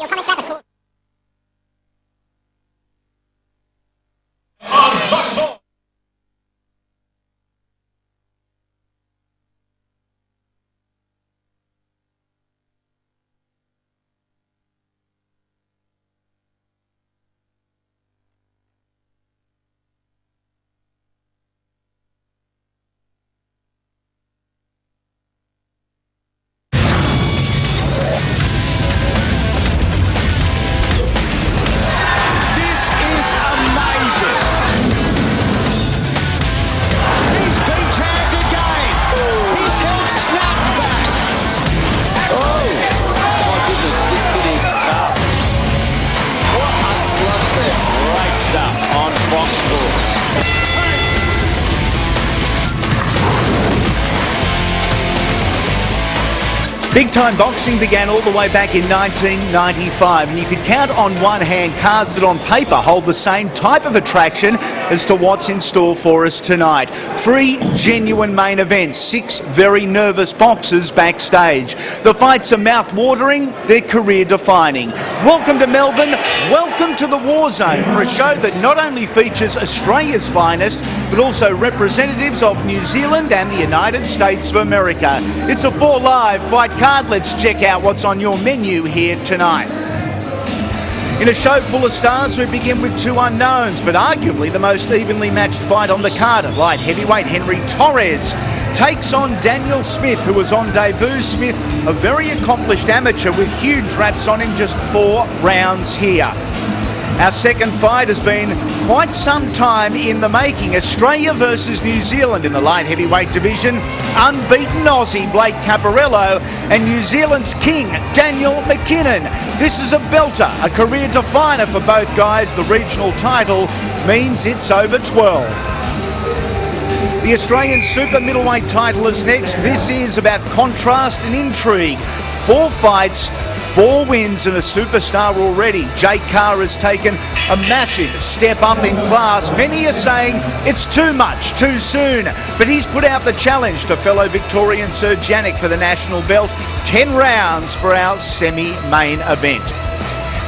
Your comments about the course. On Fox Sports. Big-time boxing began all the way back in 1995, and you could count on one hand cards that on paper hold the same type of attraction as to what's in store for us tonight. 3 genuine main events, 6 very nervous boxers backstage. The fights are mouth-watering, they're career-defining. Welcome to Melbourne, welcome to the War Zone for a show that not only features Australia's finest, but also representatives of New Zealand and the United States of America. It's a 4 Live fight card. Let's check out what's on your menu here tonight. In a show full of stars, we begin with 2 unknowns, but arguably the most evenly matched fight on the card. At light heavyweight, Henry Torres takes on Daniel Smith, who was on debut. Smith, a very accomplished amateur with huge raps on him, just 4 rounds here. Our second fight has been quite some time in the making. Australia versus New Zealand in the light heavyweight division. Unbeaten Aussie Blake Caparello and New Zealand's king Daniel MacKinnon. This is a belter, a career definer for both guys. The regional title means it's over 12. The Australian super middleweight title is next. This is about contrast and intrigue. 4 fights, 4 wins and a superstar already. Carr has taken a massive step up in class. Many are saying it's too much, too soon. But he's put out the challenge to fellow Victorian Serge Yannick for the national belt. 10 rounds for our semi-main event.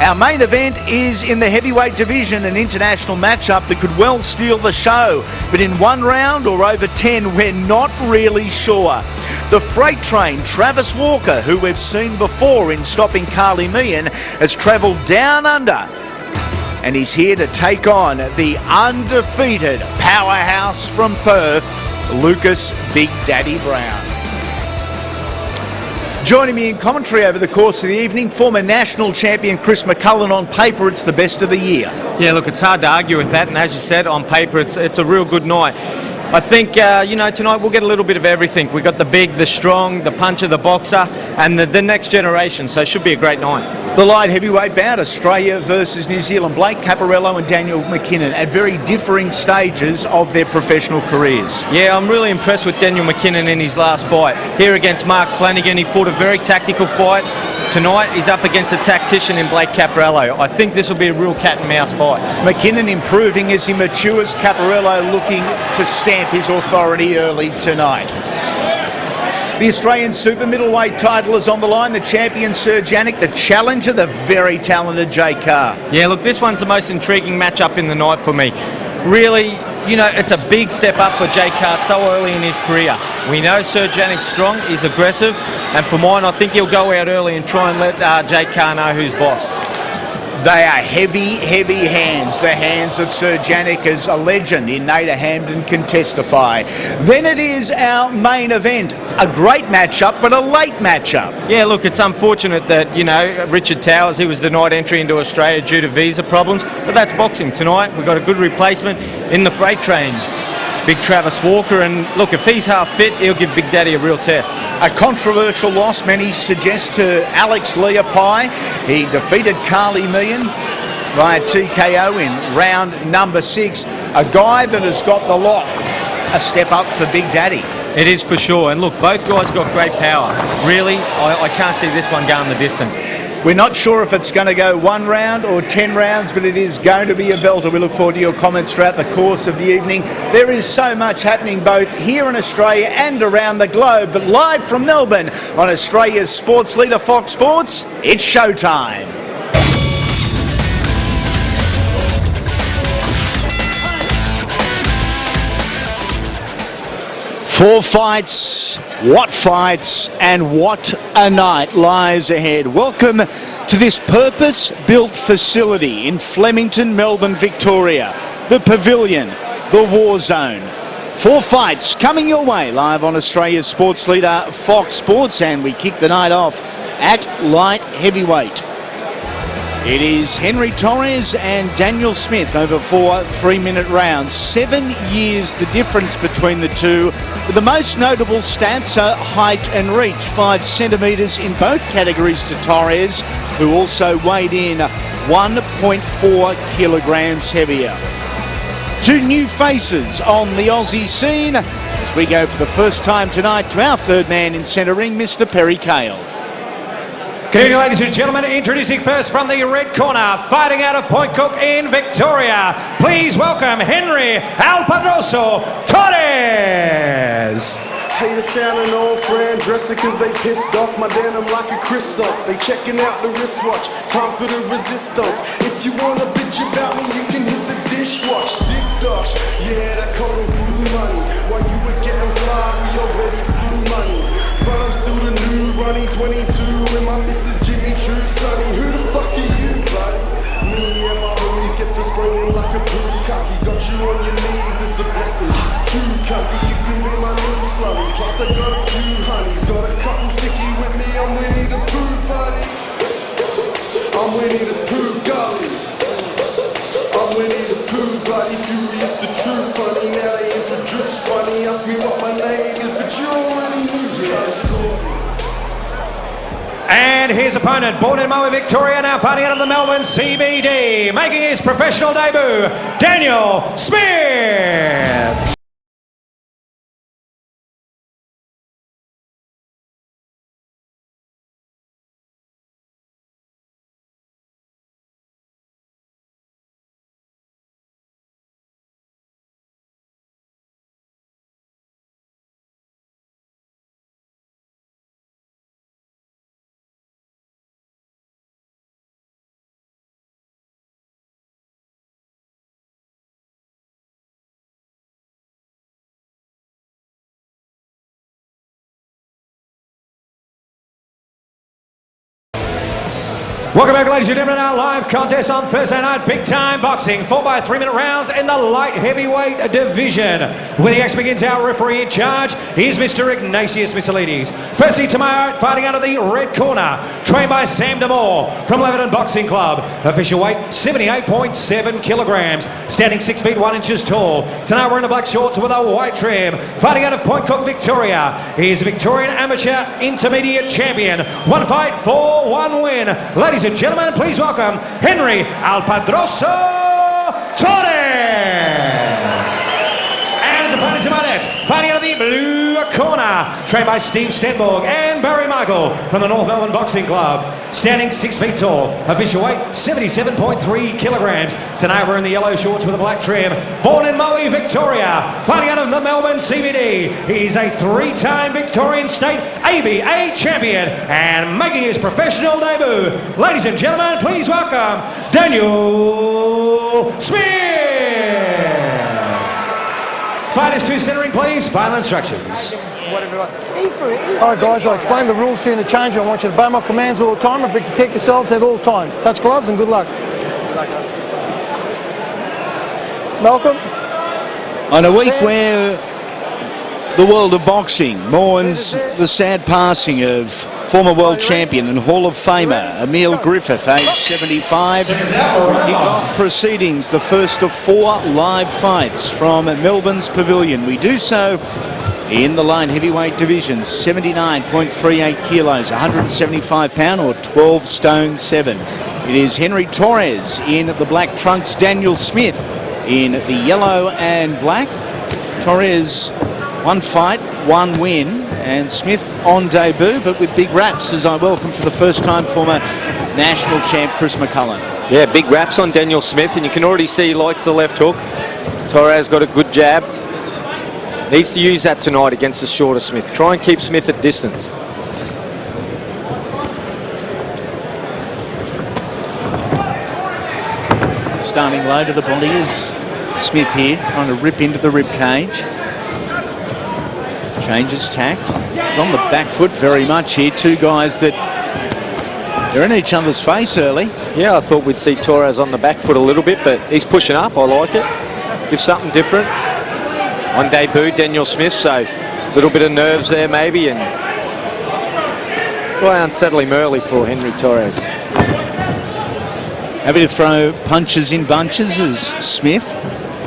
Our main event is in the heavyweight division, an international matchup that could well steal the show. But in 1 round or over 10, we're not really sure. The freight train, Travis Walker, who we've seen before in stopping Carly Meehan, has travelled down under. And he's here to take on the undefeated powerhouse from Perth, Lucas Big Daddy Browne. Joining me in commentary over the course of the evening, former national champion Chris McCullen. On paper, it's the best of the year. Yeah, look, it's hard to argue with that, and as you said, on paper, it's a real good night. I think, tonight we'll get a little bit of everything. We've got the big, the strong, the puncher, the boxer, and the next generation, so it should be a great night. The light heavyweight bout, Australia versus New Zealand. Blake Caparello and Daniel MacKinnon at very differing stages of their professional careers. Yeah, I'm really impressed with Daniel MacKinnon in his last fight. Here against Mark Flanagan, he fought a very tactical fight. Tonight, he's up against a tactician in Blake Caparello. I think this will be a real cat and mouse fight. MacKinnon improving as he matures. Caparello looking to stamp his authority early tonight. The Australian super middleweight title is on the line. The champion Serge Yannick, the challenger, the very talented Carr. Yeah, look, this one's the most intriguing matchup in the night for me. Really, it's a big step up for Carr so early in his career. We know Serge Yannick's strong, he's aggressive, and for mine, I think he'll go out early and try and let Carr know who's boss. They are heavy, heavy hands. The hands of Serge Yannick, as a legend in Nader Hamden can testify. Then it is our main event. A great matchup, but a late matchup. Yeah, look, it's unfortunate that, Richard Towers, he was denied entry into Australia due to visa problems, but that's boxing. Tonight, we've got a good replacement in the freight train. Big Travis Walker, and look, if he's half fit, he'll give Big Daddy a real test. A controversial loss, many suggest, to Alex Leapai. He defeated Carly Meehan via TKO in round number 6. A guy that has got the lot. A step up for Big Daddy. It is for sure, and look, both guys got great power. Really, I can't see this one going the distance. We're not sure if it's going to go 1 round or 10 rounds, but it is going to be a belter. We look forward to your comments throughout the course of the evening. There is so much happening both here in Australia and around the globe, but live from Melbourne on Australia's sports leader Fox Sports, it's showtime. 4 fights, and what a night lies ahead. Welcome to this purpose-built facility in Flemington, Melbourne, Victoria. The Pavilion, the war zone. 4 fights coming your way live on Australia's sports leader, Fox Sports, and we kick the night off at light heavyweight. It is Henry Torres and Daniel Smith over 4 3-minute rounds. 7 years the difference between the two. With the most notable stats are height and reach. 5 centimetres in both categories to Torres, who also weighed in 1.4 kilograms heavier. 2 new faces on the Aussie scene as we go for the first time tonight to our third man in centre ring, Mr. Perry Cale. Good evening, ladies and gentlemen. Introducing first from the red corner, fighting out of Point Cook in Victoria. Please welcome Henry Alpadroso Torres. Hate to sound an old friend, dressing cause they pissed off. My denim like a Chris up. They checking out the wristwatch, time for the resistance. If you want a bitch about me, you can hit the dishwash. Sick dosh, yeah, that called them food money. While you were getting fly, we already flew money. But I'm still the new running 22, and my missus Jimmy True Sonny. Who the fuck are you, buddy? Me and my homies get the spraying like a poo cocky. Got you on your knees, it's a blessing. True cuzzy, you can be my new slummy. Plus I got a few honeys, got a couple sticky with me. I'm Winnie the Pooh, buddy. I'm Winnie the Pooh, golly. I'm Winnie the Pooh, buddy. Furious the true funny. Now they introduce funny. Ask me what my name is, but you already knew. Yeah, it's cool. And his opponent, born in Melbourne, Victoria, now fighting out of the Melbourne CBD, making his professional debut, Daniel Smith. Welcome back, ladies and gentlemen, our live contest on Thursday night, big time boxing, 4 by 3-minute rounds in the light heavyweight division. When the action begins, our referee in charge is Mr. Ignatius Missilides. Firstly, tomorrow, fighting out of the red corner, trained by Sam DeMoore from Lebanon Boxing Club. Official weight, 78.7 kilograms, standing 6 feet 1 inches tall. Tonight we're in the black shorts with a white trim. Fighting out of Point Cook, Victoria, he is Victorian Amateur Intermediate Champion. 1 fight for 1 win. Ladies and gentlemen, please welcome Henry Alpadroso Torres. And his opponent to my left, fighting out of the blue corner, trained by Steve Stenborg and Barry Michael from the North Melbourne Boxing Club. Standing 6 feet tall, official weight 77.3 kilograms. Tonight we're in the yellow shorts with a black trim. Born in Maui, Victoria, fighting out of the Melbourne CBD. He's a 3-time Victorian State ABA champion and making his professional debut. Ladies and gentlemen, please welcome Daniel Smith. Fighters to centering, please. Final instructions. Alright guys, I explained the rules to you in the change. I want you to obey my commands all the time and protect yourselves at all times. Touch gloves and good luck. Malcolm? On a week where the world of boxing mourns the sad passing of former world champion and Hall of Famer Emil Griffith, aged 75, we kick off proceedings, the first of 4 live fights from Melbourne's Pavilion. We do so in the light heavyweight division, 79.38 kilos, 175 pound or 12 stone 7. It is Henry Torres in the black trunks, Daniel Smith in the yellow and black. Torres, 1 fight, 1 win, and Smith on debut, but with big raps, as I welcome for the first time former national champ Chris McCullen. Yeah, big raps on Daniel Smith, and you can already see he likes the left hook. Torres got a good jab. Needs to use that tonight against the shorter Smith. Try and keep Smith at distance. Starting low to the body is Smith here, trying to rip into the rib cage. Changes tact. He's on the back foot very much here. Two guys that they're in each other's face early. Yeah, I thought we'd see Torres on the back foot a little bit, but he's pushing up. I like it. Gives something different. On debut, Daniel Smith, so a little bit of nerves there maybe, and quite unsettling early for Henry Torres. Happy to throw punches in bunches as Smith.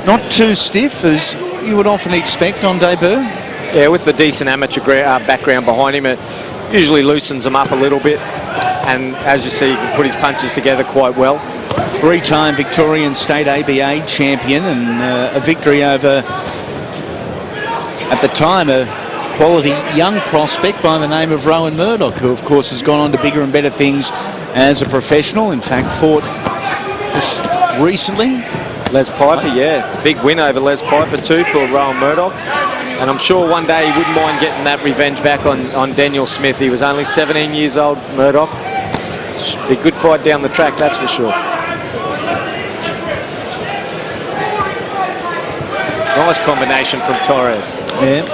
Not too stiff as you would often expect on debut. Yeah, with the decent amateur background behind him, it usually loosens him up a little bit. And as you see, he can put his punches together quite well. Three-time Victorian State ABA champion and a victory over, at the time, a quality young prospect by the name of Rowan Murdoch, who of course has gone on to bigger and better things as a professional. In fact, fought just recently. Les Piper, yeah. Big win over Les Piper too for Rowan Murdoch. And I'm sure one day he wouldn't mind getting that revenge back on Daniel Smith. He was only 17 years old, Murdoch. Should be a good fight down the track, that's for sure. Nice combination from Torres. Yeah.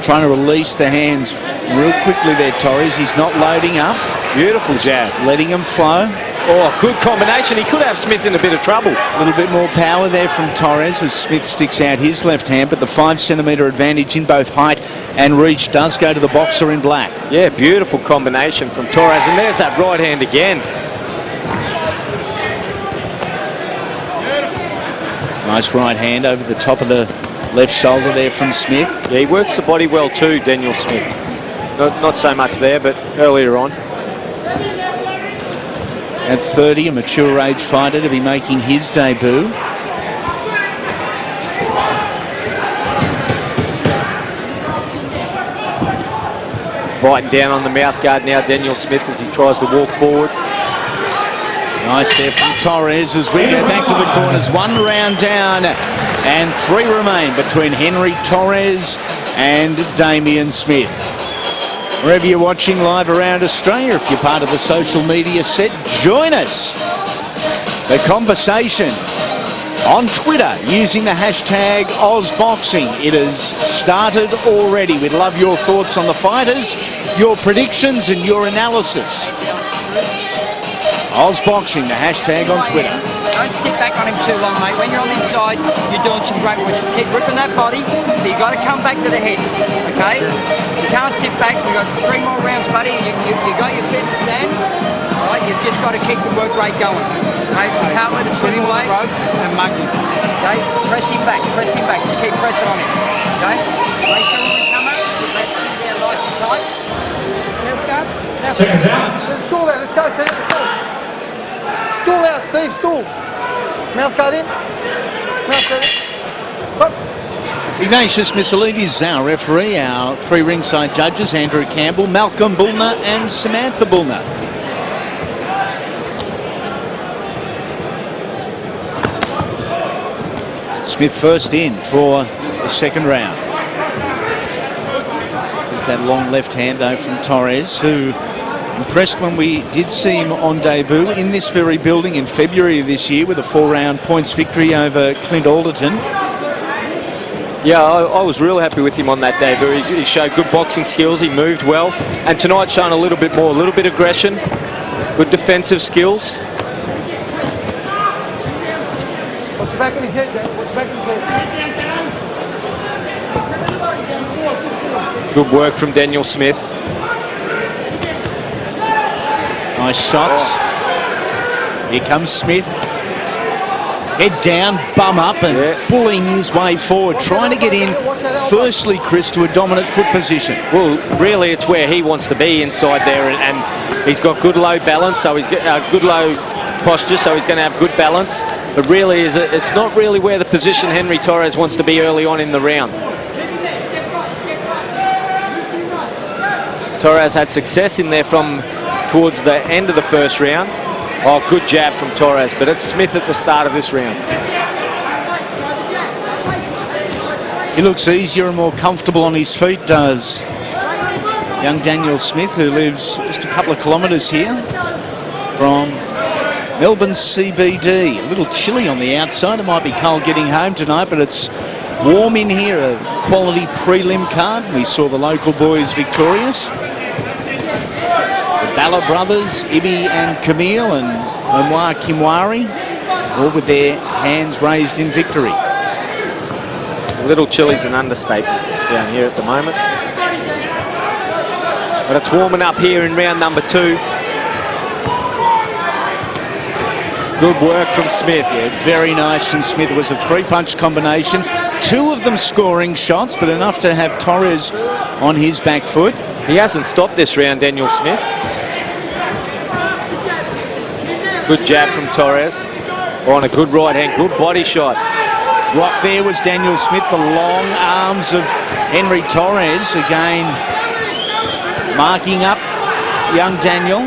Trying to release the hands real quickly there, Torres. He's not loading up. Beautiful jab. Letting him flow. Oh, good combination. He could have Smith in a bit of trouble. A little bit more power there from Torres as Smith sticks out his left hand, but the 5-centimetre advantage in both height and reach does go to the boxer in black. Yeah, beautiful combination from Torres. And there's that right hand again. Nice right hand over the top of the left shoulder there from Smith. Yeah, he works the body well too, Daniel Smith. Not so much there, but earlier on. At 30, a mature age fighter to be making his debut. Biting down on the mouth guard now, Daniel Smith, as he tries to walk forward. Nice there from Torres as we go back to the corners. One round down and three remain between Henry Torres and Damien Smith. Wherever you're watching live around Australia, if you're part of the social media set, join us. The conversation on Twitter using the hashtag OzBoxing. It has started already. We'd love your thoughts on the fighters, your predictions and your analysis. OzBoxing, the hashtag on Twitter. Don't sit back on him too long, mate. When you're on the inside, you're doing some great work. Keep ripping that body, but you got to come back to the head, okay? You can't sit back. We've got 3 more rounds, buddy. You got your feet to stand, all right? You've just got to keep the work rate going, okay? You can't let it slip away. Ropes and mug him, okay? Press him back. Just keep pressing on him, okay? Wait till we come up. Let's sit there nice and tight. There we go. Seconds out. Stool there, let's go, Steve, let's go. Stool out, Steve, stool. Mouth guard in. Mouth guard in. Whoops. Ignatius Missilides, our referee, our 3 ringside judges, Andrew Campbell, Malcolm Bullner and Samantha Bullner. Smith first in for the second round. There's that long left hand though from Torres, who impressed when we did see him on debut in this very building in February of this year with a 4-round points victory over Clint Alderton. Yeah, I was real happy with him on that debut. He showed good boxing skills, he moved well, and tonight shown a little bit more, a little bit of aggression, good defensive skills. Watch the back of his head, Dad. Watch the back of his head. Good work from Daniel Smith. Nice shots. Here comes Smith. Head down, bum up and bullying his way forward, trying to get in, firstly, Chris, to a dominant foot position. Well, really, it's where he wants to be inside there, and he's got good low balance, so he's got good low posture, so he's going to have good balance. But really, it's not really where the position Henry Torres wants to be early on in the round. Torres had success in there from towards the end of the first round. Oh, good jab from Torres, but it's Smith at the start of this round. He looks easier and more comfortable on his feet, does young Daniel Smith, who lives just a couple of kilometres here from Melbourne CBD. A little chilly on the outside. It might be cold getting home tonight, but it's warm in here, a quality prelim card. We saw the local boys victorious. The Balla brothers, Ibi and Camille, and Omar Kimwari, all with their hands raised in victory. A little chilly's an understatement down here at the moment. But it's warming up here in round number 2. Good work from Smith. Yeah, very nice from Smith. It was a 3-punch combination. 2 of them scoring shots, but enough to have Torres on his back foot. He hasn't stopped this round, Daniel Smith. Good jab from Torres. On a good right hand, good body shot. Right there was Daniel Smith, the long arms of Henry Torres, again marking up young Daniel.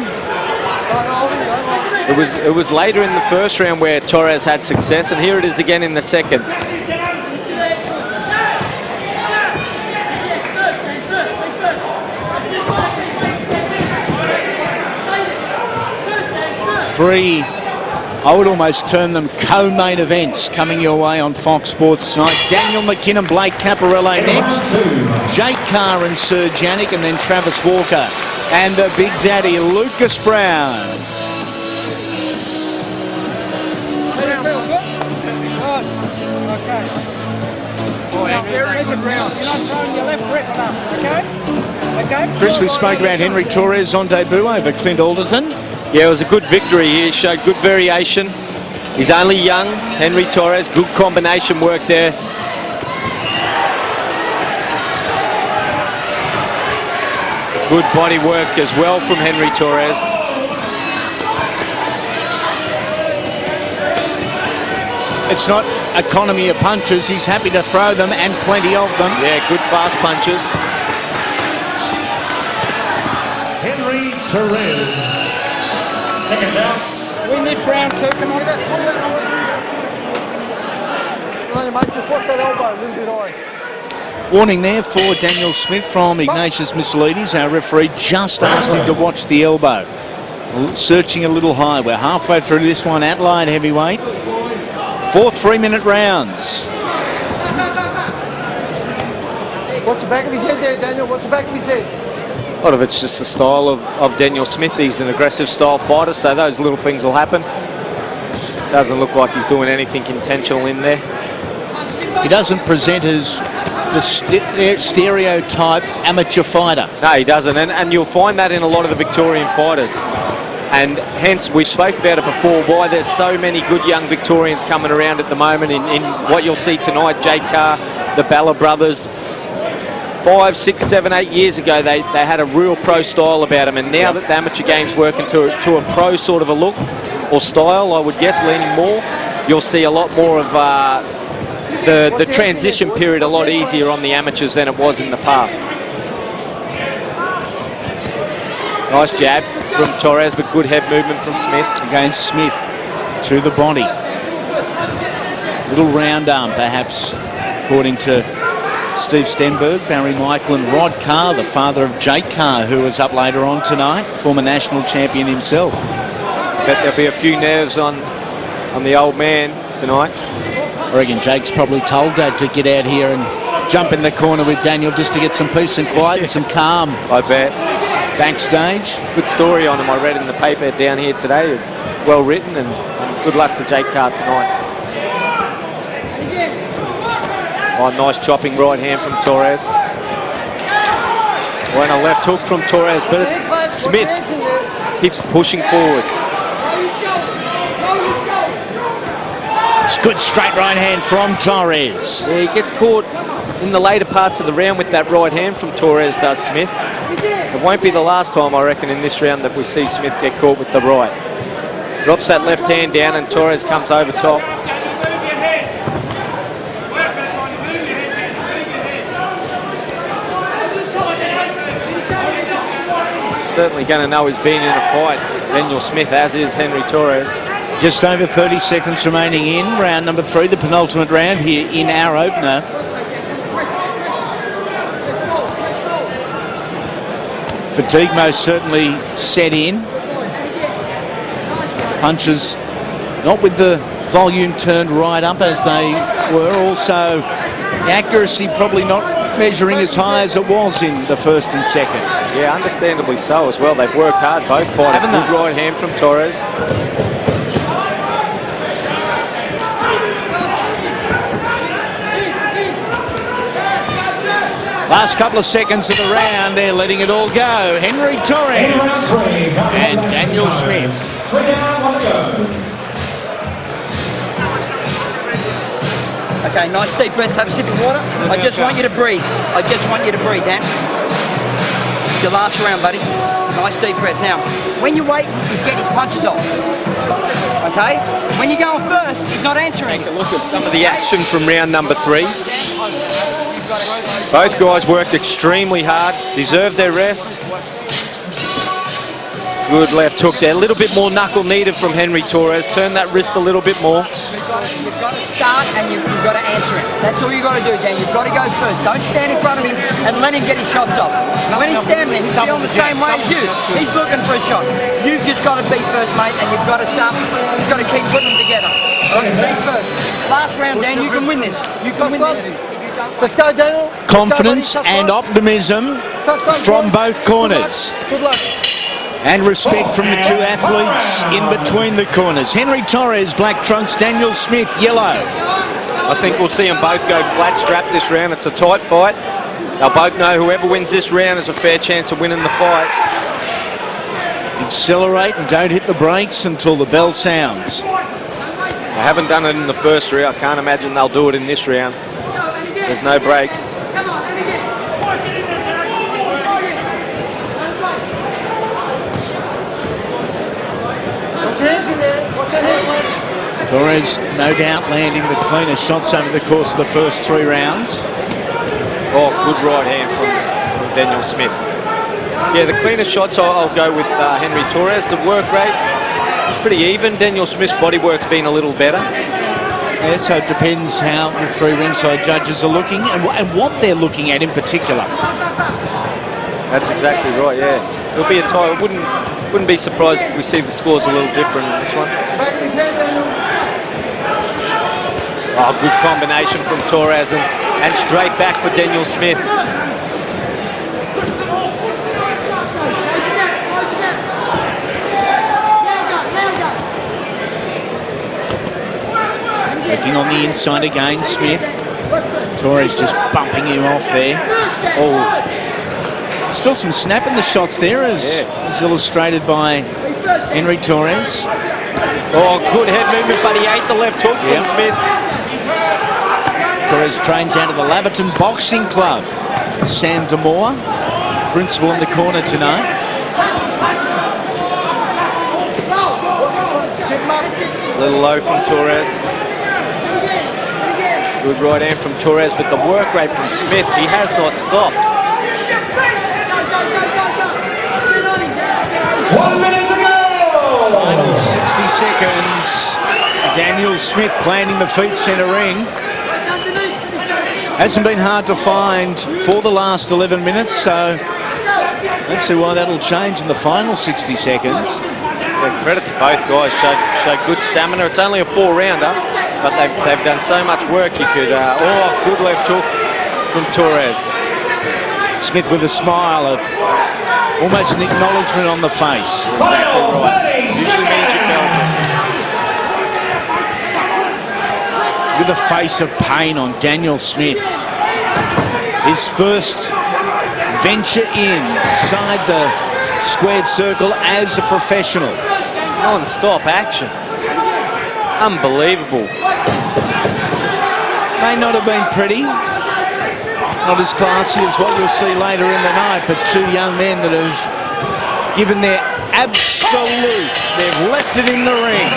It was later in the first round where Torres had success, and here it is again in the second. Three, I would almost term them co-main events coming your way on Fox Sports tonight. Daniel MacKinnon, Blake Caparello next. Jake Carr and Serge Yannick, and then Travis Walker. And the big daddy, Lucas Browne. Chris, we spoke about Henry Torres on debut over Clint Alderton. Yeah, it was a good victory here. He showed good variation. He's only young, Henry Torres. Good combination work there. Good body work as well from Henry Torres. It's not economy of punches. He's happy to throw them, and plenty of them. Yeah, good fast punches. Henry Torres. Seconds out. Win this round 2, come on. Mate, just watch that elbow a little bit high. Warning there for Daniel Smith from Ignatius Missilides. Our referee just asked him to watch the elbow. Searching a little high. We're halfway through this one at light heavyweight. 4 3-minute rounds. Watch the back of his head there, Daniel. Watch the back of his head. A lot of it's just the style of Daniel Smith. He's an aggressive style fighter, so those little things will happen. Doesn't look like he's doing anything intentional in there. He doesn't present as the stereotype amateur fighter. No, he doesn't, and you'll find that in a lot of the Victorian fighters. And hence, we spoke about it before, why there's so many good young Victorians coming around at the moment in what you'll see tonight. Jake Carr, the Balla brothers. 5, 6, 7, 8 years ago, they had a real pro style about them, and now that the amateur game's working to a pro sort of a look or style, I would guess, leaning more, you'll see a lot more of the transition period a lot easier on the amateurs than it was in the past. Nice jab from Torres, but good head movement from Smith. Again, Smith to the body. Little round arm, perhaps, according to Steve Stenberg, Barry Michael and Rod Carr, the father of Jake Carr, who was up later on tonight, former national champion himself. Bet there'll be a few nerves on the old man tonight. I reckon Jake's probably told Dad to get out here and jump in the corner with Daniel just to get some peace and quiet and some calm. I bet. Backstage. Good story on him I read in the paper down here today. Well written, and good luck to Jake Carr tonight. Oh, nice chopping right hand from Torres. Oh, and a left hook from Torres, but it's Smith keeps pushing forward. It's good straight right hand from Torres. Yeah, he gets caught in the later parts of the round with that right hand from Torres, does Smith. It won't be the last time, I reckon, in this round that we see Smith get caught with the right. Drops that left hand down and Torres comes over top. Certainly going to know he's been in a fight, Daniel Smith, as is Henry Torres. Just over 30 seconds remaining in round number 3, the penultimate round here in our opener. Fatigue most certainly set in. Punches not with the volume turned right up as they were. Also The accuracy probably not measuring as high as it was in the first and second. Yeah, understandably so as well. They've worked hard, both fighters. Haven't Good they? right hand from Torres. Last couple of seconds of the round, they're letting it all go. Henry Torres and Daniel Smith. Okay, nice deep breaths. Have a sip of water. I just want you to breathe. I just want you to breathe, Dan. Your last round, buddy. Nice deep breath. Now, when you wait, he's getting his punches off. Okay? When you're going first, he's not answering. Take a look at some of the action from round number 3. Both guys worked extremely hard, deserved their rest. Good left hook there. A little bit more knuckle needed from Henry Torres. Turn that wrist a little bit more. You've got to start and you've got to answer him. That's all you've got to do, Dan. You've got to go first. Don't stand in front of him and let him get his shots off. When he's standing there, he's feeling the same way as you. He's looking for a shot. You've just got to be first, mate, and you've got to start. He's got to keep putting them together. Be first. Last round, Dan, you can win this. You can win this. Let's go, Daniel. Confidence and optimism from both corners. Good luck. And respect from the two athletes in between the corners. Henry Torres, black trunks. Daniel Smith, yellow. I think we'll see them both go flat strap this round. It's a tight fight. They'll both know whoever wins this round has a fair chance of winning the fight. Accelerate and don't hit the brakes until the bell sounds. They haven't done it in the first round. I can't imagine they'll do it in this round. There's no brakes. Watch your hands in there. Watch your hands, Flash. Torres, no doubt, landing the cleanest shots over the course of the first 3 rounds. Oh, good right hand from Daniel Smith. Yeah, the cleanest shots, I'll go with Henry Torres. The work rate, pretty even. Daniel Smith's body work's been a little better. Yeah, so it depends how the 3 ringside judges are looking and what they're looking at in particular. That's exactly right, yeah. It'll be a tie. I wouldn't be surprised if we see the scores a little different in this one. Back of his head, Daniel. Oh, good combination from Torres and straight back for Daniel Smith. Working on the inside again, Smith. Torres just bumping him off there. Oh, still some snap in the shots there, as illustrated by Henry Torres. Oh, good head movement, but he ate the left hook from Smith. Torres trains out of the Laverton Boxing Club. Sam Damore, principal in the corner tonight. A little low from Torres. Good right hand from Torres, but the work rate from Smith, he has not stopped. 1 minute to go! Final 60 seconds. Daniel Smith planting the feet centre ring. Hasn't been hard to find for the last 11 minutes, so let's see why that'll change in the final 60 seconds. Yeah, credit to both guys, showed good stamina. It's only a 4-rounder, but they've done so much work. You could, good left hook from Torres. Smith with a smile, of almost an acknowledgement on the face. Exactly right. Usually means you felt it. With a face of pain on Daniel Smith. His first venture inside the squared circle as a professional. Non-stop action. Unbelievable. May not have been pretty, not as classy as what you'll see later in the night, but 2 young men that have given their absolute. They've left it in the ring.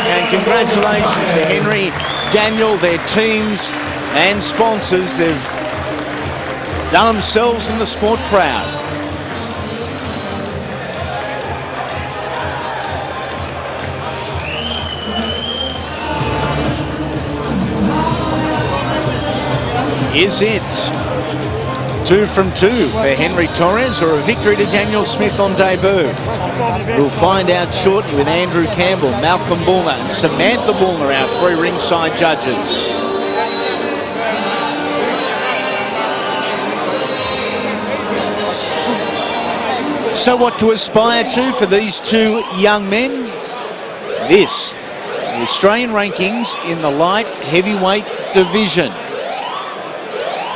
And congratulations to Henry, Daniel, their teams and sponsors. They've done themselves and the sport proud. Is it 2 from 2 for Henry Torres, or a victory to Daniel Smith on debut? We'll find out shortly with Andrew Campbell, Malcolm Bulmer and Samantha Bulmer, our 3 ringside judges. So what to aspire to for these two young men? This, the Australian rankings in the light heavyweight division.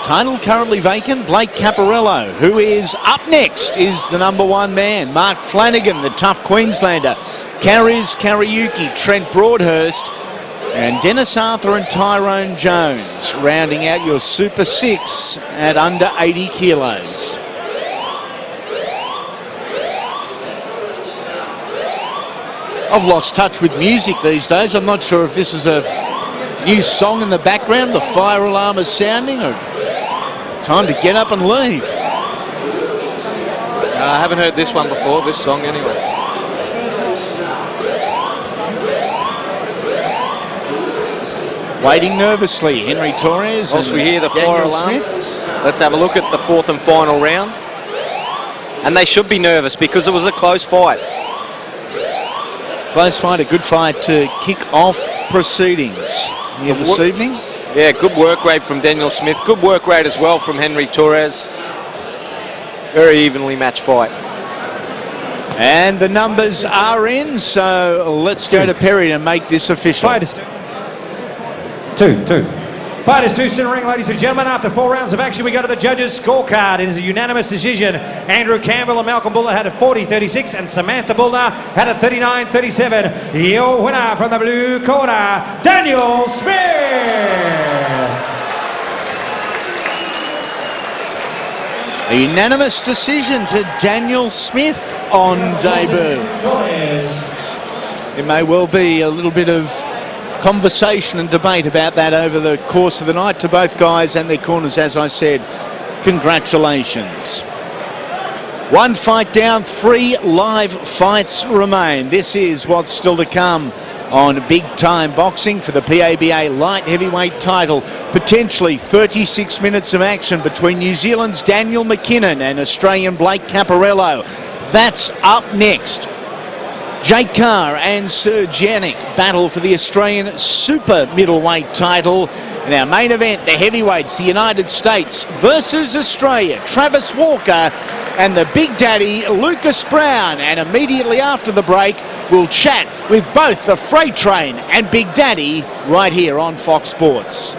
Title currently vacant, Blake Caparello, who is up next, is the #1 man. Mark Flanagan, the tough Queenslander. Kariz Kariuki, Trent Broadhurst, and Dennis Arthur and Tyrone Jones, rounding out your Super 6 at under 80 kilos. I've lost touch with music these days. I'm not sure if this is a new song in the background, the fire alarm is sounding, or time to get up and leave. I haven't heard this one before, this song anyway. Waiting nervously, Henry Torres. Whilst we hear the fire alarm, let's have a look at the 4th and final round. And they should be nervous because it was a close fight. Close fight, a good fight to kick off proceedings here this evening. Yeah, good work rate from Daniel Smith. Good work rate as well from Henry Torres. Very evenly matched fight. And the numbers are in, so let's go to Perry to make this official. Fighters two. Fighters two, center ring, ladies and gentlemen. After 4 rounds of action, we go to the judges' scorecard. It is a unanimous decision. Andrew Campbell and Malcolm Buller had a 40-36, and Samantha Buller had a 39-37. Your winner from the blue corner, Daniel Smith. A unanimous decision to Daniel Smith on debut. There may well be a little bit of conversation and debate about that over the course of the night. To both guys and their corners, as I said, congratulations. 1 fight down, 3 live fights remain. This is what's still to come on Big Time Boxing for the PABA light heavyweight title. Potentially 36 minutes of action between New Zealand's Daniel MacKinnon and Australian Blake Caparello. That's up next. Jake Carr and Serge Yannick battle for the Australian super middleweight title. In our main event, the heavyweights, the United States versus Australia, Travis Walker and the Big Daddy, Lucas Browne. And immediately after the break, we'll chat with both the Freight Train and Big Daddy right here on Fox Sports.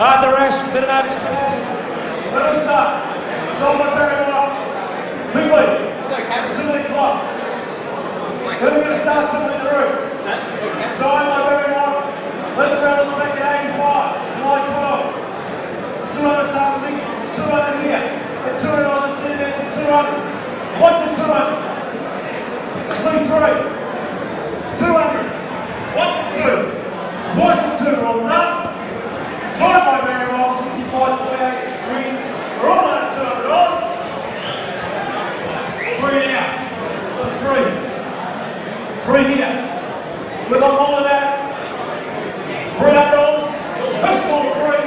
Arthur Ashe, better known as Carr. Where do we start? Solomon Barrymore. Quickly. Somebody clock. Who are we going to start something through? Solomon Barrymore. Let's travel back to 85. July 12. 200 start with Mickey. 200 here. And 200 on the cement. 200. 1 to 200. C3. 200. 1 to 2. 1 to 2. All done. Side by Barrymore, 65-48 wins. We're all at $200. 3 now. 3 here. With all of that, $300. First ball 3.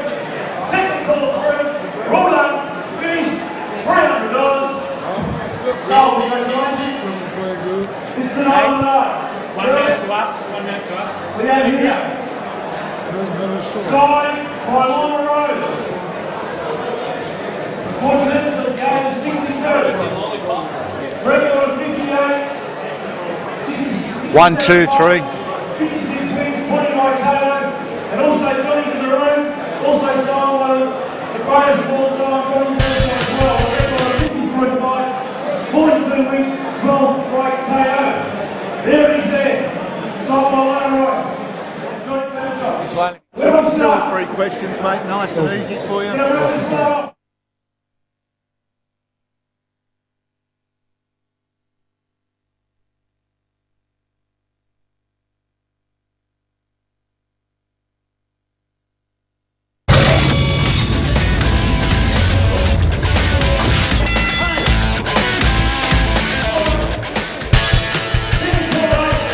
Second ball 3. We're all done. Finished. $300. So, congratulations. This is another night. 1 minute to us. 1 minute to us. We have here. Side by Lama Rose. Course minutes of the game 62. Regular 58. 1, 2, 3. 56 wins, 20 by KO. And also Johnny's in the room. Also signed one of the greatest of all time, 20 wins as well. Regular 53 fights, 42 wins, 12 by KO. There it is there. Signed by Lama Rose. It's like 2 or 3 questions, mate. Nice and easy for you.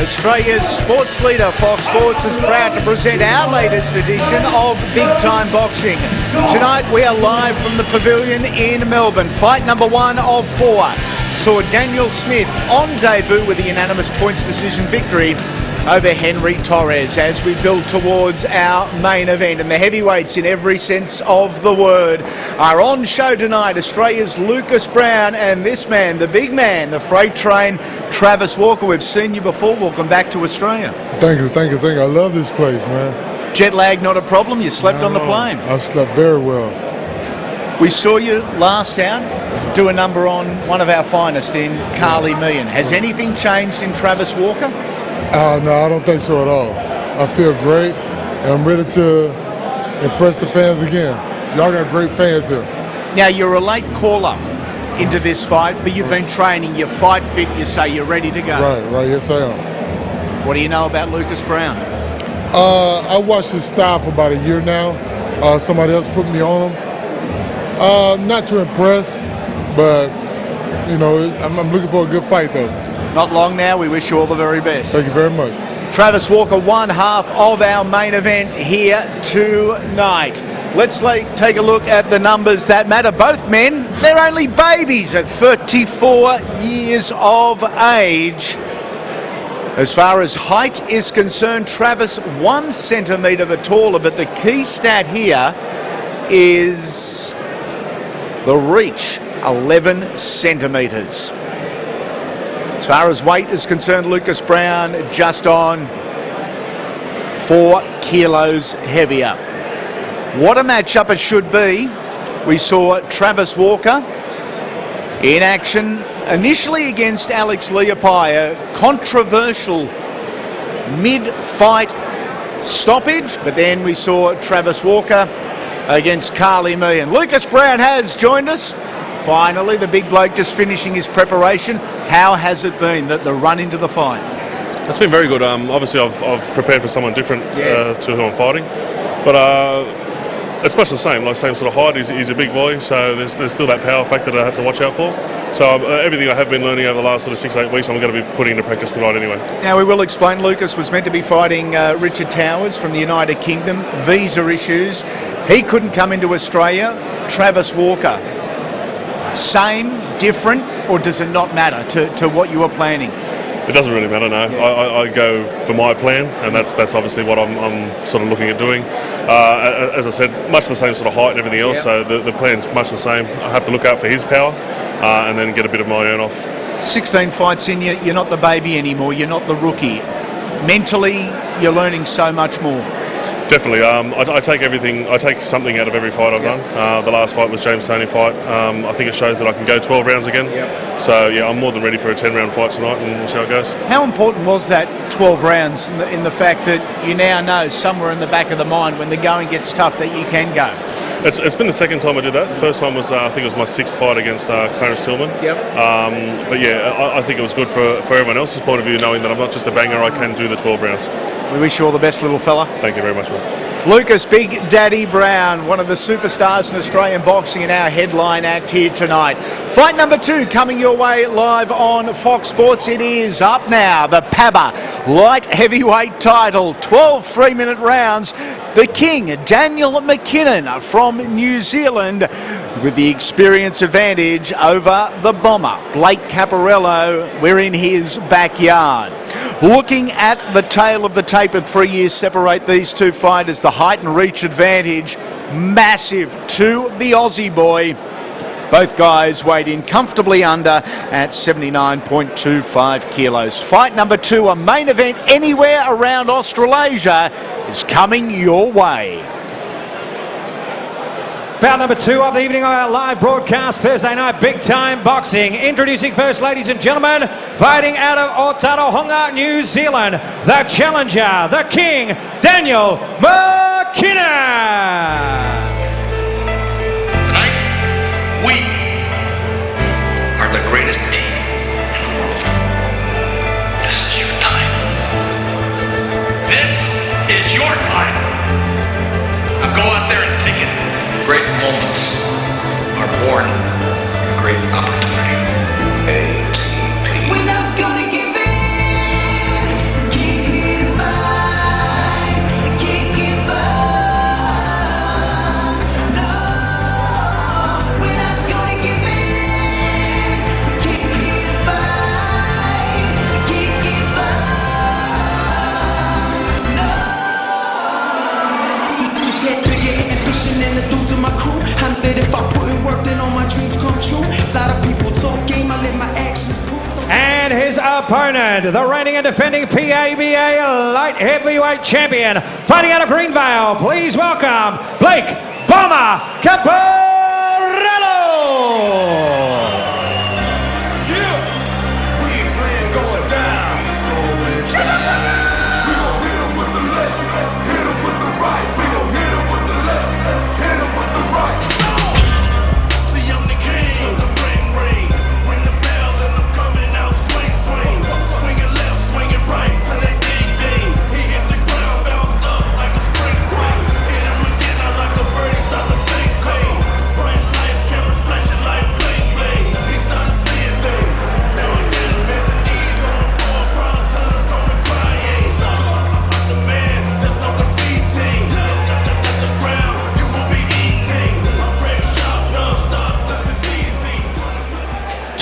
Australia's sports leader, Fox Sports, is proud to present our latest edition of Big Time Boxing. Tonight we are live from the Pavilion in Melbourne. Fight number 1 of 4 saw Daniel Smith on debut with a unanimous points decision victory over Henry Torres as we build towards our main event. And the heavyweights, in every sense of the word, are on show tonight. Australia's Lucas Browne and this man, the big man, the freight train, Travis Walker. We've seen you before. Welcome back to Australia. Thank you. I love this place, man. Jet lag not a problem? You slept on the plane? I slept very well. We saw you last out do a number on one of our finest in Carr. Has anything changed in Travis Walker? No, I don't think so at all. I feel great, and I'm ready to impress the fans again. Y'all got great fans here. Now, you're a late caller into this fight, but you've been training, you're fight fit, you say you're ready to go. Right, yes I am. What do you know about Lucas Browne? I watched his style for about a year now. Somebody else put me on him. Not too impressed, but, you know, I'm looking for a good fight, though. Not long now. We wish you all the very best. Thank you very much. Travis Walker, one half of our main event here tonight. Let's take a look at the numbers that matter. Both men, they're only babies at 34 years of age. As far as height is concerned, Travis 1 centimetre the taller, but the key stat here is the reach, 11 centimetres. As far as weight is concerned, Lucas Browne just on 4 kilos heavier. What a matchup it should be. We saw Travis Walker in action initially against Alex Leapai, a controversial mid-fight stoppage, but then we saw Travis Walker against Carr. Lucas Browne has joined us. Finally, the big bloke just finishing his preparation. How has it been, the run into the fight? It's been very good. Obviously, I've prepared for someone different to who I'm fighting, but it's much the same. Like same sort of height. He's a big boy, so there's still that power factor that I have to watch out for. So everything I have been learning over the last sort of 6-8 weeks, I'm going to be putting into practice tonight anyway. Now we will explain. Lucas was meant to be fighting Richard Towers from the United Kingdom. Visa issues. He couldn't come into Australia. Travis Walker. Same, different, or does it not matter to what you were planning? It doesn't really matter, no. I go for my plan, and that's obviously what I'm sort of looking at doing. As I said, much the same sort of height and everything else, so the plan's much the same. I have to look out for his power and then get a bit of my own off. 16 fights in, you're not the baby anymore, you're not the rookie. Mentally, you're learning so much more. Definitely. I take something out of every fight I've done. The last fight was James Toney fight. I think it shows that I can go 12 rounds again. So, yeah, I'm more than ready for a 10-round fight tonight, and we'll see how it goes. How important was that 12 rounds in the fact that you now know somewhere in the back of the mind when the going gets tough that you can go? It's been the second time I did that. The first time was, I think it was my 6th fight against Clarence Tillman. But, yeah, I think it was good for everyone else's point of view, knowing that I'm not just a banger, I can do the 12 rounds. We wish you all the best, little fella. Thank you very much, man. Lucas Big Daddy Browne, one of the superstars in Australian boxing, in our headline act here tonight. Fight number 2 coming your way live on Fox Sports. It is up now. The PABA light heavyweight title, 12 3-minute rounds. The king, Daniel MacKinnon from New Zealand, with the experience advantage over the bomber, Blake Caparello. We're in his backyard. Looking at the tail of the tape, and 3 years separate these two fighters, the height and reach advantage massive to the Aussie boy. Both guys weighed in comfortably under at 79.25 kilos. Fight number 2, a main event anywhere around Australasia, is coming your way. Bout number 2 of the evening of our live broadcast Thursday night big time boxing. Introducing first, ladies and gentlemen, fighting out of Aotearoa, New Zealand, the challenger, the king, Daniel MacKinnon. We are the greatest team in the world. This is your time. This is your time. Now go out there and take it. Great moments are born from great opportunity. ATP. We're not gonna give in. Keep here to fight. Can't give up. opponent, the reigning and defending PABA light heavyweight champion, fighting out of Greenvale. Please welcome Blake Bomber Caparello.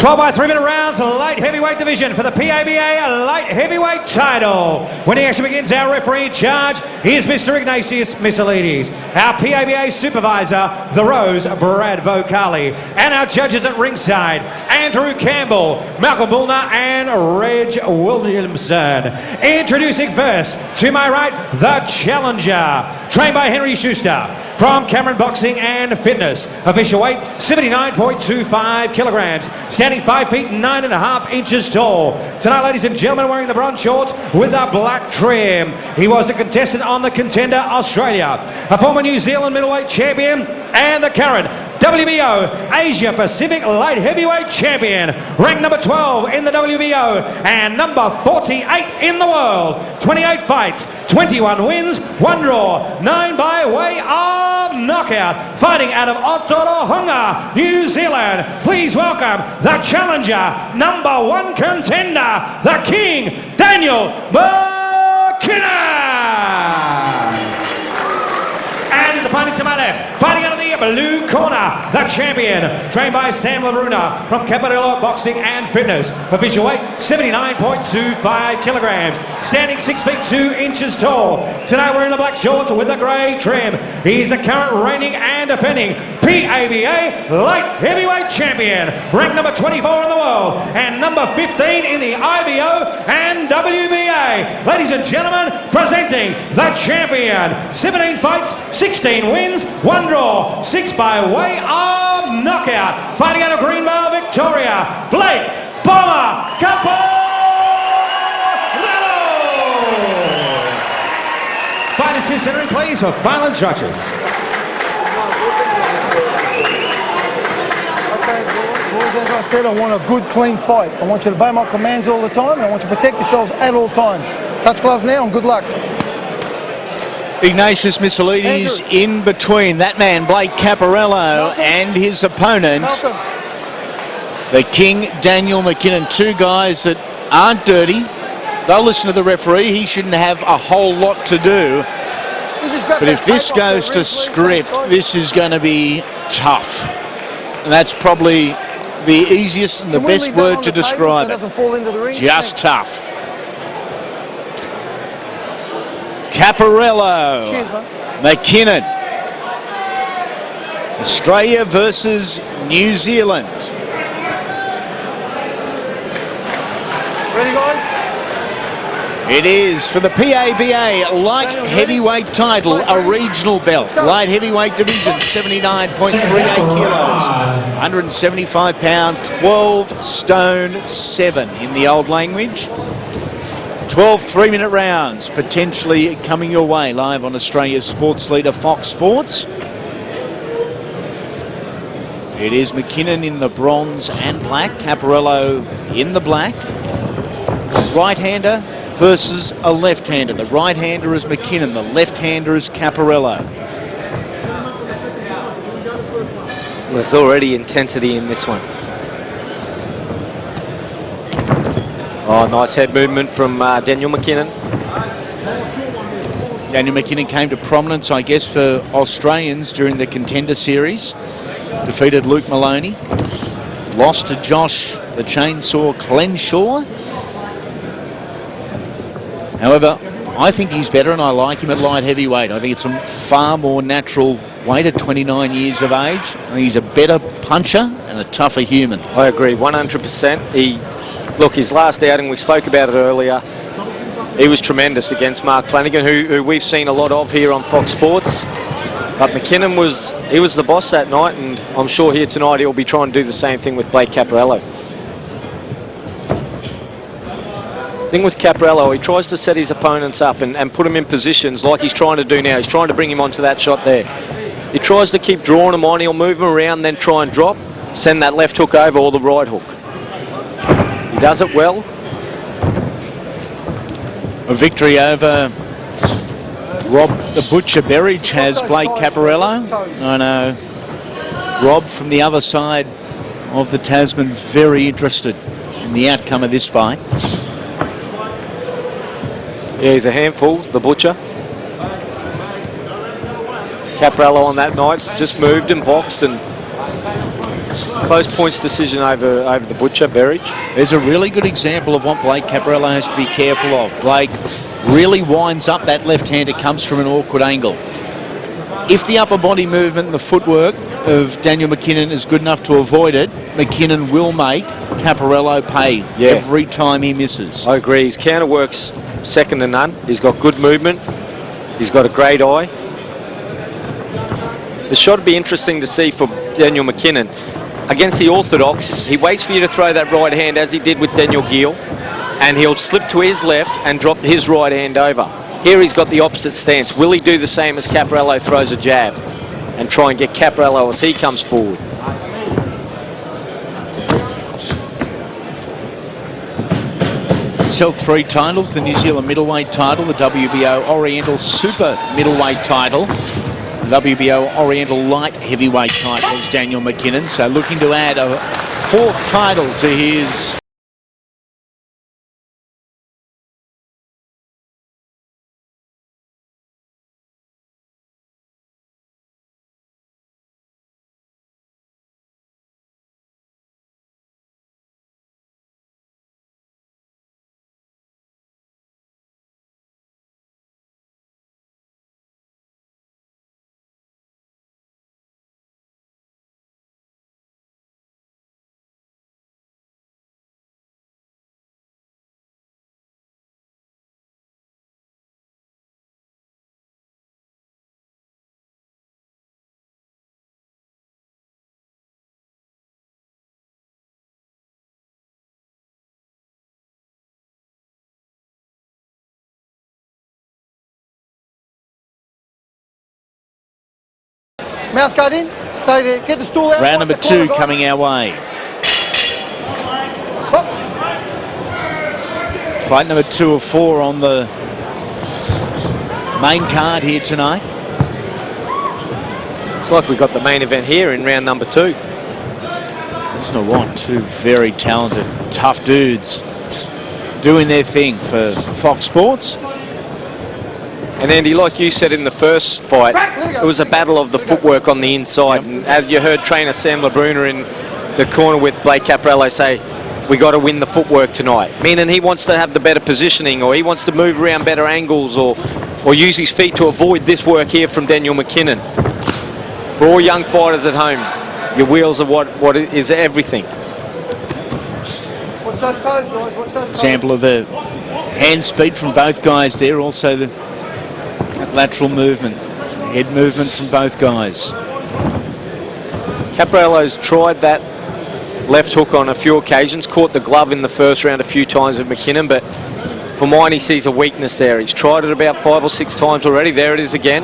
By 3-minute rounds, light heavyweight division for the PABA light heavyweight title. When the action begins, our referee in charge is Mr. Ignatius Missilides. Our PABA supervisor, the Rose, Brad Vocali. And our judges at ringside, Andrew Campbell, Malcolm Bullner, and Reg Williamson. Introducing first, to my right, the challenger, trained by Henry Schuster. From Cameron Boxing and Fitness. Official weight, 79.25 kilograms. Standing 5 feet 9.5 inches tall. Tonight, ladies and gentlemen, wearing the bronze shorts with a black trim. He was a contestant on the Contender Australia. A former New Zealand middleweight champion and the current WBO Asia Pacific light heavyweight champion. Ranked number 12 in the WBO and number 48 in the world. 28 fights, 21 wins, 1 draw, 9 by way of knockout. Fighting out of Otorohanga, New Zealand. Please welcome the challenger, number 1 contender, the King, Daniel MacKinnon. And his opponent to my left, fighting out of the blue corner, the champion, trained by Sam LaBruna from Caparello Boxing and Fitness. Official weight, 79.25 kilograms. Standing 6 feet 2 inches tall. Tonight we're in the black shorts with a grey trim. He's the current reigning and defending PABA light heavyweight champion. Ranked number 24 in the world and number 15 in the IBO and WBA. Ladies and gentlemen, presenting the champion. 17 fights, 16 wins, 1 draw, 6 by way of knockout. Fighting out of Greenvale, Victoria, Blake Bomber Caparello. Fighters considering, please, for final instructions. Okay, boys, as I said, I want a good, clean fight. I want you to obey my commands all the time, and I want you to protect yourselves at all times. Touch gloves now, and good luck. Ignatius Missilides in between that man, Blake Caparello, and his opponent, the King, Daniel MacKinnon. 2 guys that aren't dirty. They'll listen to the referee. He shouldn't have a whole lot to do. But if this goes to script, this is going to be tough. And that's probably the easiest and the best word to describe it. Just tough. Caparello, MacKinnon, Australia versus New Zealand. Ready, guys? It is for the PABA light heavyweight title, a regional belt. Light heavyweight division, 79.38 kilos, 175 pound, 12 stone 7 in the old language. 12 3-minute rounds potentially coming your way live on Australia's sports leader Fox Sports. It is MacKinnon in the bronze and black, Caparello in the black. Right-hander versus a left-hander. The right-hander is MacKinnon, the left-hander is Caparello. There's already intensity in this one. Oh, nice head movement from Daniel MacKinnon. Daniel MacKinnon came to prominence, I guess, for Australians during the Contender Series. Defeated Luke Maloney. Lost to Josh, the Chainsaw Clenshaw. However, I think he's better and I like him at light heavyweight. I think it's a far more natural weight at 29 years of age. I think he's a better puncher and a tougher human. I agree, 100%. Look, his last outing, we spoke about it earlier. He was tremendous against Mark Flanagan, who we've seen a lot of here on Fox Sports. But MacKinnon was the boss that night, and I'm sure here tonight he'll be trying to do the same thing with Blake Caparello. Thing with Caparello, he tries to set his opponents up and put them in positions like he's trying to do now. He's trying to bring him onto that shot there. He tries to keep drawing him on. He'll move him around, then try and drop, send that left hook over or the right hook. He does it well. A victory over Rob the Butcher Berridge has Blake Caparello. I know Rob from the other side of the Tasman very interested in the outcome of this fight. Yeah, he's a handful, the Butcher. Caparello on that night just moved and boxed, and close points decision over the Butcher, Berridge. There's a really good example of what Blake Caparello has to be careful of. Blake really winds up that left hand. It comes from an awkward angle. If the upper body movement and the footwork of Daniel MacKinnon is good enough to avoid it, MacKinnon will make Caparello pay every time he misses. I agree. His counter works second to none. He's got good movement. He's got a great eye. The shot would be interesting to see for Daniel MacKinnon. Against the orthodox, he waits for you to throw that right hand as he did with Daniel Gill, and he'll slip to his left and drop his right hand over. Here he's got the opposite stance. Will he do the same as Caparello throws a jab and try and get Caparello as he comes forward? He's held 3 titles, the New Zealand middleweight title, the WBO Oriental Super middleweight title, the WBO Oriental light heavyweight title is Daniel MacKinnon, so looking to add a 4th title to his Mouth guard in, stay there, get the stool out. round number 2 coming our way. Box. Fight number 2 of 4 on the main card here tonight. It's like we've got the main event here in round number 2. There's no one, 2 very talented, tough dudes doing their thing for Fox Sports. And Andy, like you said in the first fight, it was a battle of the footwork on the inside. And as you heard trainer Sam LeBruner in the corner with Blake Caparello say, we got to win the footwork tonight. Meaning he wants to have the better positioning, or he wants to move around better angles, or use his feet to avoid this work here from Daniel MacKinnon. For all young fighters at home, your wheels are what is everything. Watch those toes, guys, watch those toes. Example of the hand speed from both guys there, also the lateral movement, head movement from both guys. Caparello's tried that left hook on a few occasions, caught the glove in the first round a few times with MacKinnon, but for mine he sees a weakness there. He's tried it about 5 or 6 times already. There it is again.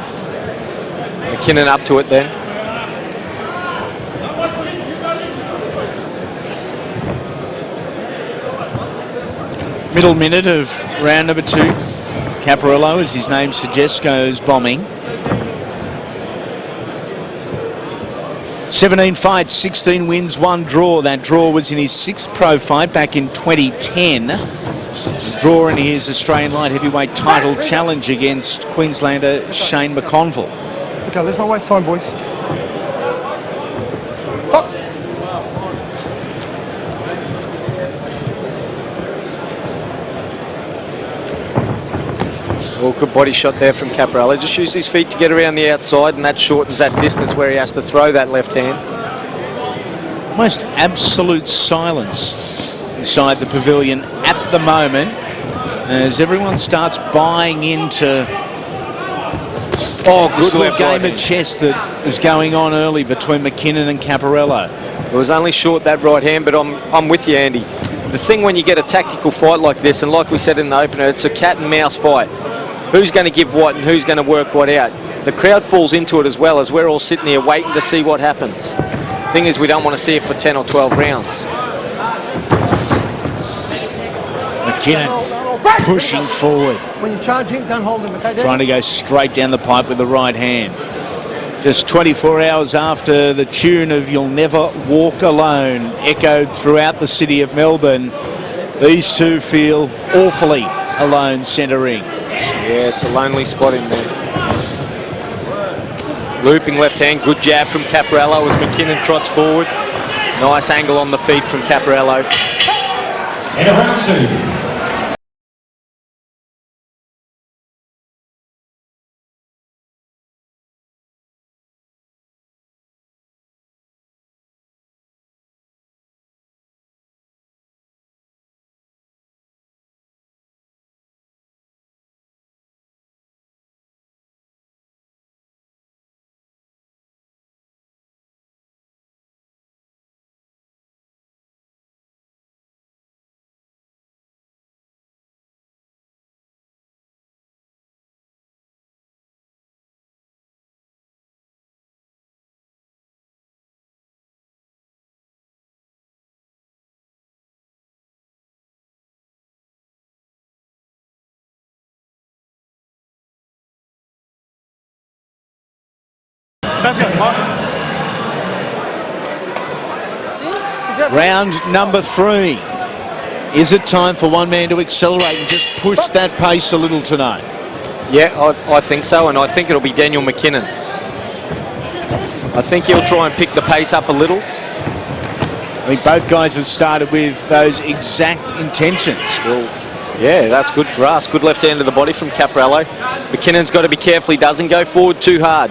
MacKinnon up to it then. Middle minute of round number 2. Caparello, as his name suggests, goes bombing. 17 fights, 16 wins, 1 draw. That draw was in his 6th pro fight back in 2010. Draw in his Australian light heavyweight title challenge against Queenslander Shane McConville. Okay, let's not waste time, boys. Box. Well, good body shot there from Caparello. Just used his feet to get around the outside, and that shortens that distance where he has to throw that left hand. Almost absolute silence inside the pavilion at the moment as everyone starts buying into good this little left game right of chess that is going on early between MacKinnon and Caparello. It was only short that right hand, but I'm with you, Andy. The thing when you get a tactical fight like this, and like we said in the opener, it's a cat and mouse fight. Who's going to give what and who's going to work what out? The crowd falls into it as well, as we're all sitting here waiting to see what happens. Thing is, we don't want to see it for 10 or 12 rounds. MacKinnon pushing forward, When you're charging, don't hold him, okay? trying to go straight down the pipe with the right hand. Just 24 hours after the tune of You'll Never Walk Alone echoed throughout the city of Melbourne, these two feel awfully alone centering. Yeah, it's a lonely spot in there. Looping left hand, good jab from Caparello as MacKinnon trots forward. Nice angle on the feet from Caparello. In round 2. Round number 3. Is it time for one man to accelerate and just push that pace a little tonight? Yeah, I think so, and I think it'll be Daniel MacKinnon. I think he'll try and pick the pace up a little. I think both guys have started with those exact intentions. Well, yeah, that's good for us. Good left hand to the body from Caparello. MacKinnon's got to be careful he doesn't go forward too hard.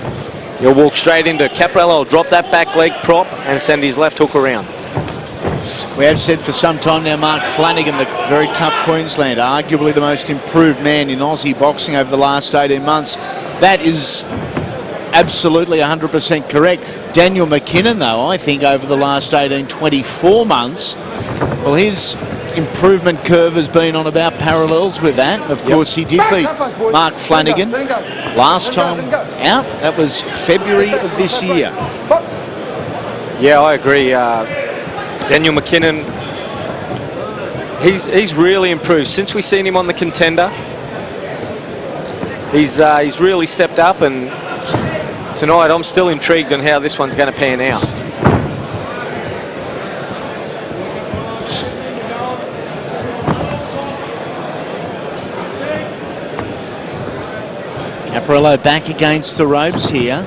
He'll walk straight into Caparello, will drop that back leg prop and send his left hook around. We have said for some time now, Mark Flanagan, the very tough Queenslander, arguably the most improved man in Aussie boxing over the last 18 months. That is absolutely 100% correct. Daniel MacKinnon, though, I think over the last 18, 24 months, well, his improvement curve has been on about parallels with that. Of course, he did beat Mark Flanagan last time out. That was February of this year. Yeah, I agree. Daniel MacKinnon, he's really improved since we've seen him on the Contender. He's really stepped up, and tonight I'm still intrigued on how this one's going to pan out. Caparello back against the ropes here.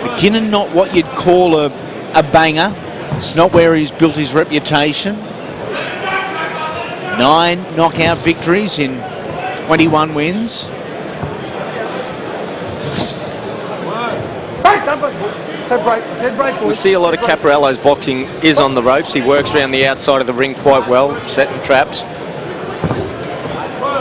MacKinnon, not what you'd call a banger. It's not where he's built his reputation. 9 knockout victories in 21 wins. We see a lot of Caparello's boxing is on the ropes. He works around the outside of the ring quite well, setting traps.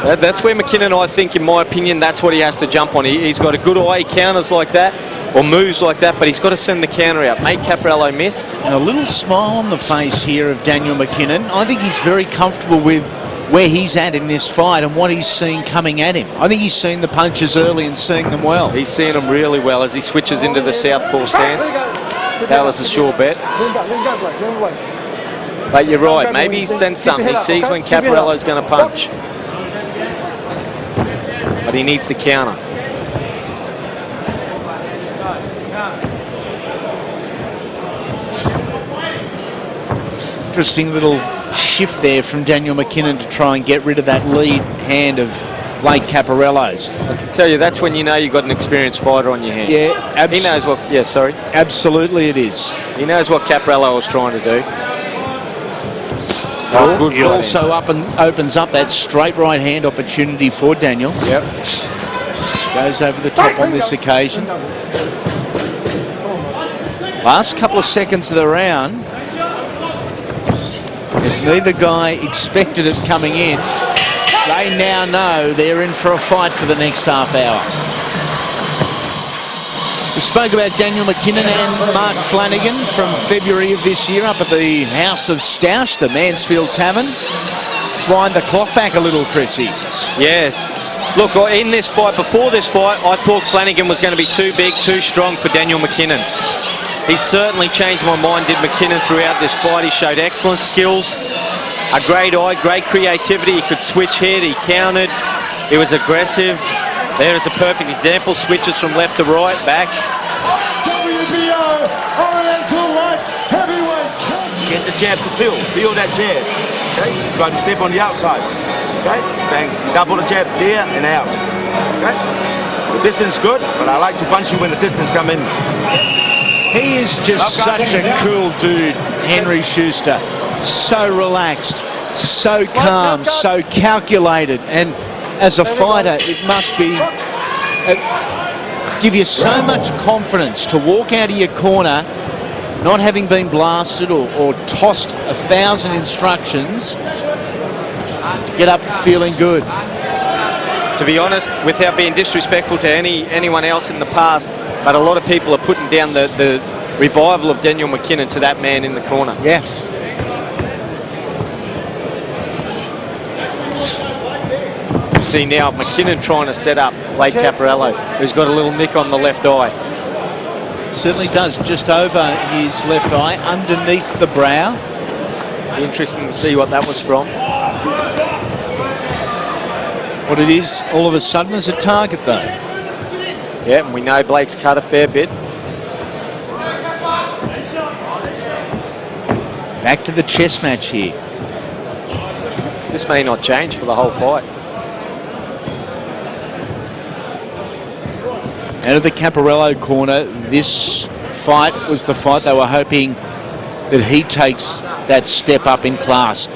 That's where MacKinnon, I think, in my opinion, that's what he has to jump on. He's got a good eye, he counters like that, or moves like that, but he's got to send the counter out, make Caparello miss. And a little smile on the face here of Daniel MacKinnon. I think he's very comfortable with where he's at in this fight and what he's seeing coming at him. I think he's seen the punches early and seeing them well. He's seeing them really well as he switches into the southpaw stance. That was a sure bet. But you're right, maybe he sensed something. He sees when Caparello's going to punch. But he needs to counter. Interesting little shift there from Daniel MacKinnon to try and get rid of that lead hand of Blake Caparello's. I can tell you, that's when you know you've got an experienced fighter on your hand. Yeah, he knows what. Yeah, sorry. Absolutely, it is. He knows what Caparello was trying to do. Oh, good It right also opens up that straight right hand opportunity for Daniel. Yep. Goes over the top on this occasion. Last couple of seconds of the round, as neither guy expected it coming in, they now know they're in for a fight for the next half hour. We spoke about Daniel MacKinnon and Mark Flanagan from February of this year up at the House of Stoush, the Mansfield Tavern. Let's wind the clock back a little, Chrissy. Yeah. Look, in this fight, before this fight, I thought Flanagan was going to be too big, too strong for Daniel MacKinnon. He's certainly changed my mind, did MacKinnon, throughout this fight. He showed excellent skills, a great eye, great creativity. He could switch head, he countered, he was aggressive. There is a perfect example, switches from left to right, back. WBO Oriental Light Heavyweight. Get the jab to feel that jab. Okay, try to step on the outside. Okay, bang, double the jab there and out. Okay, the distance good, but I like to punch you when the distance come in. He is just such a cool dude, Henry Schuster. So relaxed, so calm, so calculated, and as a fighter, it must be give you so much confidence to walk out of your corner, not having been blasted or tossed 1,000 instructions, to get up feeling good. To be honest, without being disrespectful to anyone else in the past, but a lot of people are putting down the revival of Daniel MacKinnon to that man in the corner. Yes. See now MacKinnon trying to set up Blake Caparello, who's got a little nick on the left eye. Certainly does, just over his left eye, underneath the brow. Interesting to see what that was from. What it is, all of a sudden, is a target, though. Yeah, and we know Blake's cut a fair bit. Back to the chess match here. This may not change for the whole fight. Out of the Caparello corner, this fight was the fight they were hoping that he takes that step up in class,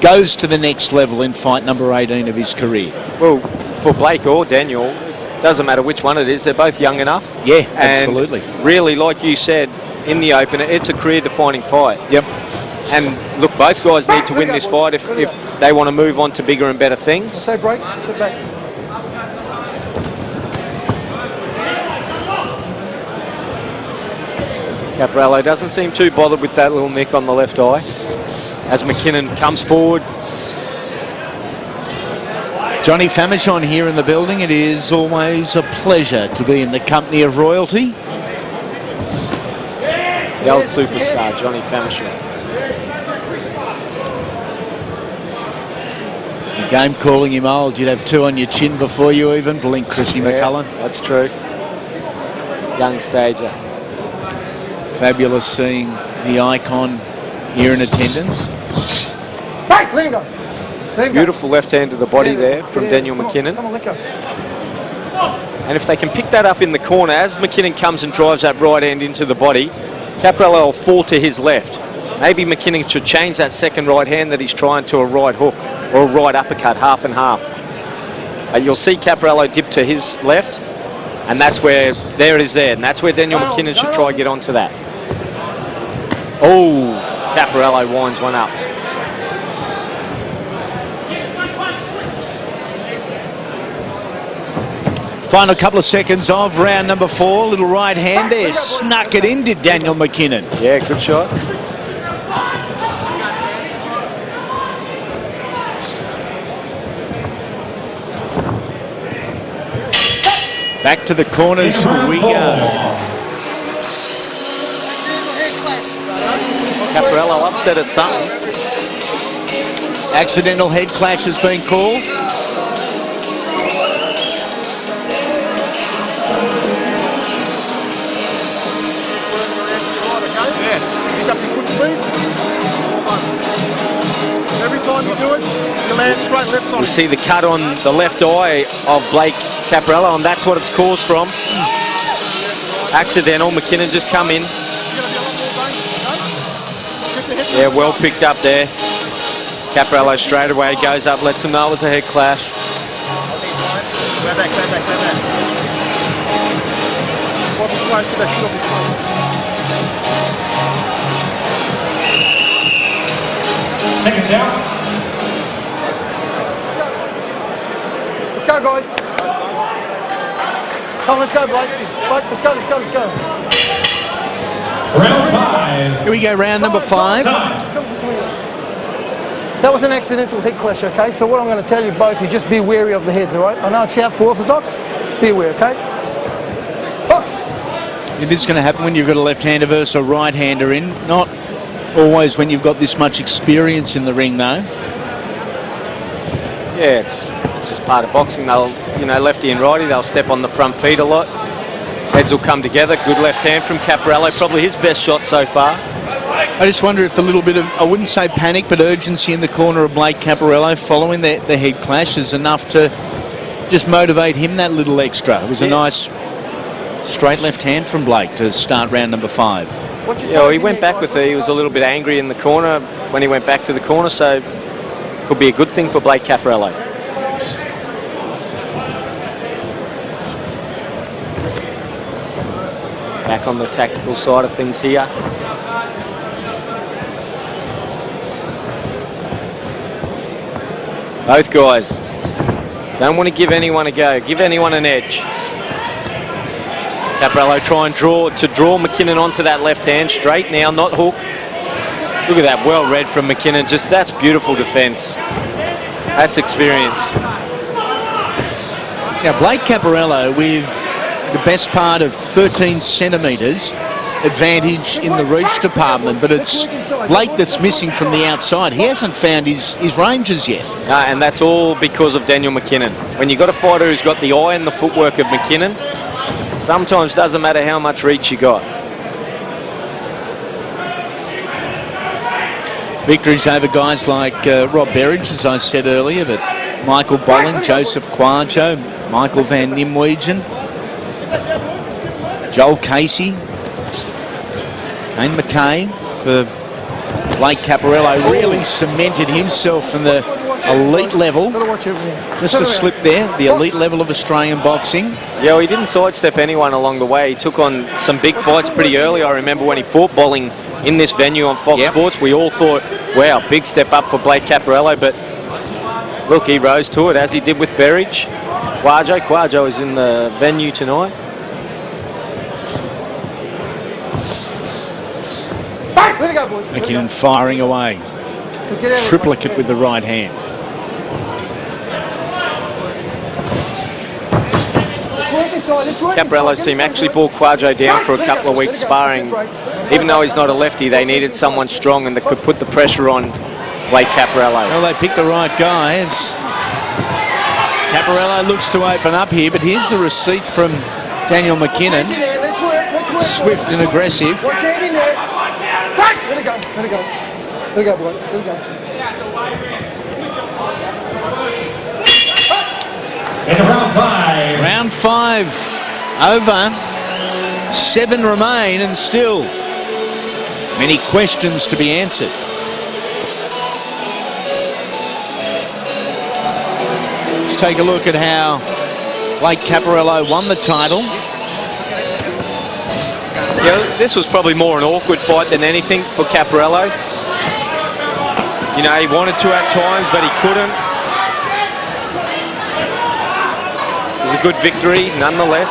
goes to the next level in fight number 18 of his career. Well, for Blake or Daniel, doesn't matter which one it is, they're both young enough. Yeah, absolutely. And really, like you said, in the opener, it's a career-defining fight. Yep. And look, both guys need to win this fight if they want to move on to bigger and better things. Say break, sit back. Caparello doesn't seem too bothered with that little nick on the left eye as MacKinnon comes forward. Johnny Famechon here in the building. It is always a pleasure to be in the company of royalty. The old superstar, Johnny Famechon. The game calling him old. You'd have 2 on your chin before you even blink, Chrissy McCullen. That's true. Young stager. Fabulous seeing the icon here in attendance. Right, let him go. Let him Beautiful left hand to the body there from Daniel MacKinnon. Come on, let go. And if they can pick that up in the corner, as MacKinnon comes and drives that right hand into the body, Caparello will fall to his left. Maybe MacKinnon should change that second right hand that he's trying to a right hook or a right uppercut, half and half. You'll see Caparello dip to his left, and that's where, there it is there, and that's where Daniel MacKinnon should try and get onto that. Oh, Caparello winds one up. Final couple of seconds of round number 4. Little right hand there. Snuck it in, did Daniel MacKinnon. Yeah, good shot. Back to the corners we go. Caparello upset at something. Accidental head clash has been called. Every time you do it, you land straight left on We see the cut on the left eye of Blake Caparello, and that's what it's caused from. Accidental. MacKinnon just come in. Yeah, well picked up there. Caparello straight away goes up, lets him know it was a head clash. Grab back, grab back, grab back. Seconds out. Let's go, guys. Come on, let's go, Blake. Blake, let's go, let's go, let's go. Round 5. Here we go, round number 5. That was an accidental head clash, okay? So what I'm going to tell you both is just be wary of the heads, all right? I know it's Southpaw Orthodox. Be aware, okay? Box. It is going to happen when you've got a left-hander versus a right-hander in. Not always when you've got this much experience in the ring, though. Yeah, it's just part of boxing. They'll, you know, lefty and righty, they'll step on the front feet a lot. Heads will come together. Good left hand from Caparello, probably his best shot so far. I just wonder if the little bit of, I wouldn't say panic, but urgency in the corner of Blake Caparello following the head clash is enough to just motivate him that little extra. It was a nice straight left hand from Blake to start round number 5. Yeah, well, he went back with it. He was a little bit angry in the corner when he went back to the corner, so could be a good thing for Blake Caparello. Back on the tactical side of things here. Both guys don't want to give anyone a go, give anyone an edge. Caparello try and draw MacKinnon onto that left hand straight now, not hook. Look at that, well read from MacKinnon. Just that's beautiful defence. That's experience. Now Blake Caparello with the best part of 13 centimetres advantage in the reach department, but it's Blake that's missing from the outside. He hasn't found his ranges yet. And that's all because of Daniel MacKinnon. When you've got a fighter who's got the eye and the footwork of MacKinnon, sometimes doesn't matter how much reach you got. Victories over guys like Rob Berridge, as I said earlier, but Michael Bolling, Joseph Quajo, Michael Van Nimwegen, Joel Casey, Kane McKay. For Blake Caparello really cemented himself in the elite level. Just a slip there, the elite level of Australian boxing. Yeah, well, he didn't sidestep anyone along the way. He took on some big fights pretty early. I remember when he fought Bolling in this venue on Fox Sports, we all thought, wow, big step up for Blake Caparello, but look, he rose to it, as he did with Berridge. Quajo is in the venue tonight. MacKinnon firing away. Triplicate with the right hand. Caparello's team actually brought Quajo down for a couple of weeks sparring. Even though he's not a lefty, they needed someone strong and that could put the pressure on Blake Caparello. Well, they picked the right guy as Caparello looks to open up here, but here's the receipt from Daniel MacKinnon. Swift and aggressive. Let it go, let it go. Let it go, boys, let it go. In round 5. Round 5 over. 7 remain and still many questions to be answered. Let's take a look at how Blake Caparello won the title. Yeah, this was probably more an awkward fight than anything for Caparello. You know, he wanted to at times, but he couldn't. It was a good victory, nonetheless.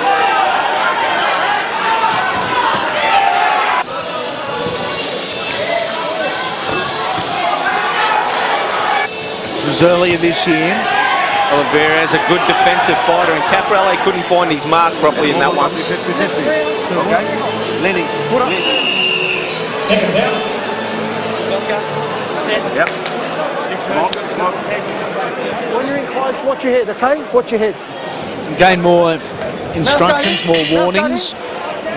This was earlier this year. Oliveira is a good defensive fighter, and Caparello couldn't find his mark properly in that one. Okay? Leaning. Seconds out. Yep. Come on, come on. When you're in close, watch your head, okay? Watch your head. Gain more instructions, more warnings,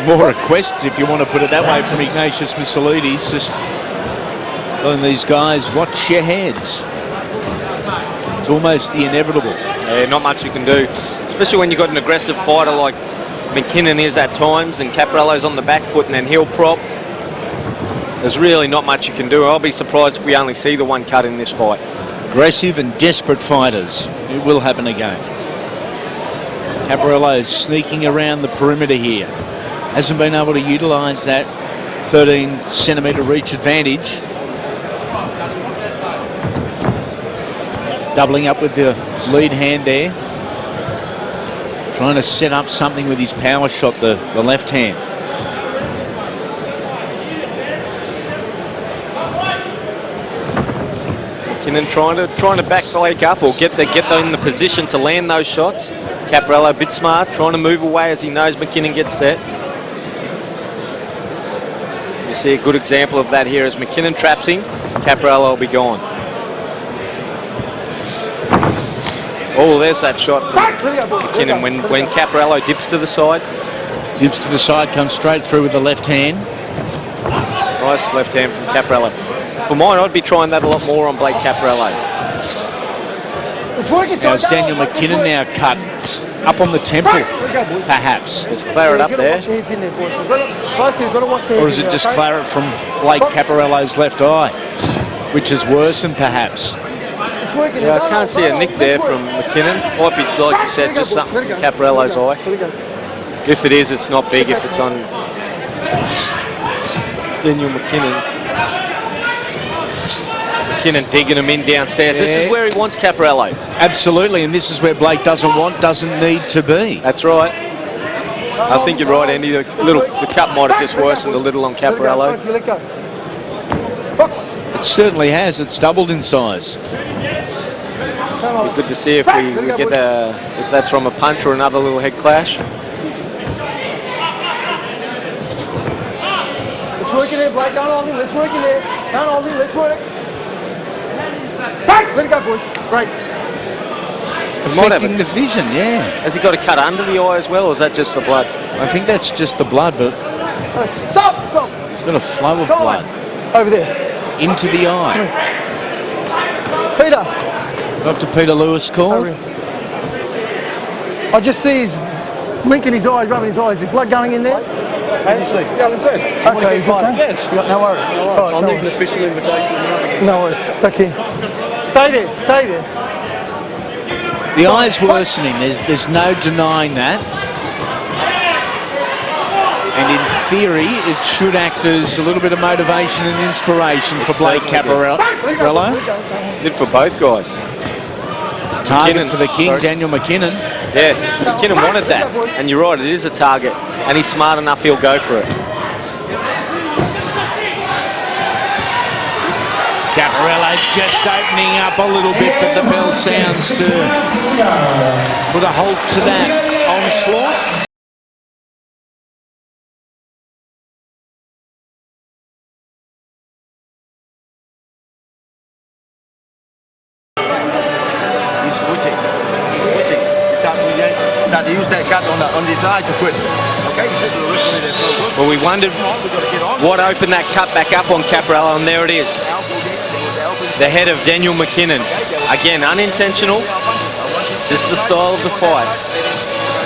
more requests, if you want to put it that way, from Ignatius Missilides. Just telling these guys, watch your heads. It's almost the inevitable. Yeah, not much you can do, especially when you've got an aggressive fighter like MacKinnon is at times, and Caparello's on the back foot and then heel prop. There's really not much you can do. I'll be surprised if we only see the one cut in this fight. Aggressive and desperate fighters. It will happen again. Caparello sneaking around the perimeter here. Hasn't been able to utilise that 13 centimetre reach advantage. Doubling up with the lead hand there. Trying to set up something with his power shot, the left hand. MacKinnon trying to back Blake up or get them in the position to land those shots. Caparello a bit smart, trying to move away as he knows MacKinnon gets set. You see a good example of that here as MacKinnon traps him. Caparello will be gone. Oh, there's that shot from MacKinnon when Caparello dips to the side. Dips to the side, comes straight through with the left hand. Nice left hand from Caparello. For mine, I'd be trying that a lot more on Blake Caparello. How's Daniel MacKinnon now cut up on the temple, perhaps? There's claret up there. Or is it just claret from Blake Caparello's left eye, which is worsened, perhaps? Yeah, I can't see a nick there from MacKinnon. Might be, like you said, just something from Caparello's eye. If it is, it's not big. If it's on Daniel MacKinnon. MacKinnon digging him in downstairs. This is where he wants Caparello. Absolutely, and this is where Blake doesn't need to be. That's right. I think you're right, Andy. The cut might have just worsened a little on Caparello. It certainly has. It's doubled in size. Be good to see if we get if that's from a punch or another little head clash. Let's work in there, Blake. Don't hold him. Let's work in there. Don't hold him. Let's work. Let it go, boys. Great. Affecting the vision, yeah. Has he got a cut under the eye as well, or is that just the blood? I think that's just the blood, but Stop! he's got a flow of blood Over there. into the eye. Peter. Dr. Peter Lewis called. I just see his blinking his eyes, rubbing his eyes. Is blood going in there? Yeah, that's it. Okay, is it okay? Yes. No worries. I'll leave an official invitation. No worries. Back here. Stay there. Stay there. The eye's worsening. There's no denying that. And in theory, it should act as a little bit of motivation and inspiration for Blake Caparello. Did for both guys. It's a target for the king, Daniel MacKinnon. Yeah, MacKinnon wanted that. And you're right, it is a target. And he's smart enough, he'll go for it. Caparello's just opening up a little bit, but the bell sounds to put a halt to that onslaught. He's quitting. Start to use that cut on his eye to quit. Okay, he said to the referee there's no good. Well, we wondered what opened that cut back up on Caparello, and there it is. The head of Daniel MacKinnon. Again, unintentional, just the style of the fight.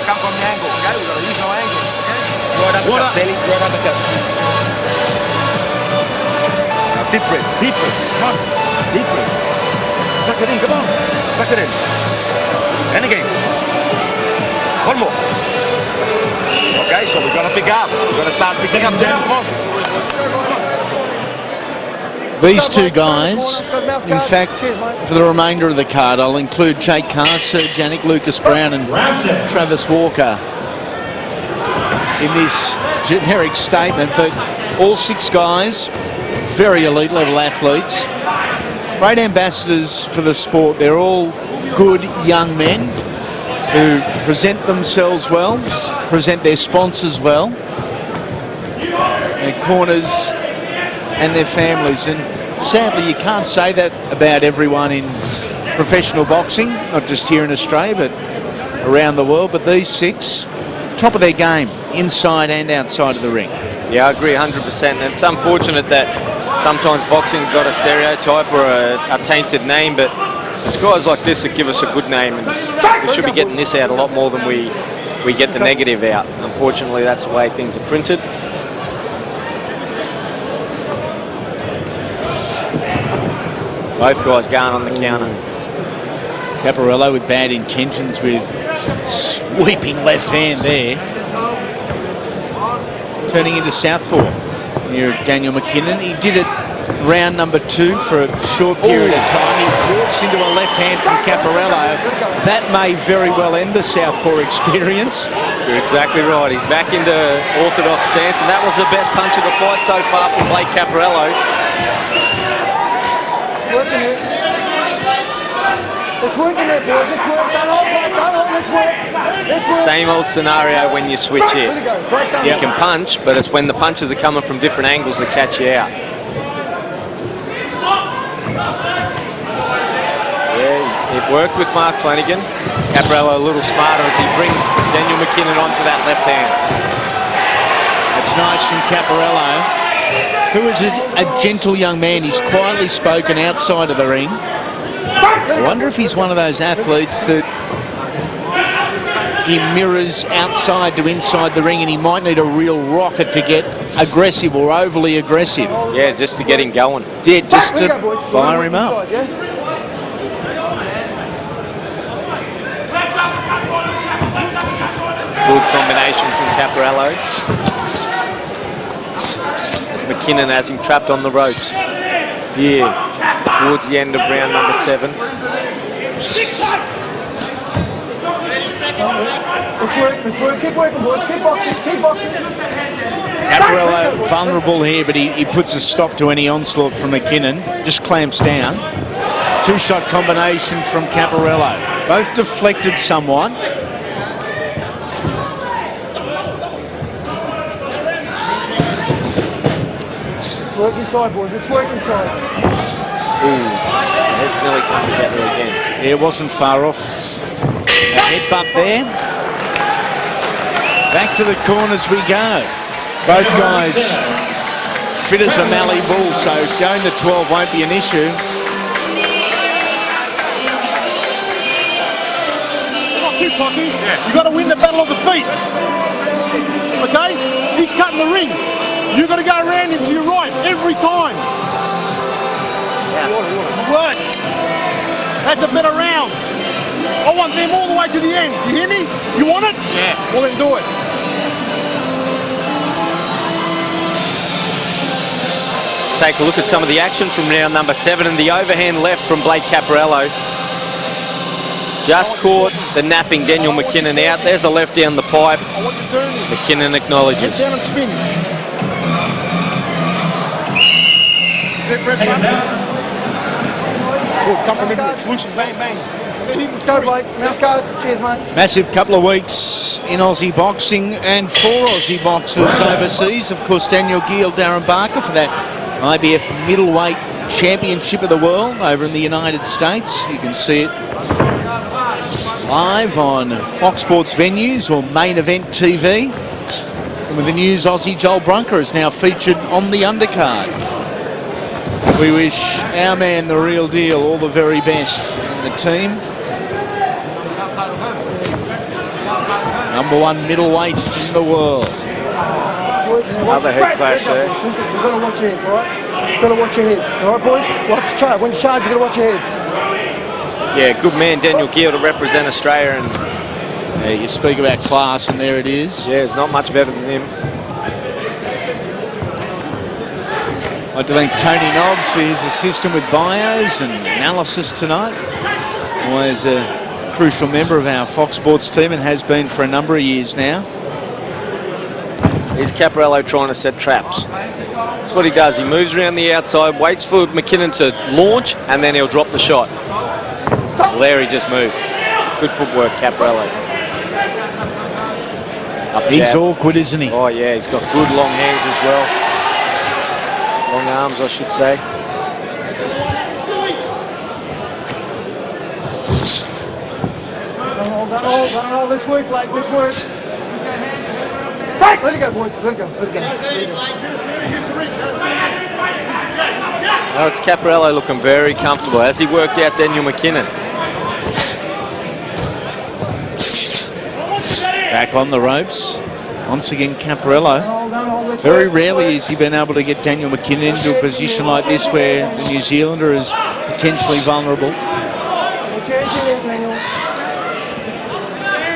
Come from the angle, okay? We've got to use our angle, okay? Right uppercut. Now, deep breath, come on, deep breath. Suck it in, come on, suck it in. And again. One more. Okay, so we've got to pick up. We've got to start picking up, Jan. Come on. These two guys, in fact, for the remainder of the card, I'll include Jake Carr, Serge, Yannick, Lucas Browne and Travis Walker in this generic statement, but all six guys, very elite level athletes, great ambassadors for the sport. They're all good young men who present themselves well, present their sponsors well, their corners and their families. And sadly, you can't say that about everyone in professional boxing, not just here in Australia, but around the world. But these six, top of their game, inside and outside of the ring. Yeah, I agree 100%. And it's unfortunate that sometimes boxing's got a stereotype or a tainted name, but it's guys like this that give us a good name, and we should be getting this out a lot more than we get the negative out. Unfortunately, that's the way things are printed. Both guys going on the counter. Caparello with bad intentions with sweeping left hand there. Turning into southpaw near Daniel MacKinnon. He did it round number 2 for a short period of time. He walks into a left hand from Caparello. That may very well end the southpaw experience. You're exactly right. He's back into orthodox stance, and that was the best punch of the fight so far from Blake Caparello. It's working there, boys. It's working. Don't hold, Blake. Don't hold. Let's work. Let's work. Same old scenario when you switch it. You can punch, but it's when the punches are coming from different angles that catch you out. Yeah, it worked with Mark Flanagan. Caparello a little smarter as he brings Daniel MacKinnon onto that left hand. That's nice from Caparello, who is a gentle young man. He's quietly spoken outside of the ring. I wonder if he's one of those athletes that he mirrors outside to inside the ring, and he might need a real rocket to get aggressive or overly aggressive. Yeah, just to get him going. Yeah, just to fire him up. Good combination from Caparello. As MacKinnon has him trapped on the ropes. Yeah, towards the end of round number 7. Let's work. Keep working, boys. Keep boxing. Keep boxing. Caparello vulnerable here, but he puts a stop to any onslaught from MacKinnon. Just clamps down. 2-shot combination from Caparello. Both deflected somewhat. Work inside, boys. Let's work inside. Heads nearly come together again. Yeah, it wasn't far off. A headbutt there. Back to the corners we go. Both guys fit as a mallee bull, so going to 12 won't be an issue. Not too cocky. You got to win the battle of the feet. Okay? He's cutting the ring. You got to go around him to your right every time. Work. That's a better round. I want them all the way to the end. You hear me? You want it? Yeah. Well, then do it. Let's take a look at some of the action from round number 7 and the overhand left from Blake Caparello. Just caught the napping Daniel MacKinnon out. There's a left down the pipe. MacKinnon acknowledges. Head down and spin. Good, come from in. Loosen, bang, bang. Let's go, Blake. Mouth guard. Cheers, mate. Massive couple of weeks in Aussie boxing and 4 Aussie boxers overseas. Of course, Daniel Gill, Darren Barker for that IBF middleweight championship of the world over in the United States. You can see it live on Fox Sports venues or Main Event TV. And with the news, Aussie Joel Brunker is now featured on the undercard. We wish our man, the real deal, all the very best in the team. #1 middleweight in the world. Another head clash there. Listen, you've got to watch your heads, all right? You've got to watch your heads, all right, boys? Watch the charge. When you charge, you've got to watch your heads. Yeah, good man, Daniel Gill, to represent Australia. And yeah, you speak about class, and there it is. yeah, it's not much better than him. I'd like to thank Tony Nobbs for his assistance with bios and analysis tonight. Always a crucial member of our Fox Sports team and has been for a number of years now. Is Caparello trying to set traps? That's what he does. He moves around the outside, waits for MacKinnon to launch, and then he'll drop the shot. Well, there he just moved. Good footwork, Caparello. Up He's jab. awkward, isn't he? Oh, yeah, he's got good long hands as well. Long arms, I should say. Don't hold. Let's work, Blake. Let's work. Let it go, boys. Let it go. Now it's Caparello looking very comfortable as he worked out Daniel MacKinnon. Back on the ropes. Once again, Caparello. Very rarely has he been able to get Daniel MacKinnon into a position like this where the New Zealander is potentially vulnerable.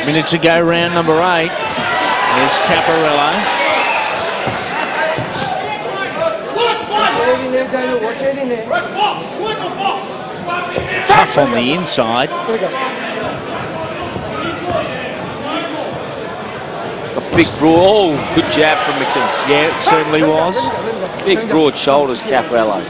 Minute to go, round number 8. There's Caparello. Tough on the inside. Big broad, oh, good jab from MacKinnon. Yeah, it certainly was. Big broad shoulders, Caparello.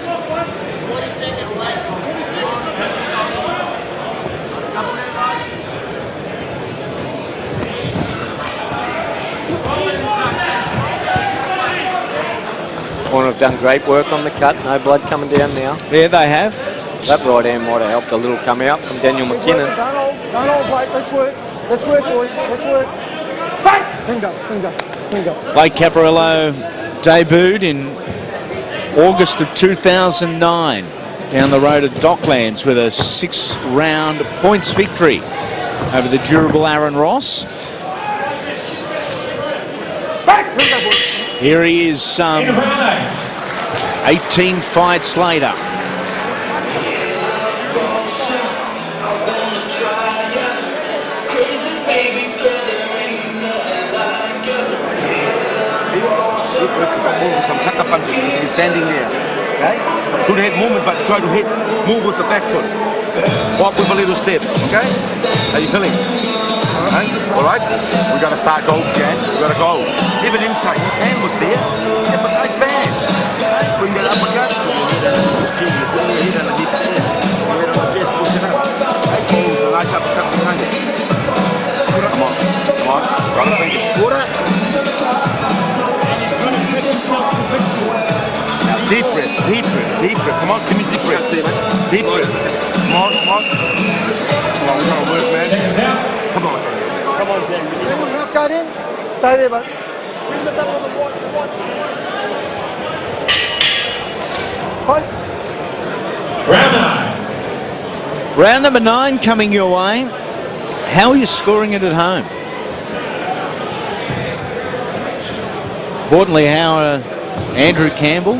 Corner have done great work on the cut, no blood coming down now. Yeah, they have. That right hand might have helped a little come out from Daniel MacKinnon. Don't hold, Blake. Let's work, boys. Let's work. Bingo. Blake Caparello debuted in August of 2009 down the road at Docklands with a 6-round points victory over the durable Aaron Ross. Here he is 18 fights later. Some sucker punches as he's standing there. Okay? Good head movement, but try to move with the back foot. Walk with a little step. Okay? How you feeling? All right? We gotta start go again. We gotta go. Even inside, his hand was there. Step aside, bang. Bring that uppercut. Just chin. You put your head underneath the head. Your head on the chest, push it up. Okay? Forward, a nice uppercut behind it. Come on. Gotta think it. Deep breath. Come on, give me deep breath. Deep breath. Come on. Come on, we gotta work, man. Come on, Dan. Mouth guard in. Stay there, bud. Fight. Round number 9 coming your way. How are you scoring it at home? Importantly, how are Andrew Campbell,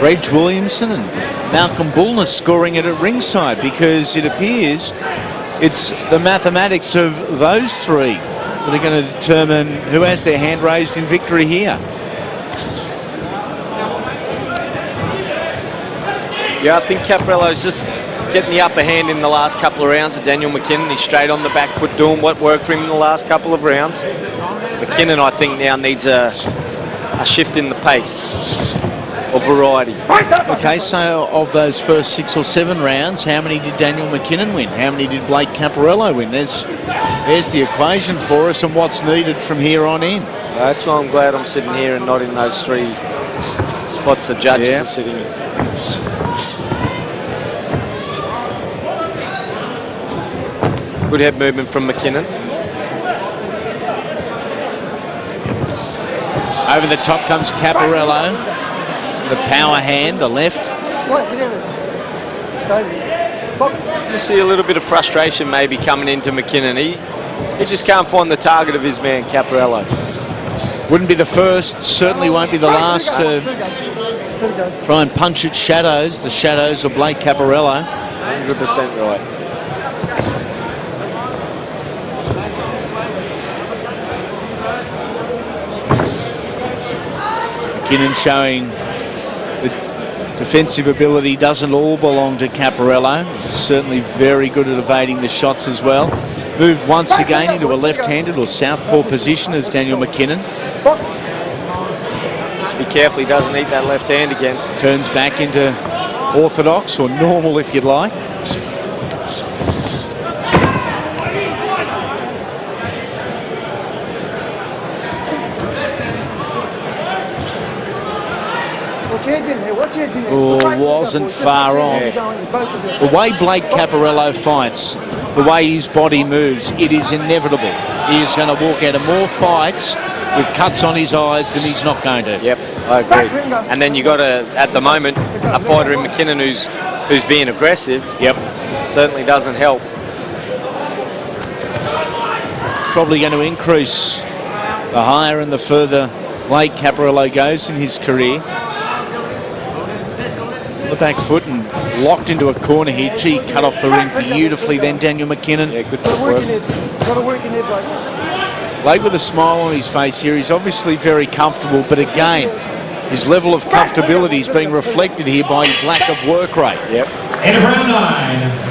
Reg Williamson and Malcolm Bullness scoring it at ringside? Because it appears it's the mathematics of those three that are going to determine who has their hand raised in victory here. Yeah, I think Caparello's just getting the upper hand in the last couple of rounds of Daniel MacKinnon. He's straight on the back foot doing what worked for him in the last couple of rounds. MacKinnon, I think, now needs a shift in the pace or variety. Okay, so of those first 6 or 7 rounds, how many did Daniel MacKinnon win? How many did Blake Caparello win? There's the equation for us and what's needed from here on in. That's why I'm glad I'm sitting here and not in those 3 spots the judges are sitting in. Good head movement from MacKinnon. Over the top comes Caparello. The power hand, the left. Just see a little bit of frustration maybe coming into MacKinnon. He just can't find the target of his man, Caparello. Wouldn't be the first, certainly won't be the last to try and punch at shadows, the shadows of Blake Caparello. 100% right. MacKinnon showing the defensive ability doesn't all belong to Caparello. He's certainly very good at evading the shots as well. Moved once again into a left-handed or southpaw position as Daniel MacKinnon. Just be careful he doesn't eat that left hand again. Turns back into orthodox or normal if you'd like. Oh, wasn't far off. The way Blake Caparello fights, the way his body moves, it is inevitable. He is going to walk out of more fights with cuts on his eyes than he's not going to. Yep, I agree. And then you got at the moment, a fighter in MacKinnon who's being aggressive. Yep. Certainly doesn't help. It's probably going to increase The higher and the further Blake Caparello goes in his career. The back foot and locked into a corner here. Gee, cut off the ring beautifully then, Daniel MacKinnon. Yeah, good Got to work footwork. in it. Got to work in it, Blake. Blake with a smile on his face here. He's obviously very comfortable, but again, his level of comfortability is being reflected here by his lack of work rate. Yep. End of round 9.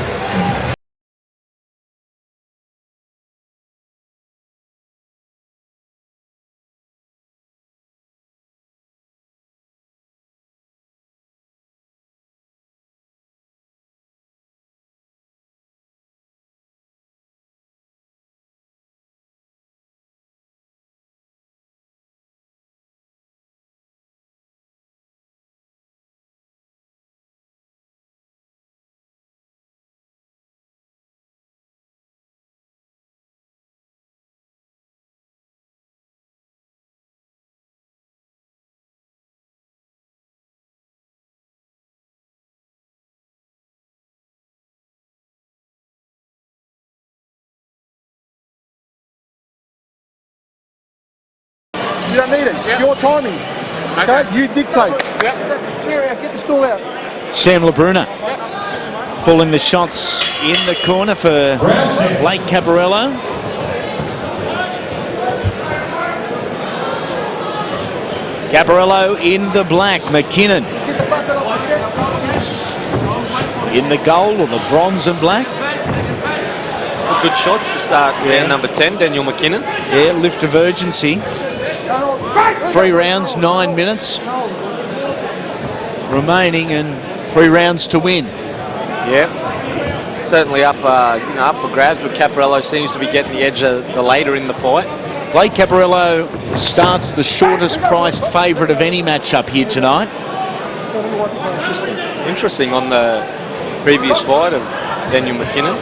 You don't need it. It's your timing. Okay? You dictate. Chair out. Get the stool out. Sam LeBruna pulling the shots in the corner for Blake Caparello. Caparello in the black, MacKinnon Get the bucket off the steps. in the gold or the bronze and black. Good shots to start there, number 10, Daniel MacKinnon. Yeah, lift of urgency. 3 rounds, 9 minutes remaining and 3 rounds to win. Yeah. Certainly up for grabs, but Caparello seems to be getting the edge the later in the fight. Blake Caparello starts the shortest priced favourite of any matchup here tonight. Interesting on the previous fight of Daniel MacKinnon.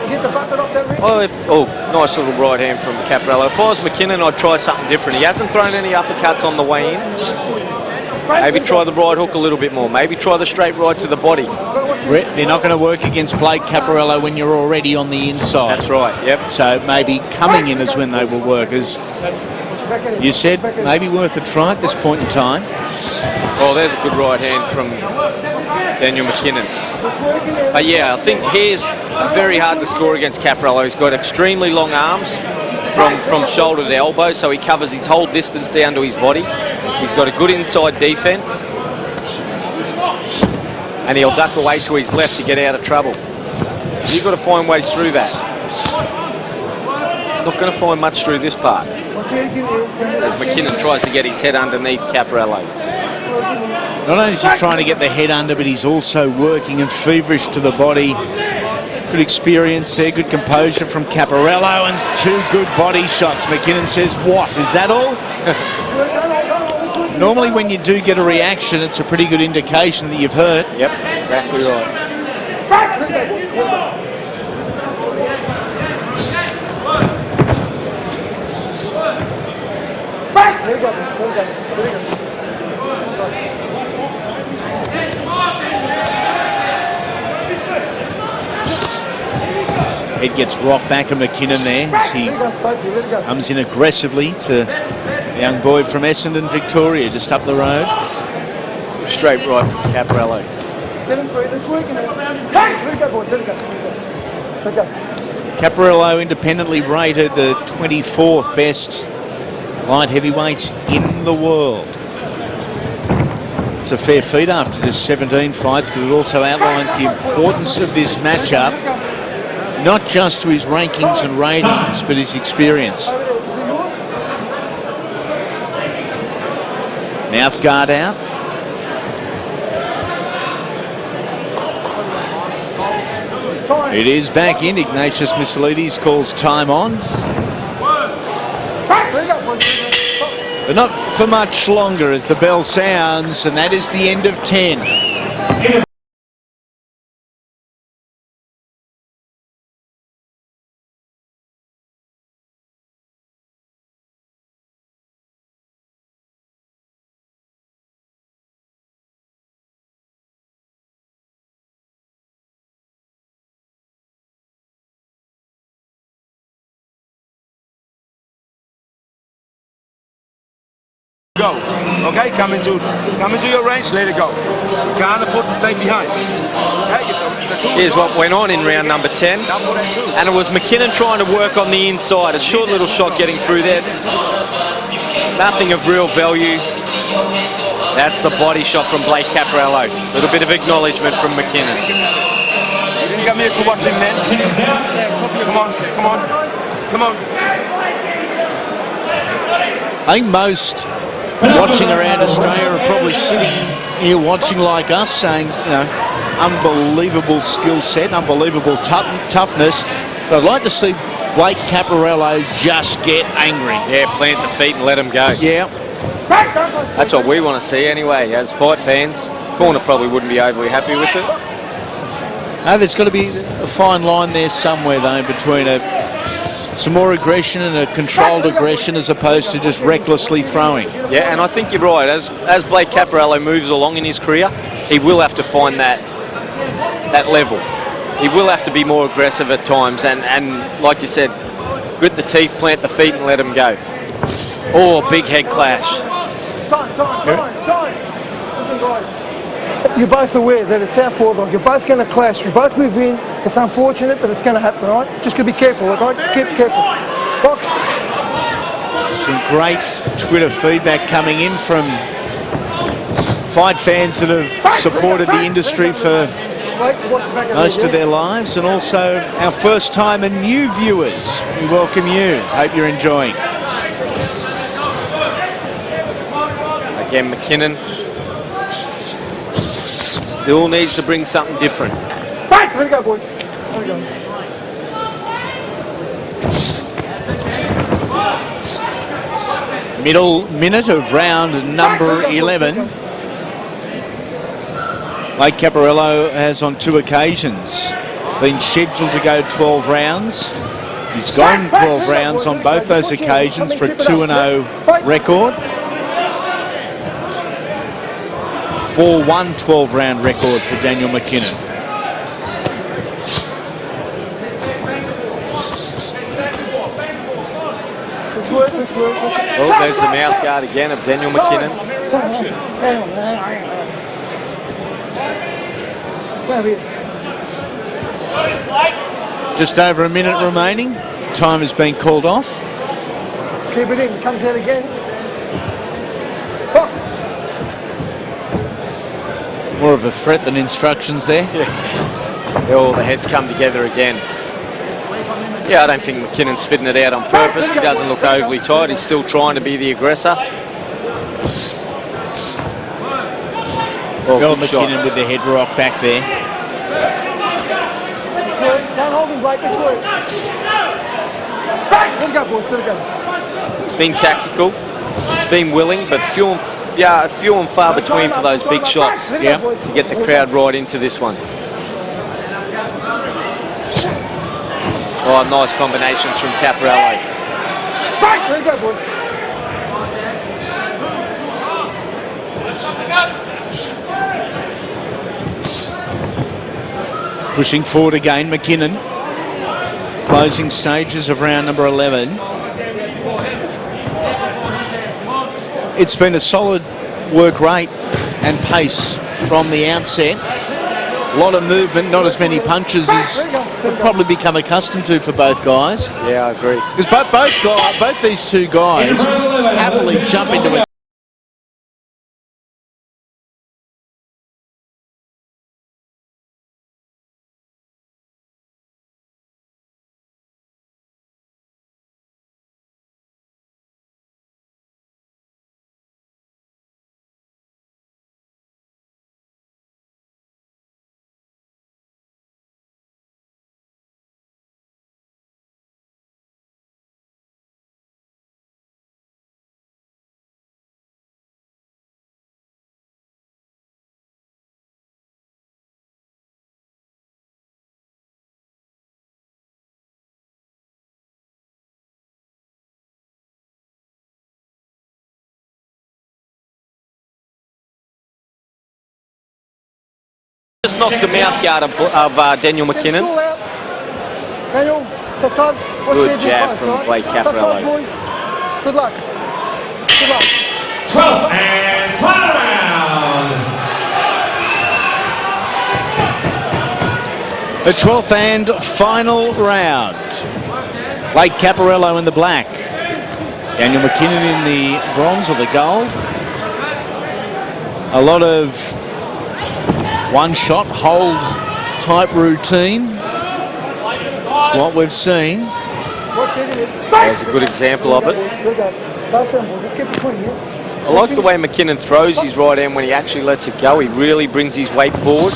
Get the bucket off that ring. Oh, nice little right hand from Caparello. If I was MacKinnon, I'd try something different. He hasn't thrown any uppercuts on the way in. Maybe try the right hook a little bit more. Maybe try the straight right to the body. They're not going to work against Blake Caparello when you're already on the inside. That's right, yep. So maybe coming in is when they will work. As you said, maybe worth a try at this point in time. Oh, there's a good right hand from Daniel MacKinnon. But yeah, I think he's very hard to score against Caparello. He's got extremely long arms from shoulder to elbow, so he covers his whole distance down to his body. He's got a good inside defence. And he'll duck away to his left to get out of trouble. You've got to find ways through that. Not going to find much through this part, as MacKinnon tries to get his head underneath Caparello. Not only is he trying to get the head under, but he's also working and feverish to the body. Good experience there, good composure from Caparello, and 2 good body shots. MacKinnon says, what, is that all? Normally when you do get a reaction, it's a pretty good indication that you've hurt. Yep, exactly right. Head gets rocked back at MacKinnon there as he comes in aggressively to the young boy from Essendon, Victoria, just up the road. Straight right from Caparello. Get him free. Let's work in it. Let it go, boys. Let it go. Let it go. Caparello independently rated the 24th best light heavyweight in the world. It's a fair feat after just 17 fights, but it also outlines the importance of this matchup, not just to his rankings and ratings, but his experience. Mouth guard out. It is back in. Ignatius Mislides calls time on. But not for much longer as the bell sounds, and that is the end of 10. Go. Okay, come into your range, let it go. You can't afford to stay behind. Okay? Here's what went on in round number 10. And it was MacKinnon trying to work on the inside. A short little shot getting through there. Nothing of real value. That's the body shot from Blake Caparello. A little bit of acknowledgement from MacKinnon. You didn't come here to watch him, man. Come on, come on, come on. I think most watching around Australia are probably sitting here watching like us saying, you know, unbelievable skill set, unbelievable toughness. But I'd like to see Blake Caparello just get angry. Yeah, plant the feet and let him go. Yeah. That's what we want to see anyway, as fight fans. Corner probably wouldn't be overly happy with it. No, there's got to be a fine line there somewhere, though, between some more aggression and a controlled aggression as opposed to just recklessly throwing. Yeah, and I think you're right. As Blake Caparello moves along in his career, he will have to find that level. He will have to be more aggressive at times and like you said, grit the teeth, plant the feet and let him go. Oh, big head clash. Time. Listen, guys. You're both aware that it's South Borderline. You're both going to clash. We both move in. It's unfortunate, but it's going to happen, all right? Just got to be careful, all right? Keep careful. Box. Some great Twitter feedback coming in from fight fans that have supported the industry for most of their lives, and also our first time and new viewers. We welcome you. Hope you're enjoying. Again, MacKinnon still needs to bring something different. Let it go, boys. Let it go. Middle minute of round number 11. Blake Caparello has on 2 occasions been scheduled to go 12 rounds. He's gone 12 rounds on both those occasions for a 2-0 record. 4-1 12-round record for Daniel MacKinnon. Well, there's the mouth guard again of Daniel MacKinnon. Just over a minute remaining. Time has been called off. Keep it in. Comes out again. Box. More of a threat than instructions there. Yeah. All the heads come together again. Yeah, I don't think MacKinnon's spitting it out on purpose. He doesn't look overly tight. He's still trying to be the aggressor. Well, MacKinnon with the head rock back there. Don't hold him, Blake. Let's work. Let it go, boys. Let it go. It's been tactical. It's been willing, but few and far between for those big shots. Yeah. To get the crowd right into this one. Oh, nice combinations from Caparello. Let it go, boys. Pushing forward again, MacKinnon. Closing stages of round number 11. It's been a solid work rate and pace from the outset. A lot of movement, not as many punches as we've probably become accustomed to for both guys. Yeah, I agree. Because both these two guys happily jump into it. Just knocked the mouth guard of Daniel MacKinnon. Daniel, Good jab from Blake Caparello. Good luck. Good luck. 12th and final round. The 12th and final round. Blake Caparello in the black. Daniel MacKinnon in the bronze or the gold. A lot of one-shot hold type routine. That's what we've seen. There's a good example of it. I like the way MacKinnon throws his right hand when he actually lets it go. He really brings his weight forward.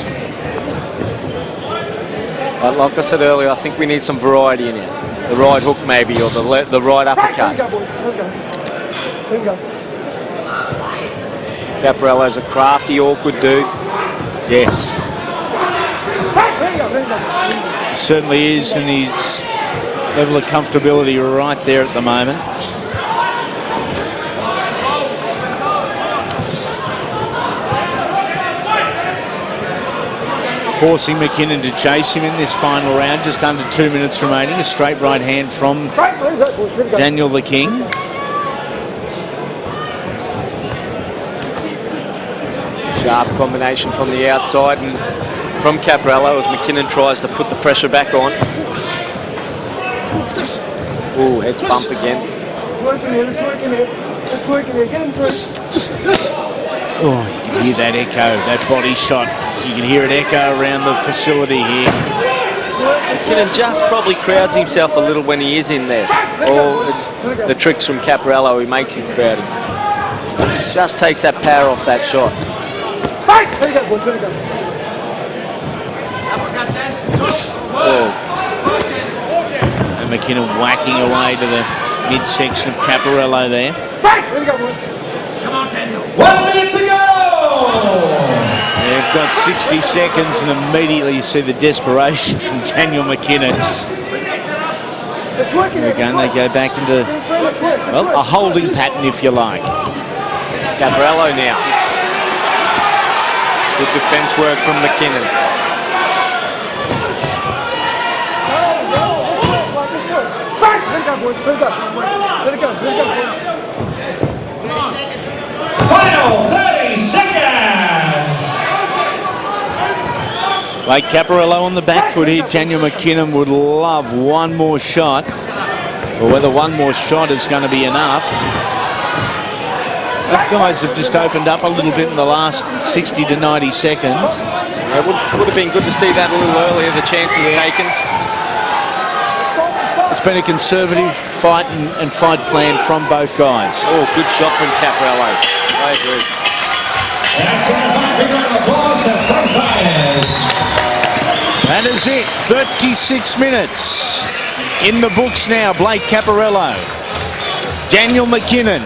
But like I said earlier, I think we need some variety in it. The right hook maybe, or the right uppercut. Caparello's a crafty, awkward dude. Yes. He certainly is, and his level of comfortability right there at the moment. Forcing MacKinnon to chase him in this final round, just under 2 minutes remaining. A straight right hand from Daniel the King. Sharp combination from the outside and from Caparello as MacKinnon tries to put the pressure back on. Ooh, heads bump again. It's working here. Get him through. Oh, you can hear that echo, that body shot. You can hear it echo around the facility here. MacKinnon just probably crowds himself a little when he is in there. Or it's the tricks from Caparello, he makes him crowded. Just takes that power off that shot. Oh. And MacKinnon whacking away to the midsection of Caparello there. 1 minute to go! They've got 60 seconds, and immediately you see the desperation from Daniel MacKinnon. Again, they go back into, well, a holding pattern, if you like. Caparello now. Good defense work from MacKinnon. Let it go, boys. Final 30 seconds! Like Caparello on the back foot here, Daniel MacKinnon would love one more shot. But whether one more shot is going to be enough. Both guys have just opened up a little bit in the last 60 to 90 seconds. It would have been good to see that a little earlier, the chances taken. It's been a conservative fight and fight plan from both guys. Oh, good shot from Caparello. I agree. That is it. 36 minutes in the books now. Blake Caparello, Daniel MacKinnon.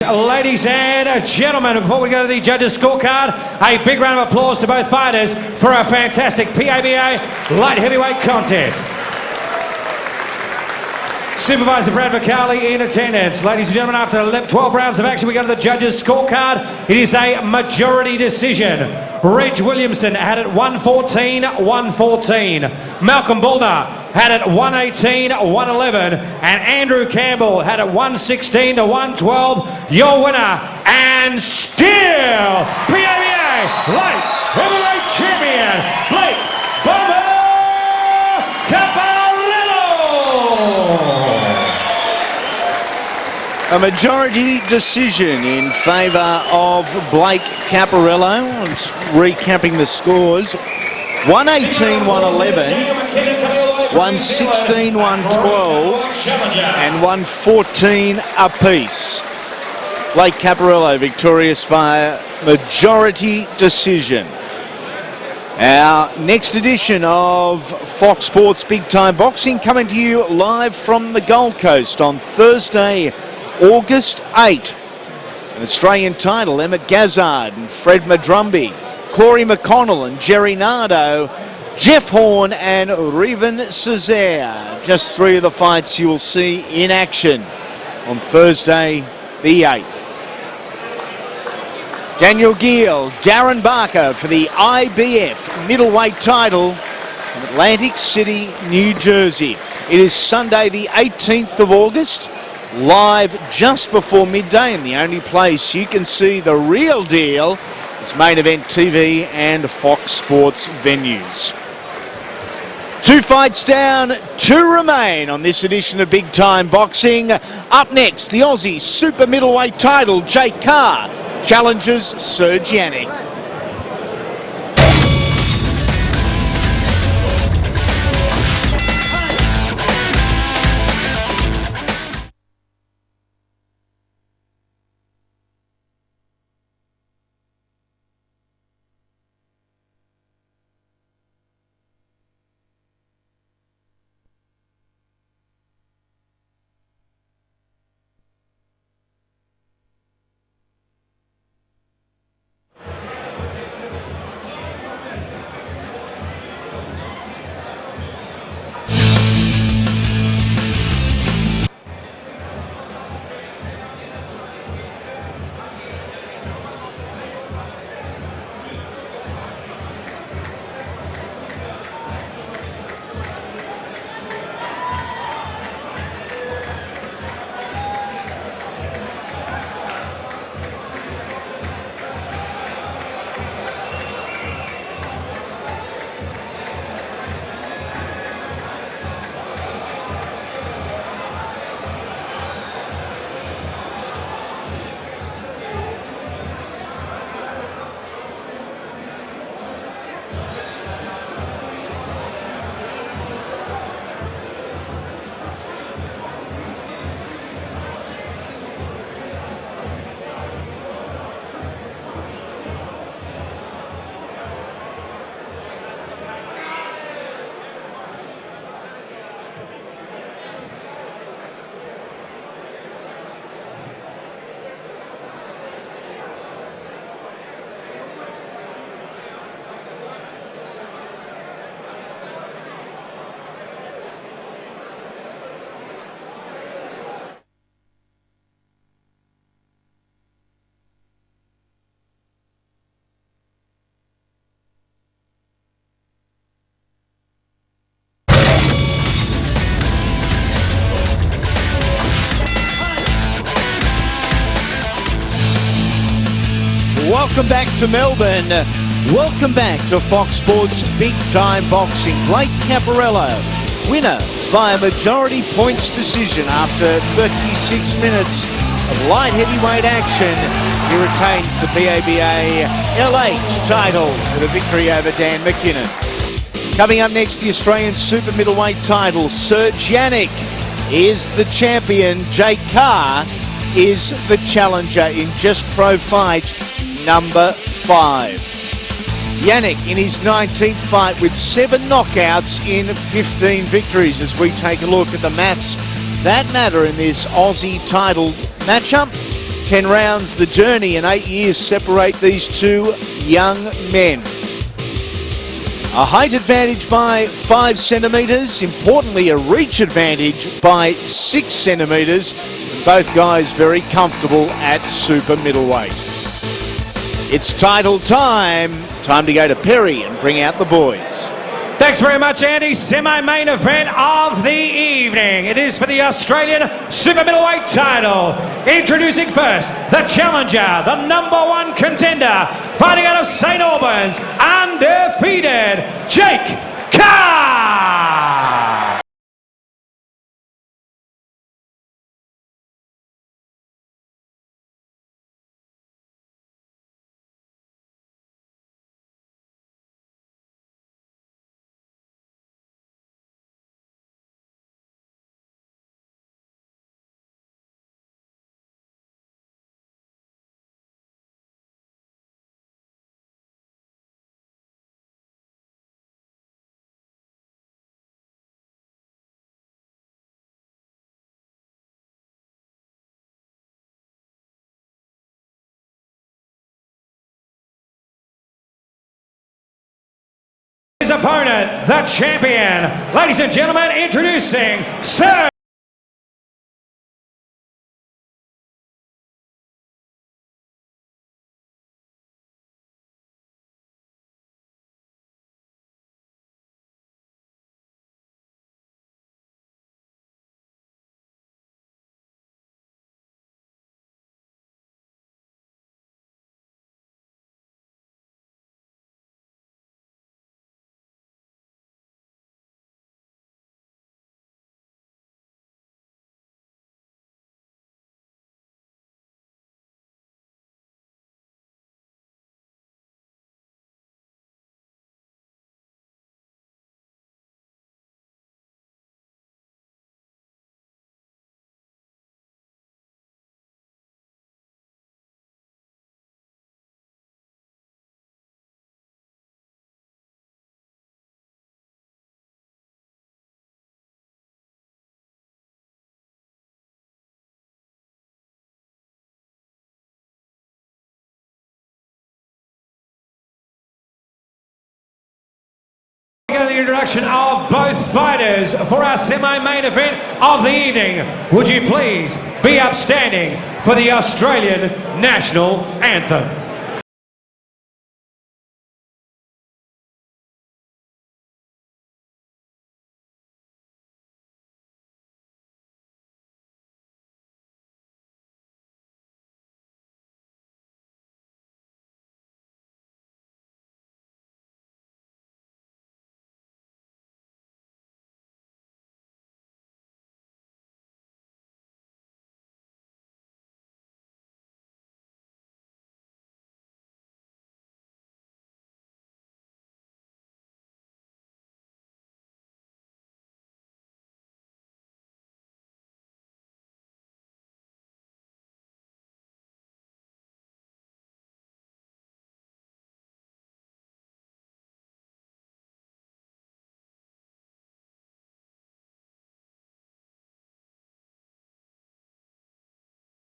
Ladies and gentlemen, before we go to the judges' scorecard, a big round of applause to both fighters for a fantastic PABA light heavyweight contest. Supervisor Brad Vicali in attendance. Ladies and gentlemen, after 12 rounds of action, we go to the judges' scorecard. It is a majority decision. Reg Williamson had it 114-114. Malcolm Bullner had it 118-111. And Andrew Campbell had it 116-112. Your winner and still PABA light heavyweight champion, Blake Bomber Caparello. A majority decision in favour of Blake Caparello. I'm just recapping the scores. 118-111, 116-112 and 114 apiece. Blake Caparello victorious via majority decision. Our next edition of Fox Sports Big Time Boxing coming to you live from the Gold Coast on Thursday, August 8. An Australian title, Emmett Gazzard and Fred Madrumby, Corey McConnell and Jerry Nardo, Jeff Horn and Revan Cesare. Just three of the fights you will see in action on Thursday the 8th. Daniel Giel, Darren Barker for the IBF middleweight title in Atlantic City, New Jersey. It is Sunday the 18th of August. Live just before midday, and the only place you can see the real deal is Main Event TV and Fox Sports venues. 2 fights down, 2 remain on this edition of Big Time Boxing. Up next, the Aussie super middleweight title, Jake Carr challenges Serge Yannick. Welcome back to Melbourne. Welcome back to Fox Sports Big Time Boxing. Blake Caparello, winner via majority points decision after 36 minutes of light heavyweight action. He retains the PABA LH title with a victory over Dan MacKinnon. Coming up next, the Australian super middleweight title. Serge Yannick is the champion. Jake Carr is the challenger in Just Pro fight number 5. Yannick in his 19th fight with 7 knockouts in 15 victories. As we take a look at the maths that matter in this Aussie title matchup, 10 rounds the journey, and 8 years separate these two young men. A height advantage by 5 centimetres, importantly a reach advantage by 6 centimetres. Both guys very comfortable at super middleweight. It's title time. Time to go to Perry and bring out the boys. Thanks very much, Andy. Semi-main event of the evening. It is for the Australian super middleweight title. Introducing first, the challenger, the #1 contender, fighting out of St. Albans, undefeated, Jake Carr. His opponent, the champion. Ladies and gentlemen, introducing Serge. The introduction of both fighters for our semi-main event of the evening. Would you please be upstanding for the Australian National Anthem?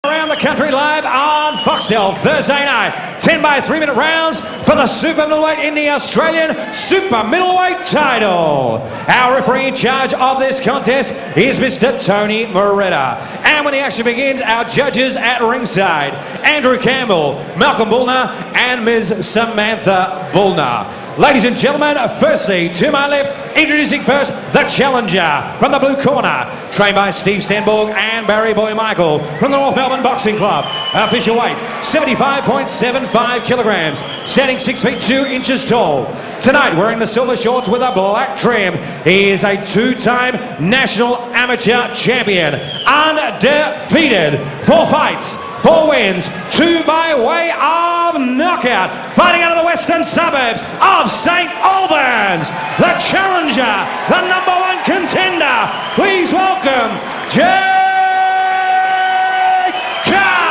Around the country live on Foxtel Thursday night. 10 by 3 minute rounds for the super middleweight in the Australian super middleweight title. Our referee in charge of this contest is Mr. Tony Moretta. And when the action begins, our judges at ringside, Andrew Campbell, Malcolm Bullner and Ms. Samantha Bullner. Ladies and gentlemen, firstly, to my left, introducing first, the challenger from the blue corner, trained by Steve Stenborg and Barry Boy Michael from the North Melbourne Boxing Club. Official weight, 75.75 kilograms, standing 6 feet 2 inches tall. Tonight, wearing the silver shorts with a black trim, he is a 2-time national amateur champion, undefeated, 4 fights, 4 wins, 2 by way of knockout, fighting out of the western suburbs of St. Albans, the challenger, the #1 contender. Please welcome Jake Carr.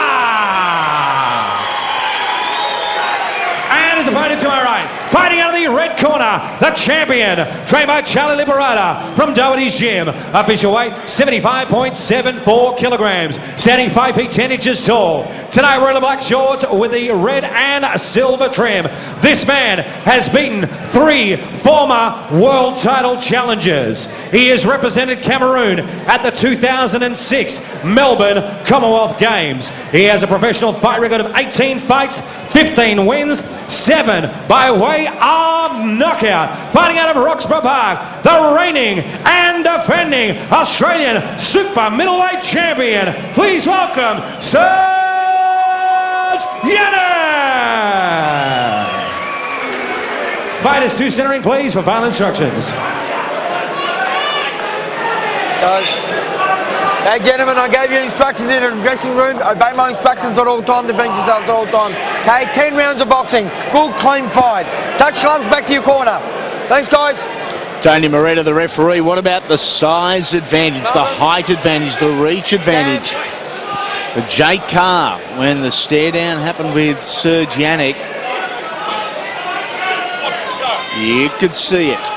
And his opponent to my right, fighting out of the the red corner, the champion, trained by Charlie Liberator from Doherty's Gym. Official weight, 75.74 kilograms. Standing 5 feet 10 inches tall. Tonight, wearing the black shorts with the red and silver trim. This man has beaten 3 former world title challengers. He has represented Cameroon at the 2006 Melbourne Commonwealth Games. He has a professional fight record of 18 fights, 15 wins, 7 by way of knockout. Fighting out of Roxburgh Park, the reigning and defending Australian super middleweight champion. Please welcome Serge Yannick. Fighters to centering, please, for final instructions. Hey gentlemen, I gave you instructions in the dressing room. Obey my instructions at all time, defend yourselves at all time. Okay, 10 rounds of boxing, good clean fight. Touch gloves back to your corner. Thanks guys. Tony Moretta, the referee. What about the size advantage, the height advantage, the reach advantage for Jake Carr when the stare down happened with Serge Yannick? You could see it.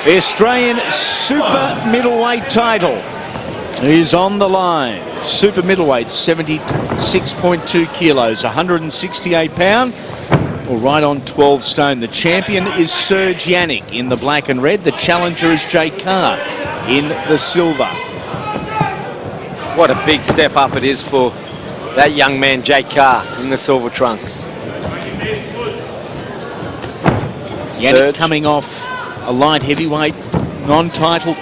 The Australian super middleweight title is on the line. Super middleweight, 76.2 kilos, 168 pound, or right on 12 stone. The champion is Serge Yannick in the black and red. The challenger is Jake Carr in the silver. What a big step up it is for that young man, Jake Carr, in the silver trunks. Yannick Serge coming off a light heavyweight non-title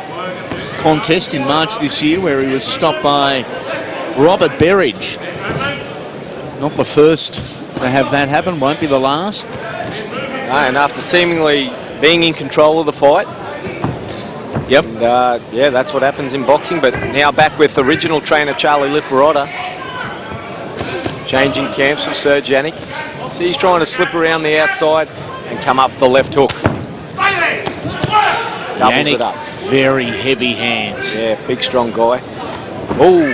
contest in March this year where he was stopped by Robert Berridge. Not the first to have that happen, won't be the last. And after seemingly being in control of the fight. Yep. And, yeah, that's what happens in boxing, but now back with original trainer Charlie Liberator. Changing camps for Serge Yannick. See, he's trying to slip around the outside and come up for the left hook. Doubles Yannick, it up. very heavy hands. Yeah, big strong guy. Oh.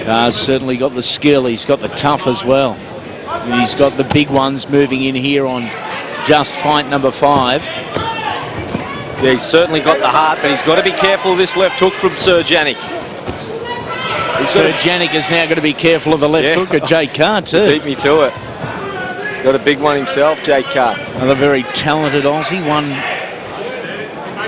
Carr's certainly got the skill, he's got the tough as well. And he's got the big ones moving in here on just fight number 5. Yeah, he's certainly got the heart, but he's got to be careful of this left hook from Serge Yannick. Serge Yannick is now going to be careful of the left hook of Jake Carr too. Beat me to it. He's got a big one himself, Jake Carr. Another very talented Aussie, won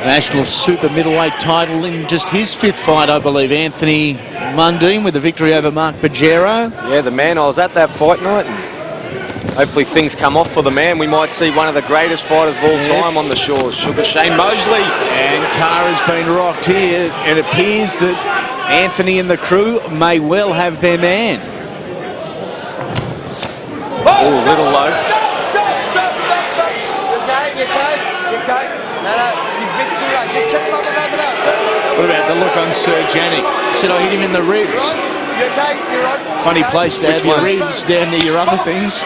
national super middleweight title in just his 5th fight, I believe. Anthony Mundine with the victory over Mark Pajero. Yeah, the man, I was at that fight night, and hopefully things come off for the man. We might see one of the greatest fighters of all time on the shores. Sugar Shane Mosley. And Carr has been rocked here. It appears that Anthony and the crew may well have their man. Oh, a little low. What about the look on Serge Yannick? Said I hit him in the ribs. Funny place to have your ribs down near your other things.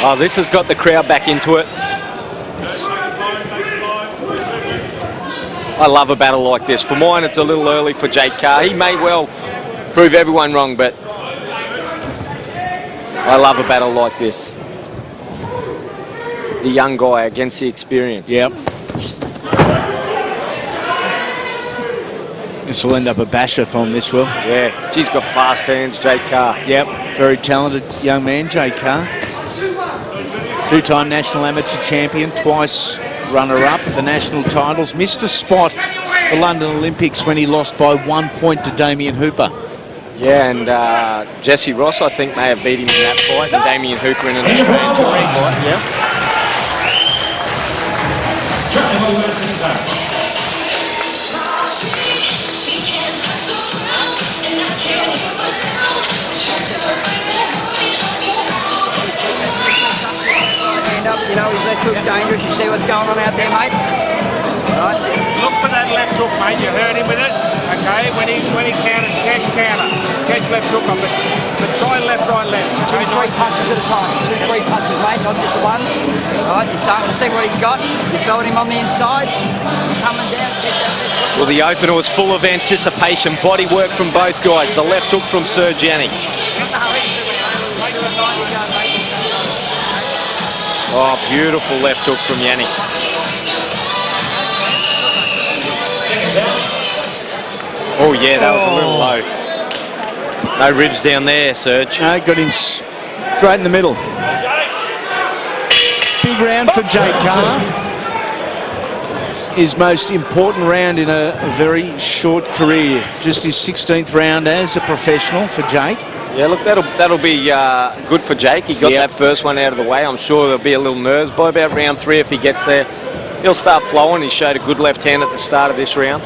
Oh, this has got the crowd back into it. I love a battle like this. For mine, it's a little early for Jake Carr. He may well prove everyone wrong, but I love a battle like this. The young guy against the experience. Yep. This will end up a bashathon, this will. Yeah, she's got fast hands, Jake Carr. Yep, very talented young man, Jake Carr. 2-time national amateur champion, twice runner-up at the national titles. Missed a spot at the London Olympics when he lost by 1 point to Damien Hooper. Yeah, and Jesse Ross, I think, may have beat him in that fight, and Damien Hooper in an Australian touring fight. Yep. You know, his left hook dangerous. You see what's going on out there, mate? Right? Look for that left hook, mate. You heard him with it. Okay, when he counters, catch counter. Catch left hook on it. But try left, right, left. Two, three punches at a time. Two, three punches, mate, not just the ones. Right, you're starting to see what he's got. You've got him on the inside. He's coming down. Well, the opener was full of anticipation. Body work from both guys. The left hook from Serge Yannick. Oh, beautiful left hook from Yannick. Oh, yeah, that was a little low. No ribs down there, Serge. No, got him straight in the middle. Big round for Jake Carr. His most important round in a very short career. Just his 16th round as a professional for Jake. Yeah, look, that'll be good for Jake. He got that first one out of the way. I'm sure there'll be a little nerves. By about round 3, if he gets there, he'll start flowing. He showed a good left hand at the start of this round.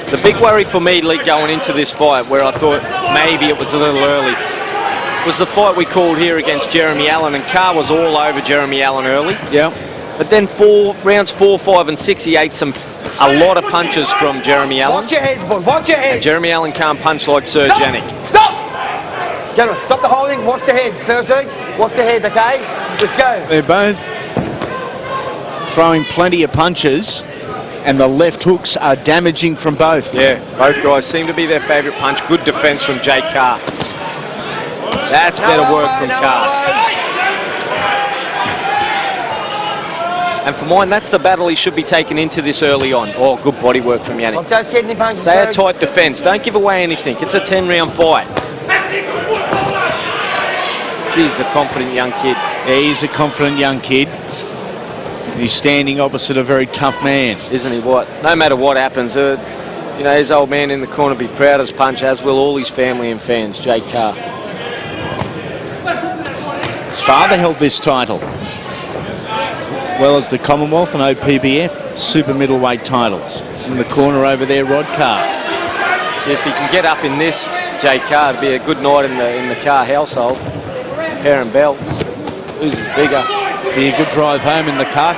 The big worry for me, Lee, going into this fight, where I thought maybe it was a little early, was the fight we called here against Jeremy Allen, and Carr was all over Jeremy Allen early. Yeah. But then rounds 4, 5 and 6, he ate a lot of punches from Jeremy Allen. Watch your heads, boy. Watch your heads. And Jeremy Allen can't punch like Serge Yannick. Stop! Gentlemen, stop the holding. Watch the heads. Serge, watch the heads, okay? Let's go. They're both throwing plenty of punches, and the left hooks are damaging from both. Yeah, both guys seem to be their favourite punch. Good defence from Jake Carr. That's better work from Carr. And for mine, that's the battle he should be taking into this early on. Oh, good body work from Yannick. Stay a tight defence. Don't give away anything. It's a 10-round fight. He's a confident young kid. Yeah, he's a confident young kid. He's standing opposite a very tough man. Isn't he what? No matter what happens, you know, his old man in the corner will be proud as punch, as will all his family and fans, Jake Carr. His father held this title, as well as the Commonwealth and OPBF super middleweight titles. In the corner over there, Rod Carr. If he can get up in this, Jake Carr, it'd be a good night in the Carr household. Pair and belts. Who's bigger? Be a good drive home in the car.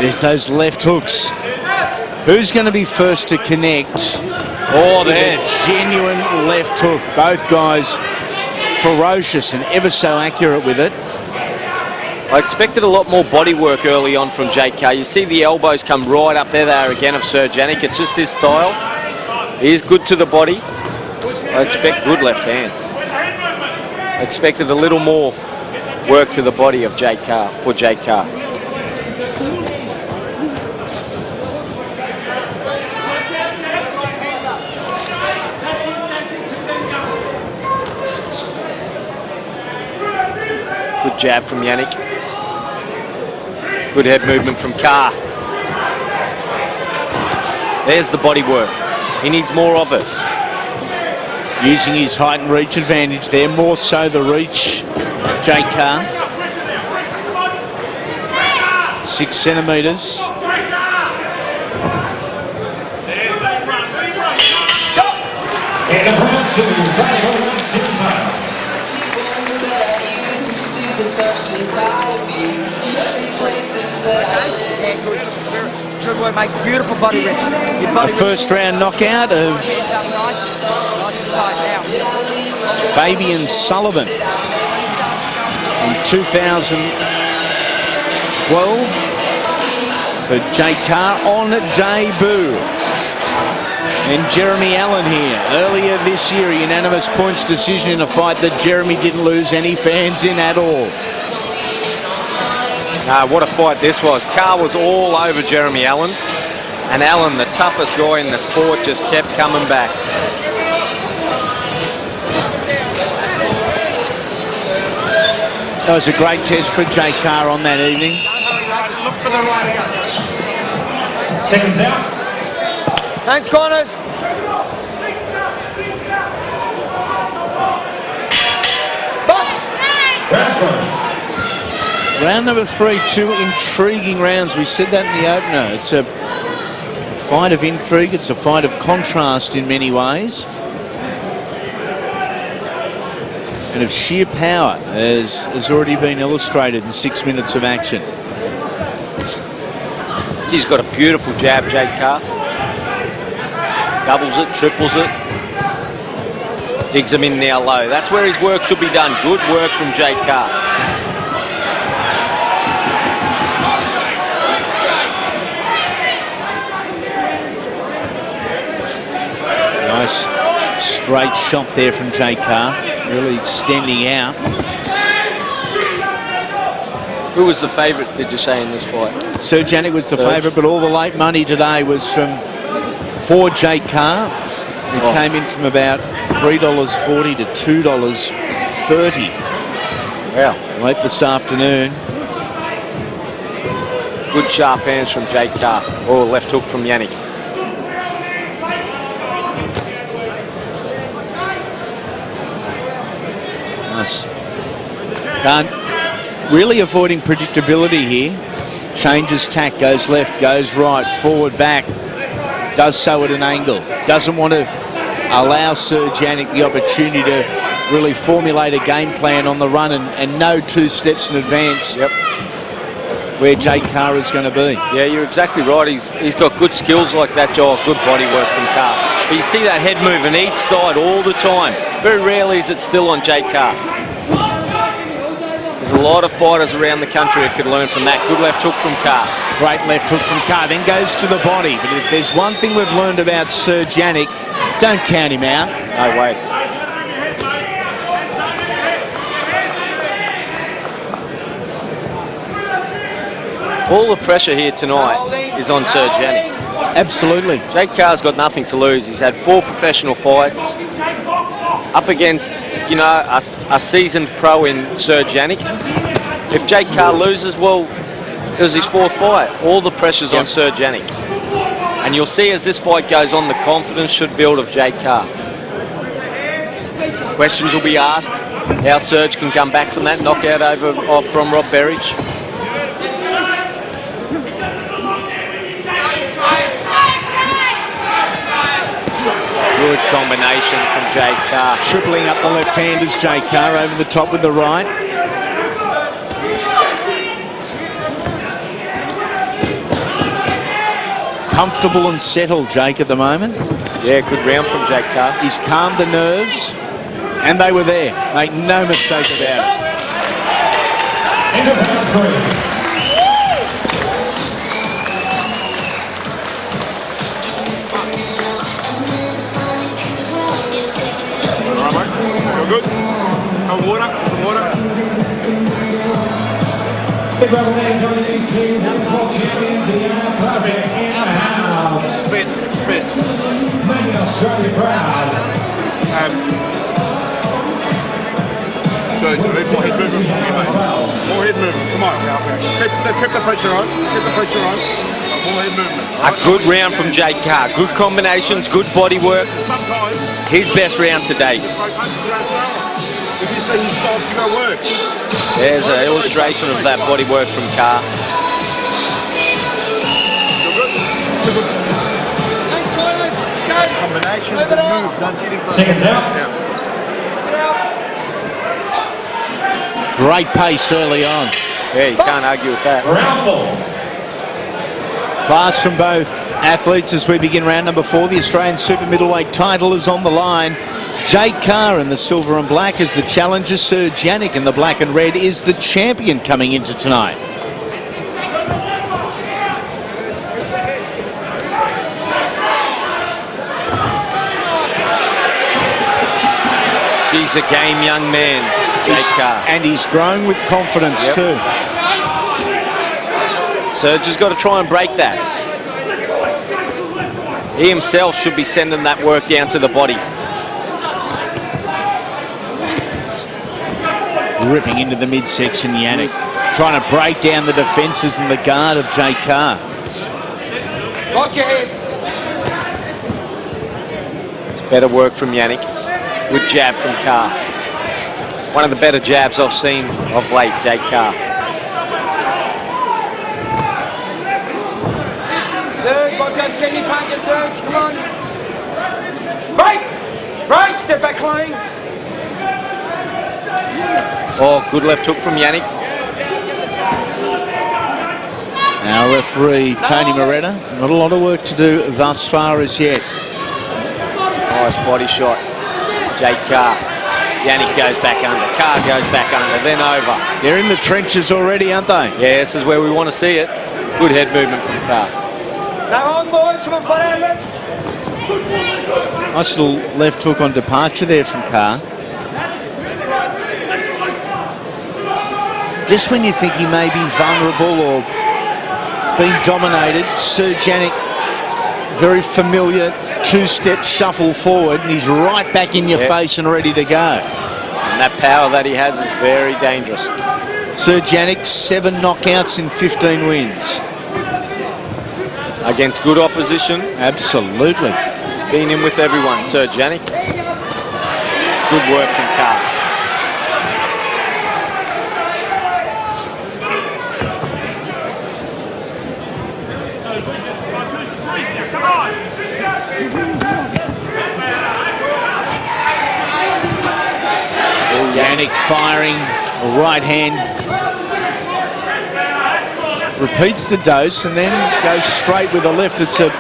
There's those left hooks. Who's going to be first to connect? Oh, the head. Genuine left hook. Both guys ferocious and ever so accurate with it. I expected a lot more body work early on from Jake Carr. You see the elbows come right up there. They are again of Serge Yannick. It's just his style. He is good to the body. I expect good left hand. I expected a little more work to the body of Jake Carr, for Jake Carr. Good jab from Yannick. Good head movement from Carr. There's the body work. He needs more of it. Using his height and reach advantage there, more so the reach, Jake Carr. 6 centimetres. And the Browns to Caparello Center. Good work, mate. Beautiful body rips. A first round knockout of Nice and tight now. Fabian Sullivan in 2012 for Jake Carr on debut. And Jeremy Allen here. Earlier this year, a unanimous points decision in a fight that Jeremy didn't lose any fans in at all. What a fight this was. Carr was all over Jeremy Allen. And Allen, the toughest guy in the sport, just kept coming back. That was a great test for Jake Carr on that evening. Look for the right. Seconds out. Thanks, corners. Round number 3, 2 intriguing rounds. We said that in the opener. It's a fight of intrigue. It's a fight of contrast in many ways. and of sheer power, as has already been illustrated in 6 minutes of action. He's got a beautiful jab, Jake Carr. Doubles it, triples it. Digs him in now low. That's where his work should be done. Good work from Jake Carr. Nice straight shot there from Jake Carr, really extending out. Who was the favourite, did you say, in this fight? Serge Yannick was the favourite, but all the late money today was for Jake Carr, who came in from about $3.40 to $2.30. Wow. Late this afternoon. Good sharp hands from Jake Carr. Or left hook from Yannick. Nice. Can't really avoiding predictability here. Changes tack, goes left, goes right, forward, back. Does so at an angle. Doesn't want to allow Serge Yannick the opportunity to really formulate a game plan on the run and know 2 steps in advance where Jake Carr is going to be. Yeah, you're exactly right. He's got good skills like that, Joel. Good body work from Carr. But you see that head move on each side all the time. Very rarely is it still on Jake Carr. There's a lot of fighters around the country that could learn from that. Good left hook from Carr. Great left hook from Carr, then goes to the body. But if there's one thing we've learned about Serge Yannick, don't count him out. No way. All the pressure here tonight is on Serge Yannick. Absolutely. Jake Carr's got nothing to lose. He's had 4 professional fights up against, you know, a seasoned pro in Serge Yannick. If Jake Carr loses, well, it was his 4th fight. All the pressure's on Serge Yannick. And you'll see as this fight goes on, the confidence should build of Jake Carr. Questions will be asked. How Serge can come back from that knockout from Rob Berridge. Good combination from Jake Carr. Tripling up the left-handers, Jake Carr over the top with the right. Comfortable and settled, Jake, at the moment. Yeah, good round from Jake Carr. He's calmed the nerves, and they were there. Make no mistake about it. You're good. Some water. Big representing from the DC, number 12 champion, Diana Classic in the house. Spit. Making Australia proud. Serge, I need more head movement from you, mate. More head movement. Come on. Keep the pressure on. More head movement. A good round from Jake Carr. Good combinations, good body work. Sometimes His best round to date. if you say he starts to go work. There's an illustration of that body work from Carr. Combinations and moves, don't get in front. Seconds out. Great pace early on. Yeah, you can't argue with that. Round 4. Class from both athletes as we begin round number 4. The Australian super middleweight title is on the line. Jake Carr in the silver and black is the challenger. Serge Yannick in the black and red is the champion coming into tonight. He's a game young man, Jake Carr. And he's grown with confidence too. Serge has got to try and break that. He himself should be sending that work down to the body. Ripping into the midsection, Yannick. Trying to break down the defences and the guard of Jake Carr. Watch your heads. It's better work from Yannick. Good jab from Carr. One of the better jabs I've seen of late, Jake Carr. Serge, watch out, kidney punches, Serge, come on. Break! Step back clean. Oh, good left hook from Yannick. Our referee, Tony Moretta. Not a lot of work to do thus far as yet. Nice body shot. Jake Carr. Yannick goes back under. Carr goes back under, then over. They're in the trenches already, aren't they? Yeah, this is where we want to see it. Good head movement from Carr. Now on, boys, come on, front end. Nice little left hook on departure there from Carr. Just when you think he may be vulnerable or being dominated, Serge Yannick, very familiar two-step shuffle forward, and he's right back in your face and ready to go. And that power that he has is very dangerous. Serge Yannick, 7 knockouts in 15 wins. Against good opposition. Absolutely. He's been in with everyone, Serge Yannick. Good work from Carr. Yannick firing a right hand, repeats the dose and then goes straight with a left. It's an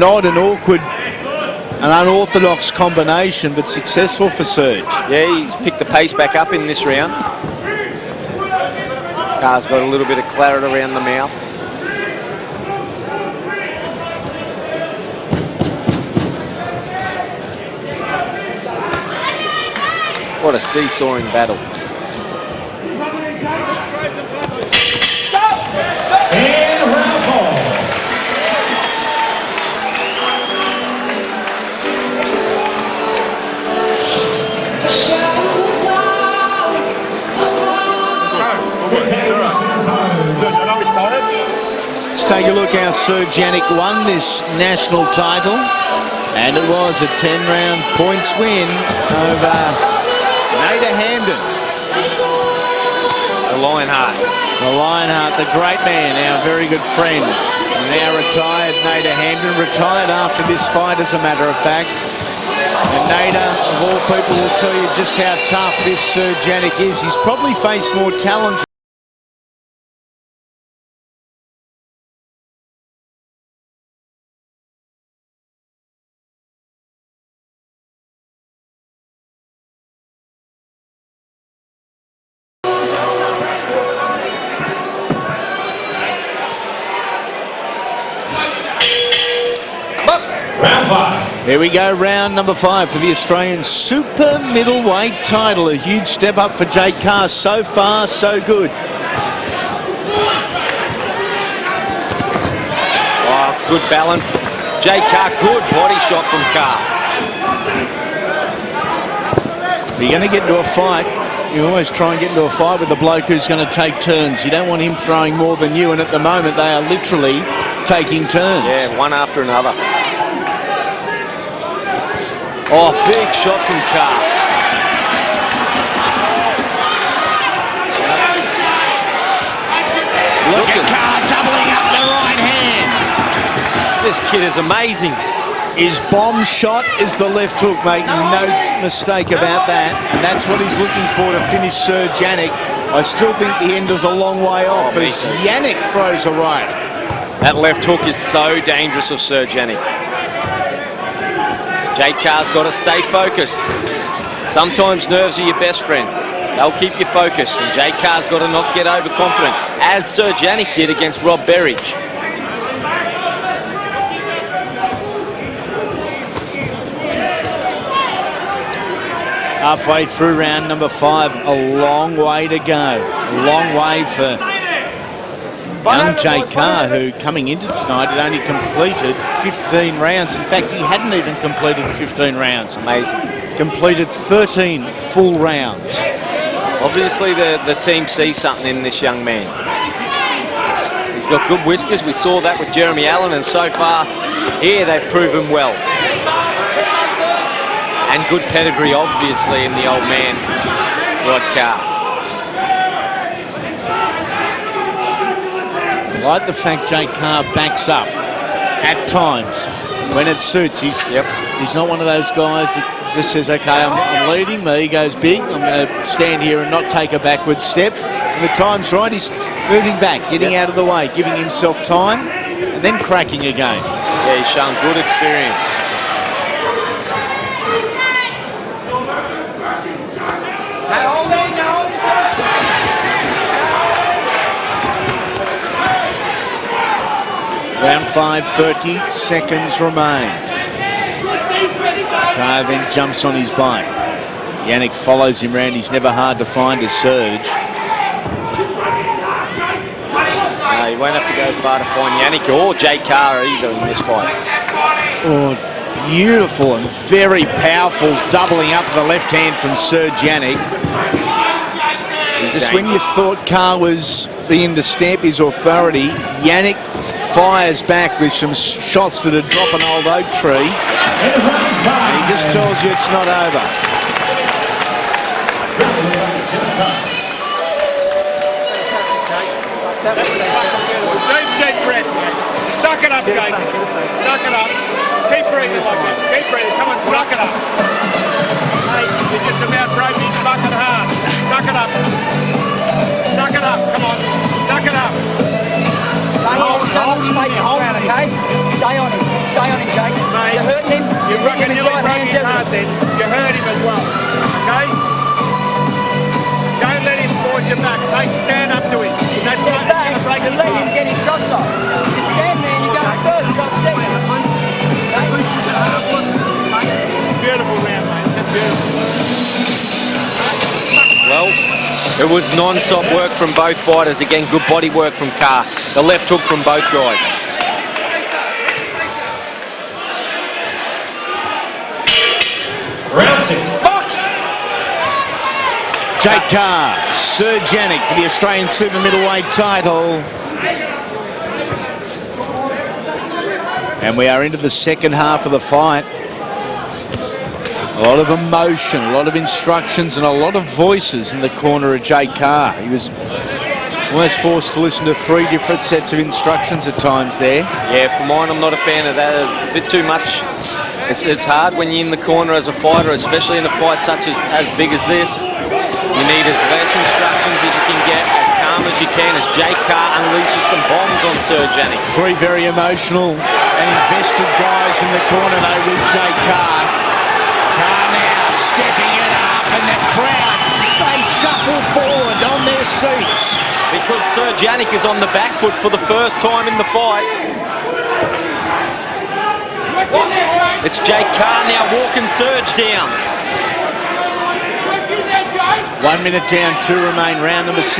odd and awkward, an unorthodox combination, but successful for Serge. Yeah, he's picked the pace back up in this round. Carr's got a little bit of claret around the mouth. What a seesawing battle. In round 4. Let's take a look how Serge Yannick won this national title, and it was a 10-round points win over The Lionheart. The Lionheart, the great man, our very good friend. Now retired, Nader Hamden, retired after this fight, as a matter of fact. And Nader, of all people, will tell you just how tough this Serge Yannick is. He's probably faced more talent. Round 5. Here we go, round number 5 for the Australian super middleweight title. A huge step up for Jake Carr. So far, so good. Oh, good balance. Jake Carr, good body shot from Carr. If you're going to get into a fight, you always try and get into a fight with the bloke who's going to take turns. You don't want him throwing more than you, and at the moment they are literally taking turns. Yeah, one after another. Oh, big shot from Carr. Look at Carr doubling up the right hand. This kid is amazing. His bomb shot is the left hook, mate. No mistake about that. And that's what he's looking for to finish Serge Yannick. I still think the end is a long way off as Yannick throws a right. That left hook is so dangerous of Serge Yannick. Jake Carr's got to stay focused. Sometimes nerves are your best friend. They'll keep you focused, and Jake Carr's got to not get overconfident, as Serge Yannick did against Rob Berridge. Halfway through round number 5, a long way to go. A long way for young Jake Carr, who coming into tonight had only completed 15 rounds. In fact, he hadn't even completed 15 rounds. Amazing. Completed 13 full rounds. Obviously, the team sees something in this young man. He's got good whiskers. We saw that with Jeremy Allen, and so far here they've proven well. And good pedigree, obviously, in the old man, Rod Carr. I like the fact Jake Carr backs up at times when it suits. He's not one of those guys that just says, okay, I'm leading. My ego's big. I'm going to stand here and not take a backward step. And the time's right. He's moving back, getting out of the way, giving himself time, and then cracking again. Yeah, he's shown good experience. Round 5, 30 seconds remain. Carr then jumps on his bike. Yannick follows him round. He's never hard to find as Serge. No, he won't have to go far to find Yannick or Jake Carr either in this fight. Oh, beautiful and very powerful doubling up the left hand from Serge Yannick. Just when you thought Carr was beginning to stamp his authority, Yannick fires back with some shots that are drop an old oak tree. And he just tells you it's not over. Deep breath, mate. Suck it up, Jake. Suck it up. Keep breathing like that. Keep breathing. Come on, suck it up. Mate, you're just about broken. Suck it hard. Suck it up. Suck it up. Come on. Suck it up. Hold space around, okay? Stay on him. Stay on him, Jake. Mate, you're hurting him. You're rocking him hard then. You hurt him as well. Okay? Don't let him forge your back. Stand up to him. That's right. Back. You let him get his shots off. You stand there and you go first, you go second. Beautiful round, mate. That's beautiful. Well, it was non-stop work from both fighters. Again, good body work from Carr. The left hook from both guys. Round 6. Jake Carr, Serge Yannick for the Australian super middleweight title. And we are into the second half of the fight. A lot of emotion, a lot of instructions, and a lot of voices in the corner of Jake Carr. He was almost forced to listen to 3 different sets of instructions at times there. Yeah, for mine, I'm not a fan of that. It's a bit too much. It's hard when you're in the corner as a fighter, especially in a fight such as big as this. You need as less instructions as you can get, as calm as you can, as Jake Carr unleashes some bombs on Serge Yannick. 3 very emotional and invested guys in the corner though with Jake Carr. Carr now stepping it up, and the crowd, they shuffle forward on their seats. Because Serge Yannick is on the back foot for the first time in the fight. It's Jake Carr now walking Serge down. 1 minute down, 2 remain, round number 6.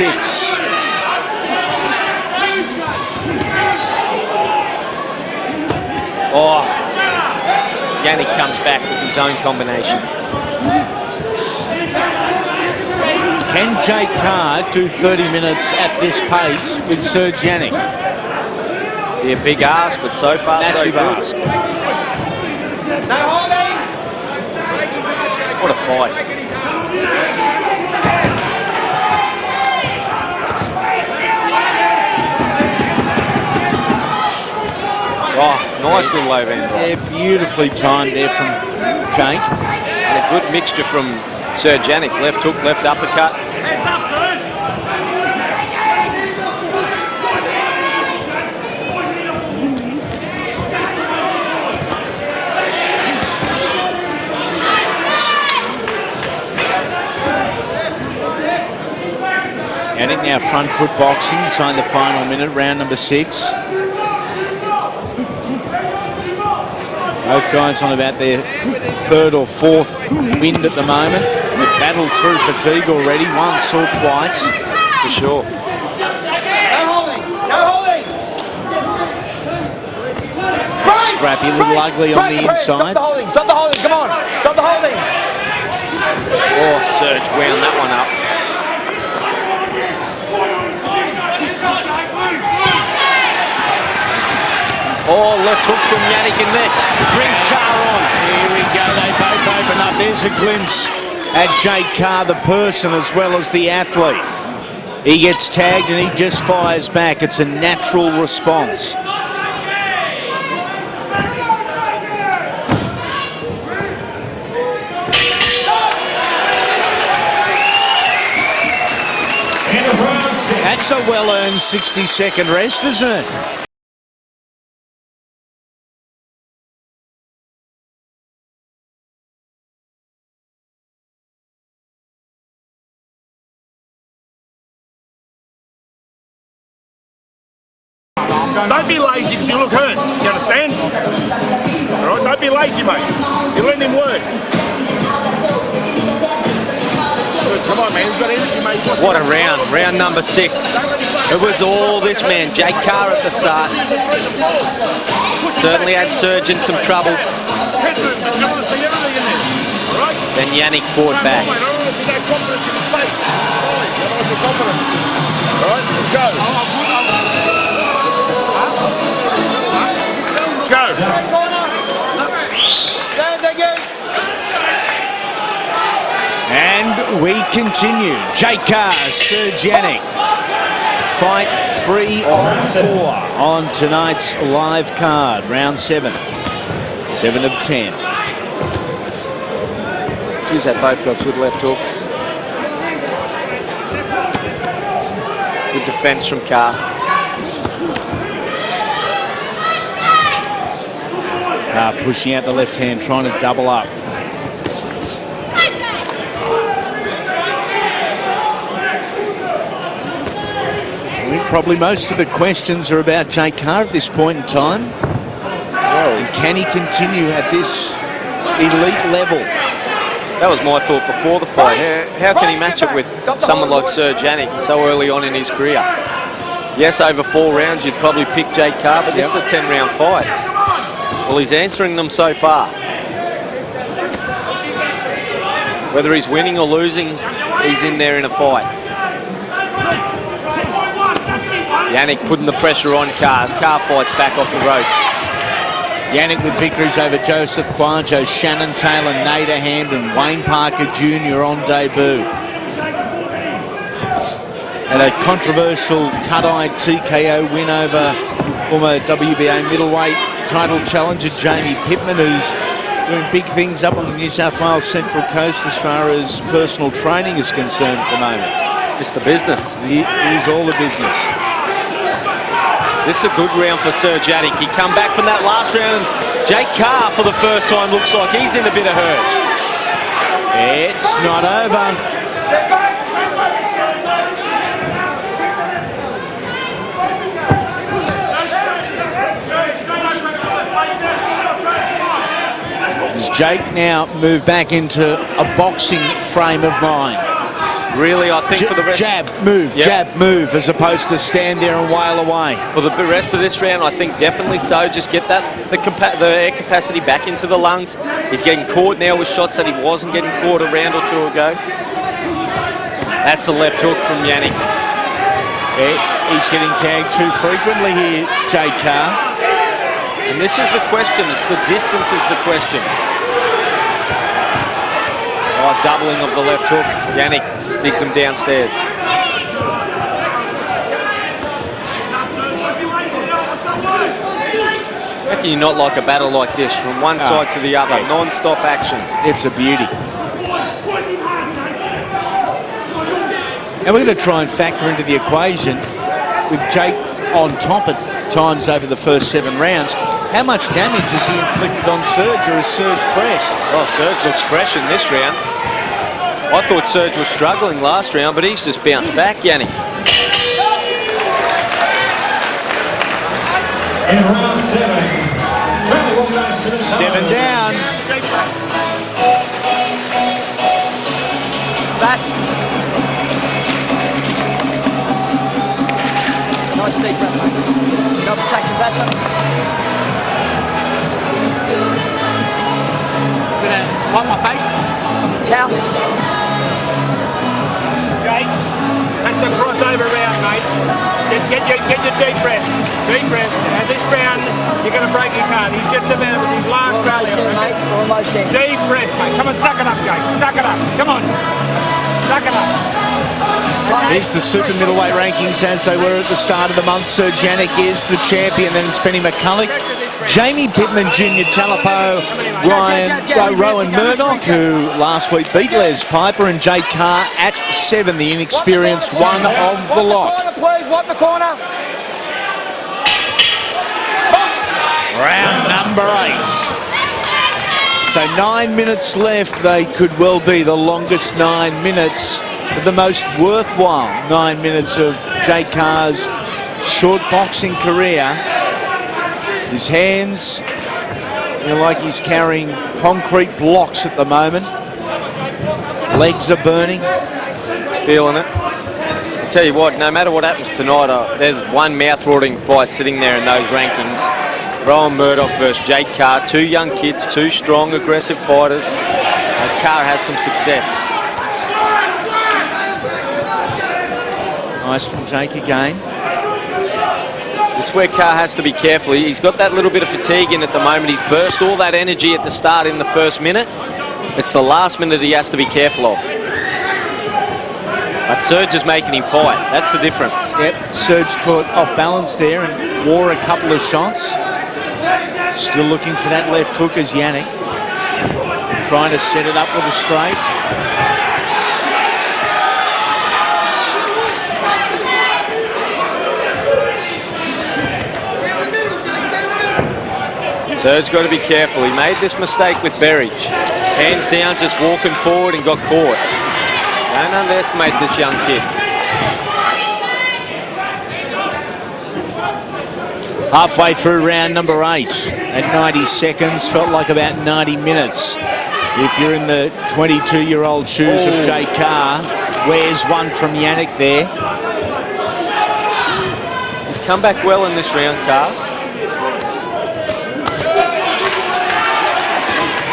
Oh, Yannick comes back with his own combination. Can Jake Carr do 30 minutes at this pace with Serge Yannick? Be a big ask, but so far massive so good. ask. What a fight. Oh, nice little low end drop. Yeah, beautifully timed there from Jake. And a good mixture from Serge Yannick. Left hook, left uppercut. Yannick now front foot boxing inside the final minute, round number 6. Both guys on about their 3rd or 4th wind at the moment. They've battled through fatigue already, once or twice, for sure. Scrappy, a little ugly on the inside. Stop the holding, stop the holding, come on, stop the holding. Oh, Serge wound that one up. Oh, left hook from Yannick in there. Brings Carr on. Here we go, they both open up. There's a glimpse at Jake Carr, the person as well as the athlete. He gets tagged and he just fires back. It's a natural response. That's a well-earned 60-second rest, isn't it? Don't be lazy because you look hurt. You understand? All right, don't be lazy, mate. You're letting him work. Come on, man. He's got energy, mate. What a round. Round number 6. It was all this man, Jake Carr, at the start. Certainly had Serge in some trouble. Then Yannick fought back. I don't want to see that confidence in his face. I want the confidence. All right, let's go. Let's go. And we continue. Jake Carr, Serge Yannick. Fight 3 of 4 on tonight's live card. Round 7. 7 of 10. Geez, they both got good left hooks. Good defence from Carr. Carr pushing out the left hand, trying to double up. I think probably most of the questions are about Jake Carr at this point in time. And can he continue at this elite level? That was my thought before the fight. How can he match it with someone like Serge Yannick so early on in his career? Yes, over 4 rounds you'd probably pick Jake Carr, but this is a 10-round fight. Well, he's answering them so far. Whether he's winning or losing, he's in there in a fight. Yannick putting the pressure on Carr. Carr fights back off the ropes. Yannick with victories over Joseph Quanjo, Shannon Taylor, Nader Hamden, Wayne Parker Jr. on debut. And a controversial cut-eye TKO win over former WBA middleweight title challenger Jamie Pittman, who's doing big things up on the New South Wales Central Coast as far as personal training is concerned at the moment. It's the business. He is all the business. This is a good round for Serge Yannick. He come back from that last round. Jake Carr, for the first time, looks like he's in a bit of hurt. It's not over. Does Jake now move back into a boxing frame of mind? Really, I think for the rest... Jab, move, jab, move, as opposed to stand there and wail away. For the rest of this round, I think definitely so. Just get the air capacity back into the lungs. He's getting caught now with shots that he wasn't getting caught a round or 2 ago. That's the left hook from Yannick. He's getting tagged too frequently here, Jake Carr. And this is the question. It's the distance is the question. Oh, doubling of the left hook. Yannick digs him downstairs. How can you not like a battle like this from one side to the other? Non-stop action. It's a beauty. And we're going to try and factor into the equation with Jake on top at times over the first 7 rounds. How much damage has he inflicted on Serge, or is Serge fresh? Oh, Serge looks fresh in this round. I thought Serge was struggling last round, but he's just bounced back, Yannick. In round 7. 7 down. That's nice deep breath, mate. No protection, that's it. Gonna wipe my face. Towel. Jake, that's the crossover round, mate. Get your deep breath. Deep breath. And this round, you're going to break your card. He's just about with his last rally. Mate. Almost there. Deep breath, mate. Come on, suck it up, Jake. Suck it up. Come on. Suck it up. Here's the super middleweight rankings as they were at the start of the month. Serge Yannick is the champion. Then it's Benny McCulloch, Jamie Pittman Jr., Talapo, Rowan Murdoch, who last week beat Les Piper, and Jake Carr at 7, the inexperienced one of the lot. Wipe the corner. Round number 8. So 9 minutes left. They could well be the longest 9 minutes, but the most worthwhile 9 minutes of Jake Carr's short boxing career. His hands feel like he's carrying concrete blocks at the moment. Legs are burning. He's feeling it. I tell you what, no matter what happens tonight, there's one mouth-watering fight sitting there in those rankings. Rowan Murdoch versus Jake Carr. 2 young kids, 2 strong, aggressive fighters, as Carr has some success. Nice from Jake again. This is where Carr has to be careful. He's got that little bit of fatigue in at the moment. He's burst all that energy at the start in the first minute. It's the last minute he has to be careful of. But Serge is making him fight. That's the difference. Yep, Serge caught off balance there and wore a couple of shots. Still looking for that left hook as Yannick. Trying to set it up with a straight. Serge got to be careful. He made this mistake with Berridge. Hands down, just walking forward and got caught. Don't underestimate this young kid. Halfway through round number 8 at 90 seconds. Felt like about 90 minutes. If you're in the 22-year-old shoes of Jake Carr. Where's one from Yannick there? He's come back well in this round, Carr.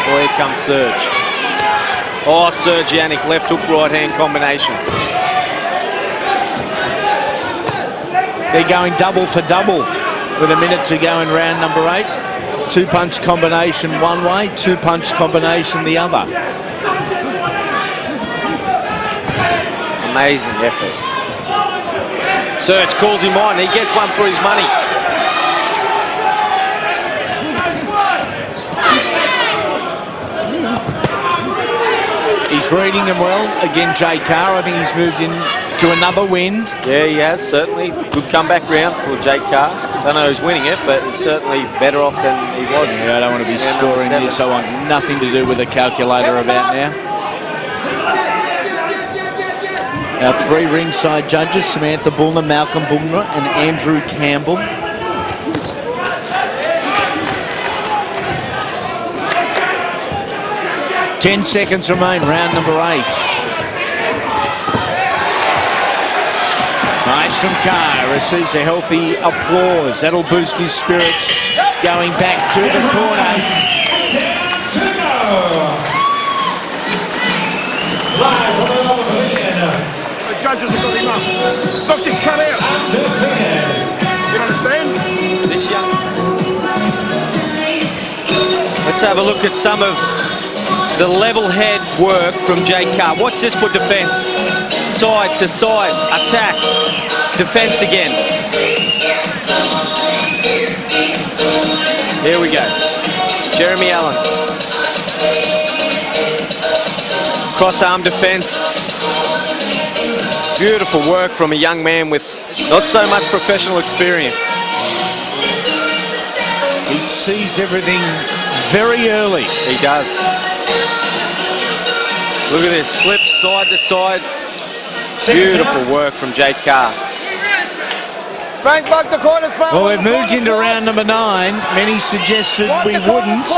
Oh, here comes Serge. Oh, Serge Yannick, left hook, right hand combination. They're going double for double with a minute to go in round number 8. 2-punch combination one way, 2-punch combination the other. Amazing effort. Serge calls him on. He gets one for his money. He's reading them well. Again, Jake Carr, I think he's moved into another wind. Yeah, he has, certainly. Good comeback round for Jake Carr. Don't know who's winning it, but he's certainly better off than he was. Yeah, I don't want to be scoring this. I want nothing to do with the calculator about now. Our 3 ringside judges, Samantha Bullner, Malcolm Bullner and Andrew Campbell. Ten seconds remain, round number 8. Nice from Carr, receives a healthy applause. That'll boost his spirits. Going back to the corner. Live from the Melbourne Pavilion. The judges have got him up. Knock this cut out. You understand? This young... Let's have a look at some of the level head work from Jake Carr. Watch this for defence. Side to side, attack, defence again. Here we go. Jeremy Allen. Cross-arm defence. Beautiful work from a young man with not so much professional experience. He sees everything very early. He does. Look at this, slip side to side. Beautiful work from Jake Carr. Frank, back the corner. Well, we've moved into round number 9. Many suggested we wouldn't.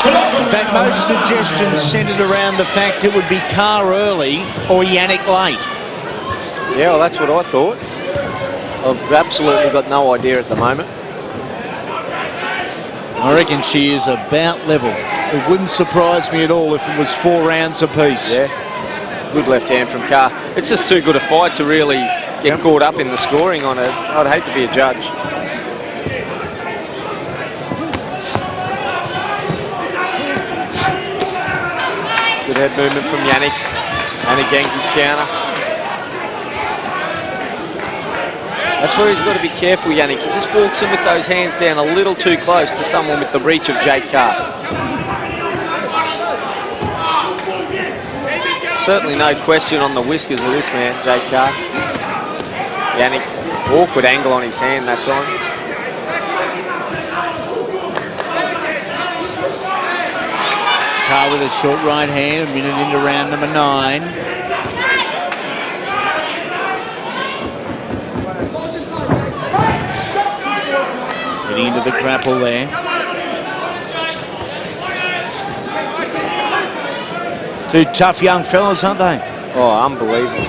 In fact, most suggestions centred around the fact it would be Carr early or Yannick late. Yeah, well, that's what I thought. I've absolutely got no idea at the moment. I reckon she is about level. It wouldn't surprise me at all if it was 4 rounds apiece. Yeah, good left hand from Carr. It's just too good a fight to really get caught up in the scoring on it. I'd hate to be a judge. Good head movement from Yannick. And again, good counter. That's where he's got to be careful, Yannick. He just walks in with those hands down a little too close to someone with the reach of Jake Carr. Certainly no question on the whiskers of this man, Jake Carr. Yannick, awkward angle on his hand that time. Carr with a short right hand, a minute into round number 9. Getting into the grapple there. Two tough young fellas, aren't they? Oh, unbelievable.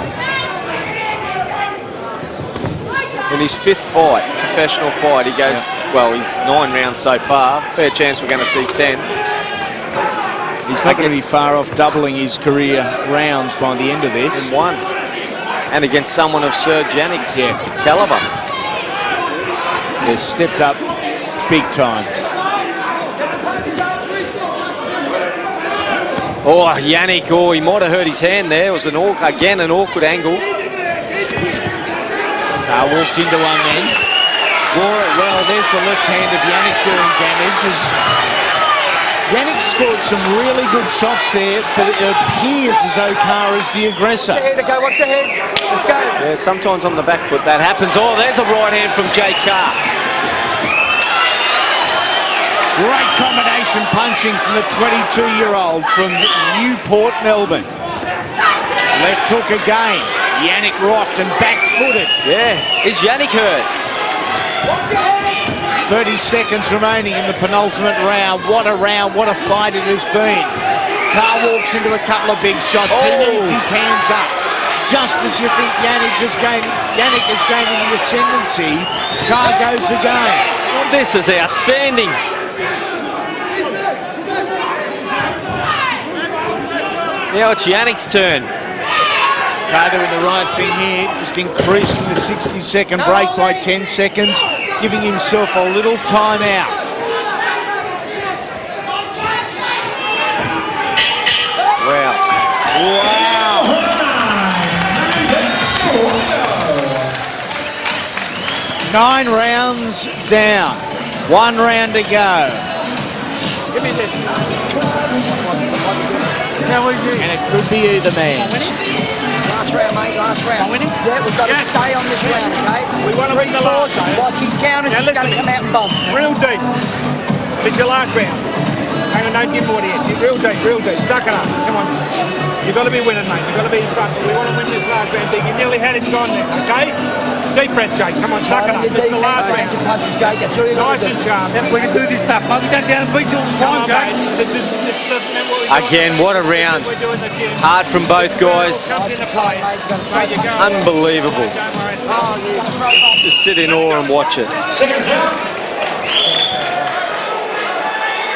In his 5th fight, professional fight, he goes, well, he's 9 rounds so far. Fair chance we're going to see 10. He's not going to be far off doubling his career rounds by the end of this. In 1. And against someone of Serge Yannick's calibre. They've stepped up big time. Oh, Yannick, oh, he might have hurt his hand there. It was again an awkward angle. Carr walked into one then. Well, there's the left hand of Yannick doing damage. Yannick scored some really good shots there, but it appears as though Carr is the aggressor. Watch the head, watch the head. Let's go. Yeah, sometimes on the back foot that happens. Oh, there's a right hand from Jake Carr. Great combination punching from the 22-year-old from Newport, Melbourne. Left hook again. Yannick rocked and back-footed. Yeah, is Yannick hurt? 30 seconds remaining in the penultimate round. What a round, what a fight it has been. Carr walks into a couple of big shots. He needs his hands up. Just as you think Yannick is gaining the ascendancy, Carr goes again. Well, this is outstanding. Now it's Yannick's turn. Carr doing the right thing here, just increasing the 60-second break by 10 seconds, giving himself a little time out. Wow. 9 rounds down. 1 round to go. Give me this. And it could be either man's. Last round, mate, last round. Yeah, we've got to stay on this round, okay? We want to win the last. Watch his counters, he's going to come out and bomb. Real deep. It's your last round. Hang on, don't give more yet. Real deep, real deep. Suck it up. Come on. You've got to be winning, mate. You've got to be in front. We want to win this last round big. You nearly had it gone there, okay? Deep breath, Jake. Come on, suck it up. This is the last round. Nice and sharp. We can do this stuff, mate. We go down and beat you all the time, Jake. This is Again, what a round. Hard from both guys. Unbelievable. Just sit in awe and watch it.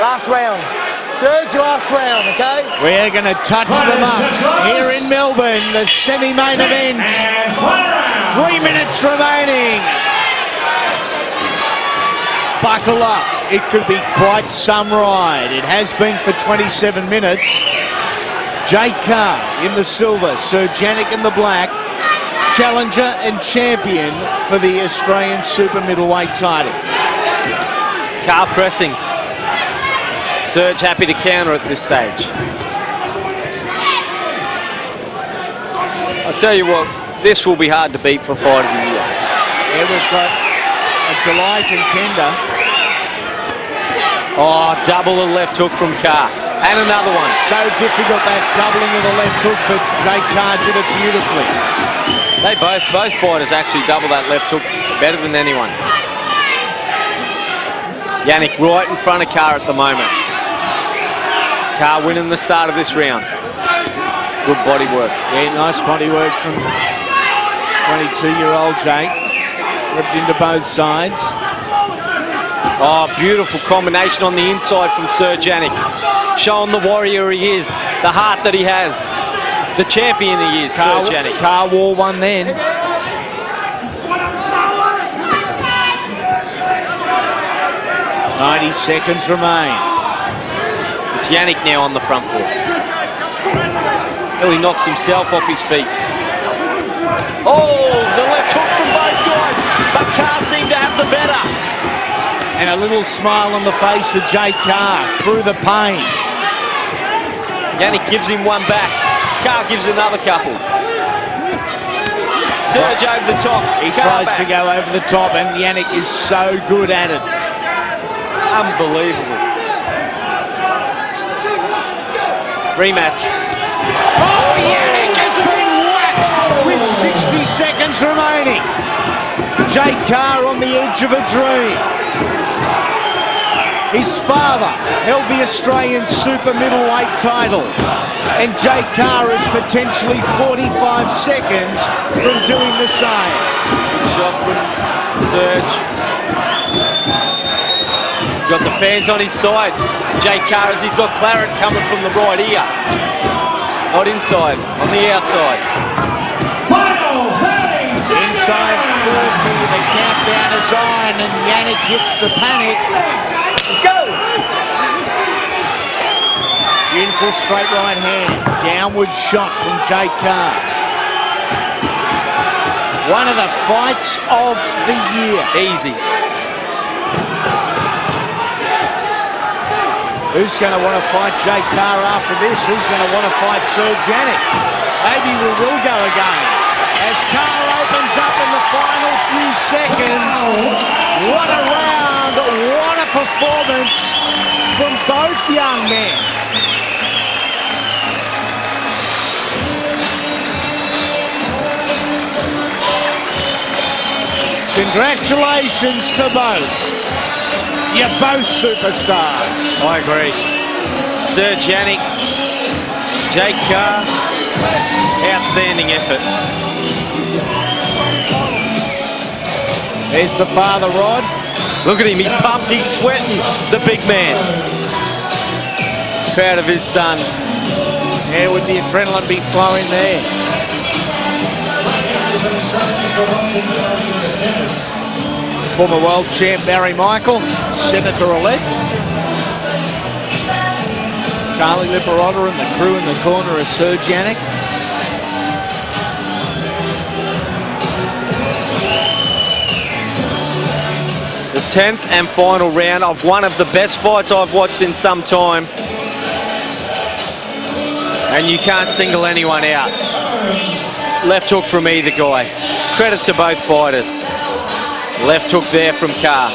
Last round. Serge, last round, okay? We're going to touch them up here in Melbourne, the semi-main event. 3 minutes remaining. Buckle up. It could be quite some ride. It has been for 27 minutes. Jake Carr in the silver, Serge Yannick in the black. Challenger and champion for the Australian super middleweight title. Carr pressing. Serge happy to counter at this stage. I'll tell you what, this will be hard to beat for Fight of the Year. Yeah, we've got a July contender. Oh, double the left hook from Carr. And another one. So difficult, that doubling of the left hook, but Jake Carr did it beautifully. They both fighters actually double that left hook better than anyone. Yannick right in front of Carr at the moment. Carr winning the start of this round. Good body work. Yeah, nice body work from 22-year-old Jake. Ripped into both sides. Oh, beautiful combination on the inside from Serge Yannick. Showing the warrior he is, the heart that he has, the champion he is, Serge Yannick. Carr wore one then. 90 seconds remain. It's Yannick now on the front foot. He knocks himself off his feet. Oh, the left hook from both guys. And a little smile on the face of Jake Carr through the pain. Yannick gives him one back. Carr gives another couple. Serge over the top. He Carr tries back. to go over the top, and Yannick is so good at it. Unbelievable. Rematch. Oh, Yannick has been whacked with 60 seconds remaining. Jake Carr on the edge of a dream. His father held the Australian super middleweight title, and Jake Carr is potentially 45 seconds from doing the same. Good shot from Serge. He's got the fans on his side. Jake Carr, as he's got Claret coming from the right ear. Not inside, on the outside. Inside 30, the countdown is on, and Yannick hits the panic. Go! Beautiful straight right hand. Downward shot from Jake Carr. One of the fights of the year. Easy. Who's going to want to fight Jake Carr after this? Who's going to want to fight Serge Yannick? Maybe we will go again. As Carr opens up in the final few seconds. What a round, what a performance from both young men. Congratulations to both. You're both superstars. I agree. Serge Yannick, Jake Carr, outstanding effort. There's the father, Rod. Look at him, he's pumped, he's sweating, the big man. Proud of his son. Yeah, would the adrenaline be flowing there? Former world champ Barry Michael, Senator-elect. Charlie Liperotta and the crew in the corner of Serge Yannick. The 10th and final round of one of the best fights I've watched in some time. And you can't single anyone out. Left hook from either guy. Credit to both fighters. Left hook there from Carr.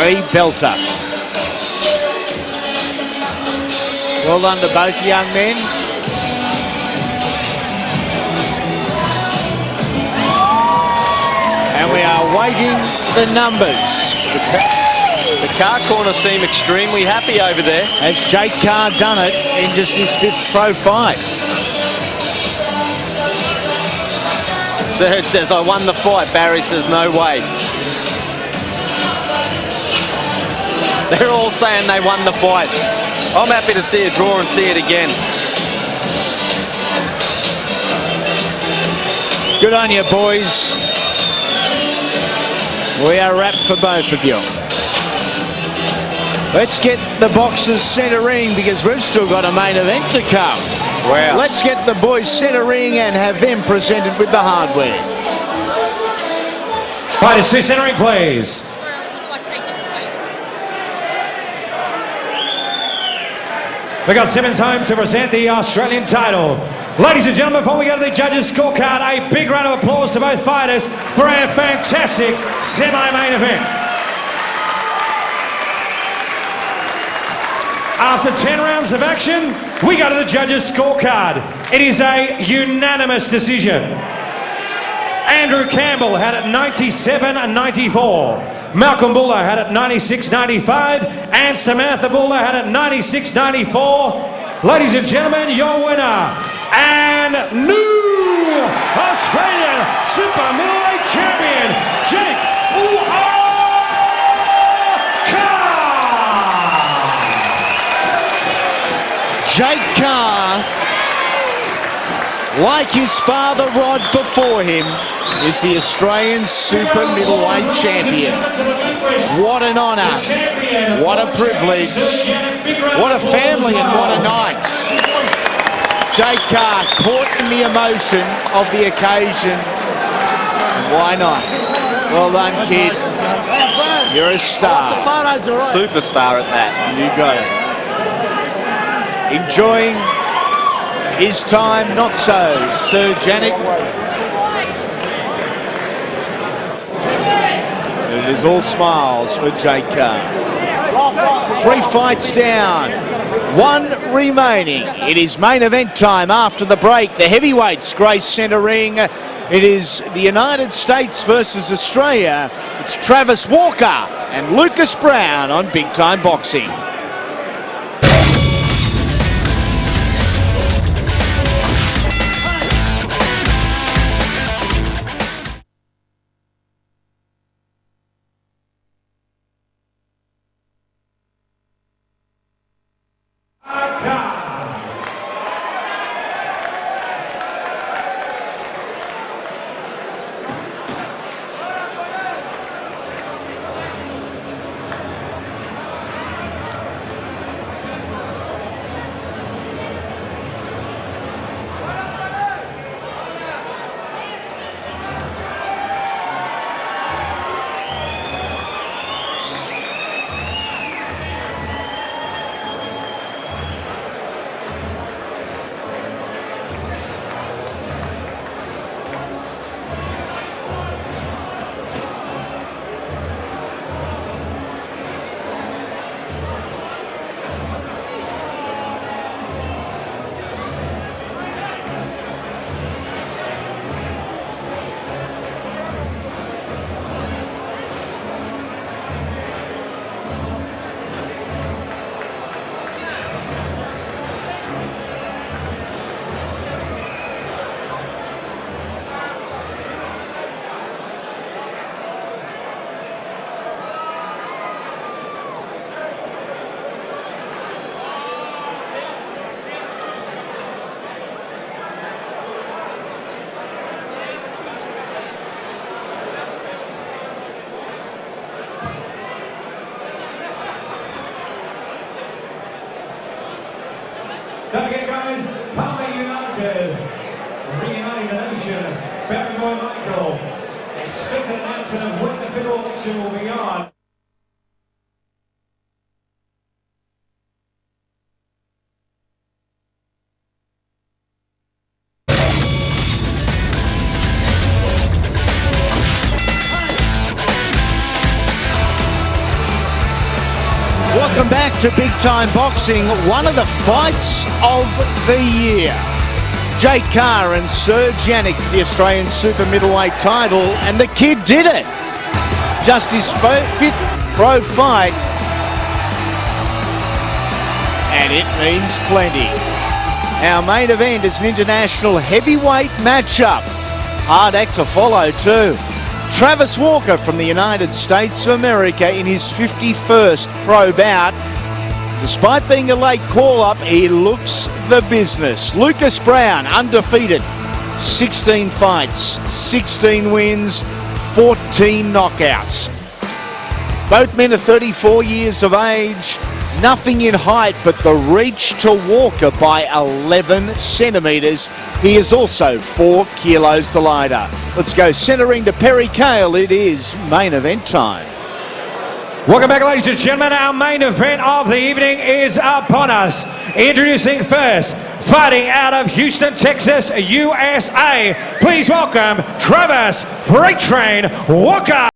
A belter. Well done to both young men. And we are waiting the numbers. The Carr corner seem extremely happy over there. Has Jake Carr done it in just his 5th pro fight? Serge says, I won the fight. Barry says, no way. They're all saying they won the fight. I'm happy to see a draw and see it again. Good on you, boys. We are wrapped for both of you. Let's get the boxers centre ring because we've still got a main event to come. Wow. Let's get the boys centre ring and have them presented with the hardware. Fighters to centering, please. We got Simmons home to present the Australian title. Ladies and gentlemen, before we go to the judges' scorecard, a big round of applause to both fighters for our fantastic semi-main event. After 10 rounds of action, we go to the judges' scorecard. It is a unanimous decision. Andrew Campbell had it 97-94. Malcolm Buller had it 96-95. And Samantha Buller had it 96-94. Ladies and gentlemen, your winner and new Australian Super Middleweight Champion, Jake Jake Carr, like his father Rod before him, is the Australian Super Middleweight Champion. What an honour, what a privilege, what a family and what a night. Jake Carr, caught in the emotion of the occasion, Why not? Well done, kid. You're a star. Superstar at that. You got it. Enjoying his time, not so. Serge Yannick. It is all smiles for Jake Carr. 3 fights down, 1 remaining. It is main event time after the break. The heavyweights grace centre ring. It is the United States versus Australia. It's Travis Walker and Lucas Browne on Big Time Boxing. Don't forget, guys, Palmer United, reuniting the nation. Barry Boy Michael, expect an announcement of when the federal election will be on. Welcome back to Big Time Boxing, one of the fights of the year. Jake Carr and Serge Yannick for the Australian super middleweight title, and the kid did it. Just his 5th pro fight, and it means plenty. Our main event is an international heavyweight matchup. Hard act to follow too. Travis Walker from the United States of America in his 51st pro bout. Despite being a late call-up, he looks the business. Lucas Browne, undefeated. 16 fights, 16 wins, 14 knockouts. Both men are 34 years of age. Nothing in height, but the reach to Walker by 11 centimetres. He is also 4 kilos the lighter. Let's go centering to Perry Cale. It is main event time. Welcome back, ladies and gentlemen. Our main event of the evening is upon us. Introducing first, fighting out of Houston, Texas, USA. Please welcome Travis Freight Train Walker.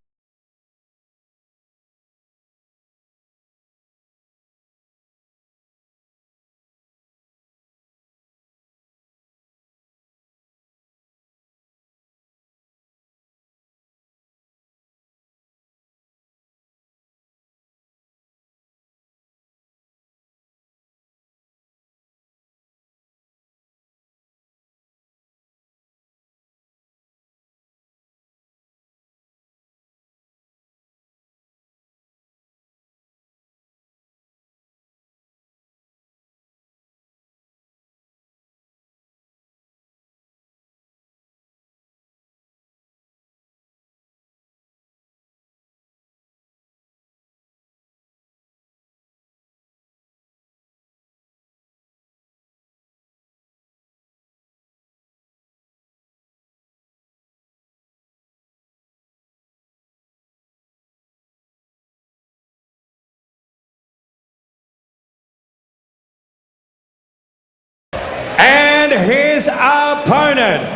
And his opponent,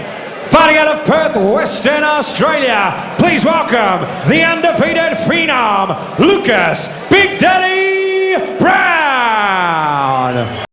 fighting out of Perth, Western Australia, please welcome the undefeated phenom, Lucas Big Daddy Browne.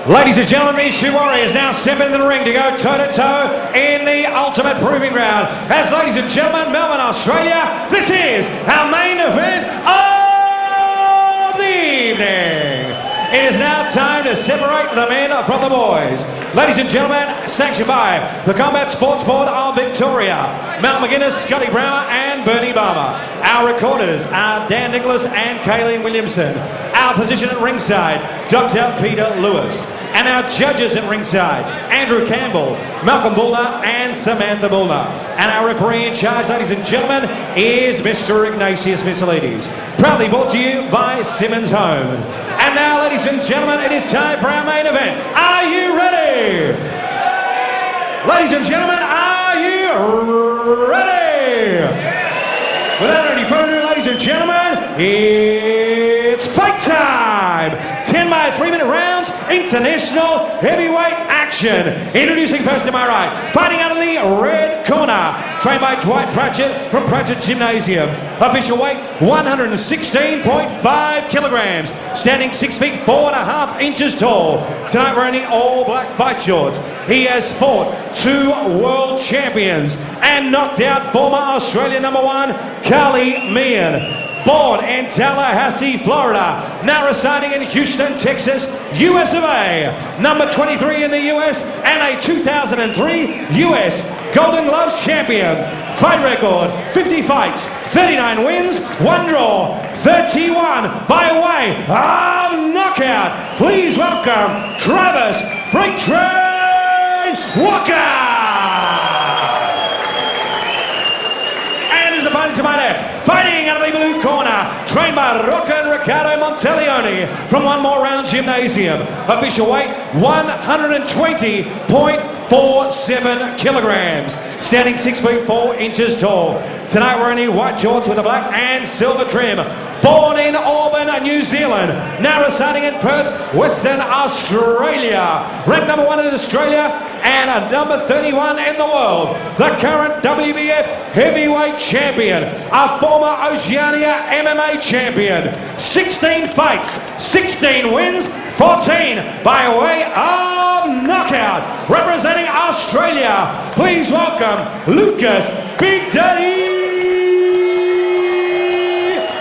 Ladies and gentlemen, these two warriors now step into the ring to go toe-to-toe in the ultimate proving ground. As ladies and gentlemen, Melbourne, Australia, this is our main event of the evening. It is now time to separate the men from the boys. Ladies and gentlemen, sanctioned by the Combat Sports Board of Victoria, Mount McGuinness, Scotty Browne and Bernie Balmer. Our recorders are Dan Nicholas and Kayleen Williamson. Our position at ringside, Dr. Peter Lewis. And our judges at ringside, Andrew Campbell, Malcolm Bullner and Samantha Bullner. And our referee in charge, ladies and gentlemen, is Mr. Ignatius Mitsoulides. Proudly brought to you by Simmons Home. And now, ladies and gentlemen, it is time for our main event. Are you ready? Ladies and gentlemen, are you ready? Without any further ado, ladies and gentlemen, it's fight time! 10 by 3-minute rounds, international heavyweight action. Introducing first to my right, fighting out of the red corner, trained by Dwight Pratchett from Pratchett Gymnasium. Official weight 116.5 kilograms, standing 6 feet 4.5 inches tall. Tonight we're wearing all black fight shorts. He has fought 2 world champions and knocked out former Australian #1 Carly Meehan. Born in Tallahassee, Florida, now residing in Houston, Texas, US of A. Number 23 in the US and a 2003 US Golden Gloves champion. Fight record, 50 fights, 39 wins, 1 draw, 31 by way of knockout. Please welcome Travis Freak Train Walker. And his opponent to my left, fighting out of the blue corner, trained by Rocco and Riccardo Monteleone from One More Round Gymnasium. Official weight 120.47 kilograms, standing 6 feet 4 inches tall. Tonight we're in white shorts with a black and silver trim. Born in Auburn, New Zealand, now residing in Perth, Western Australia. Ranked #1 in Australia and a number 31 in the world. The current WBF heavyweight champion, a former Oceania MMA champion. 16 fights, 16 wins, 14 by way of knockout. Representing Australia, please welcome Lucas Big Daddy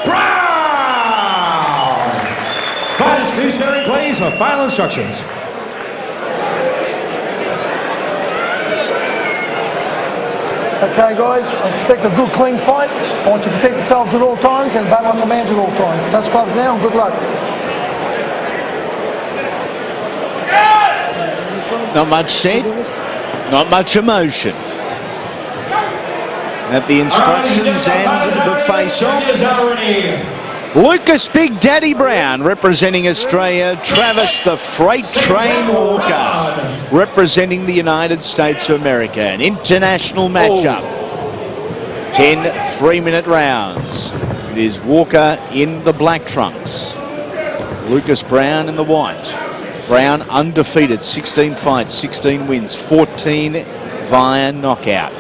Browne. Fighters 2 centering, please, for final instructions. Okay guys, I expect a good clean fight. I want you to protect yourselves at all times and obey my commands at all times. Touch gloves now and good luck. Not much said, not much emotion. At the instructions and the face-off, Lucas Big Daddy Browne representing Australia, Travis the Freight Train Walker representing the United States of America. An international matchup. 10 3-minute rounds. It is Walker in the black trunks, Lucas Browne in the white. Browne undefeated, 16 fights, 16 wins, 14 via knockout.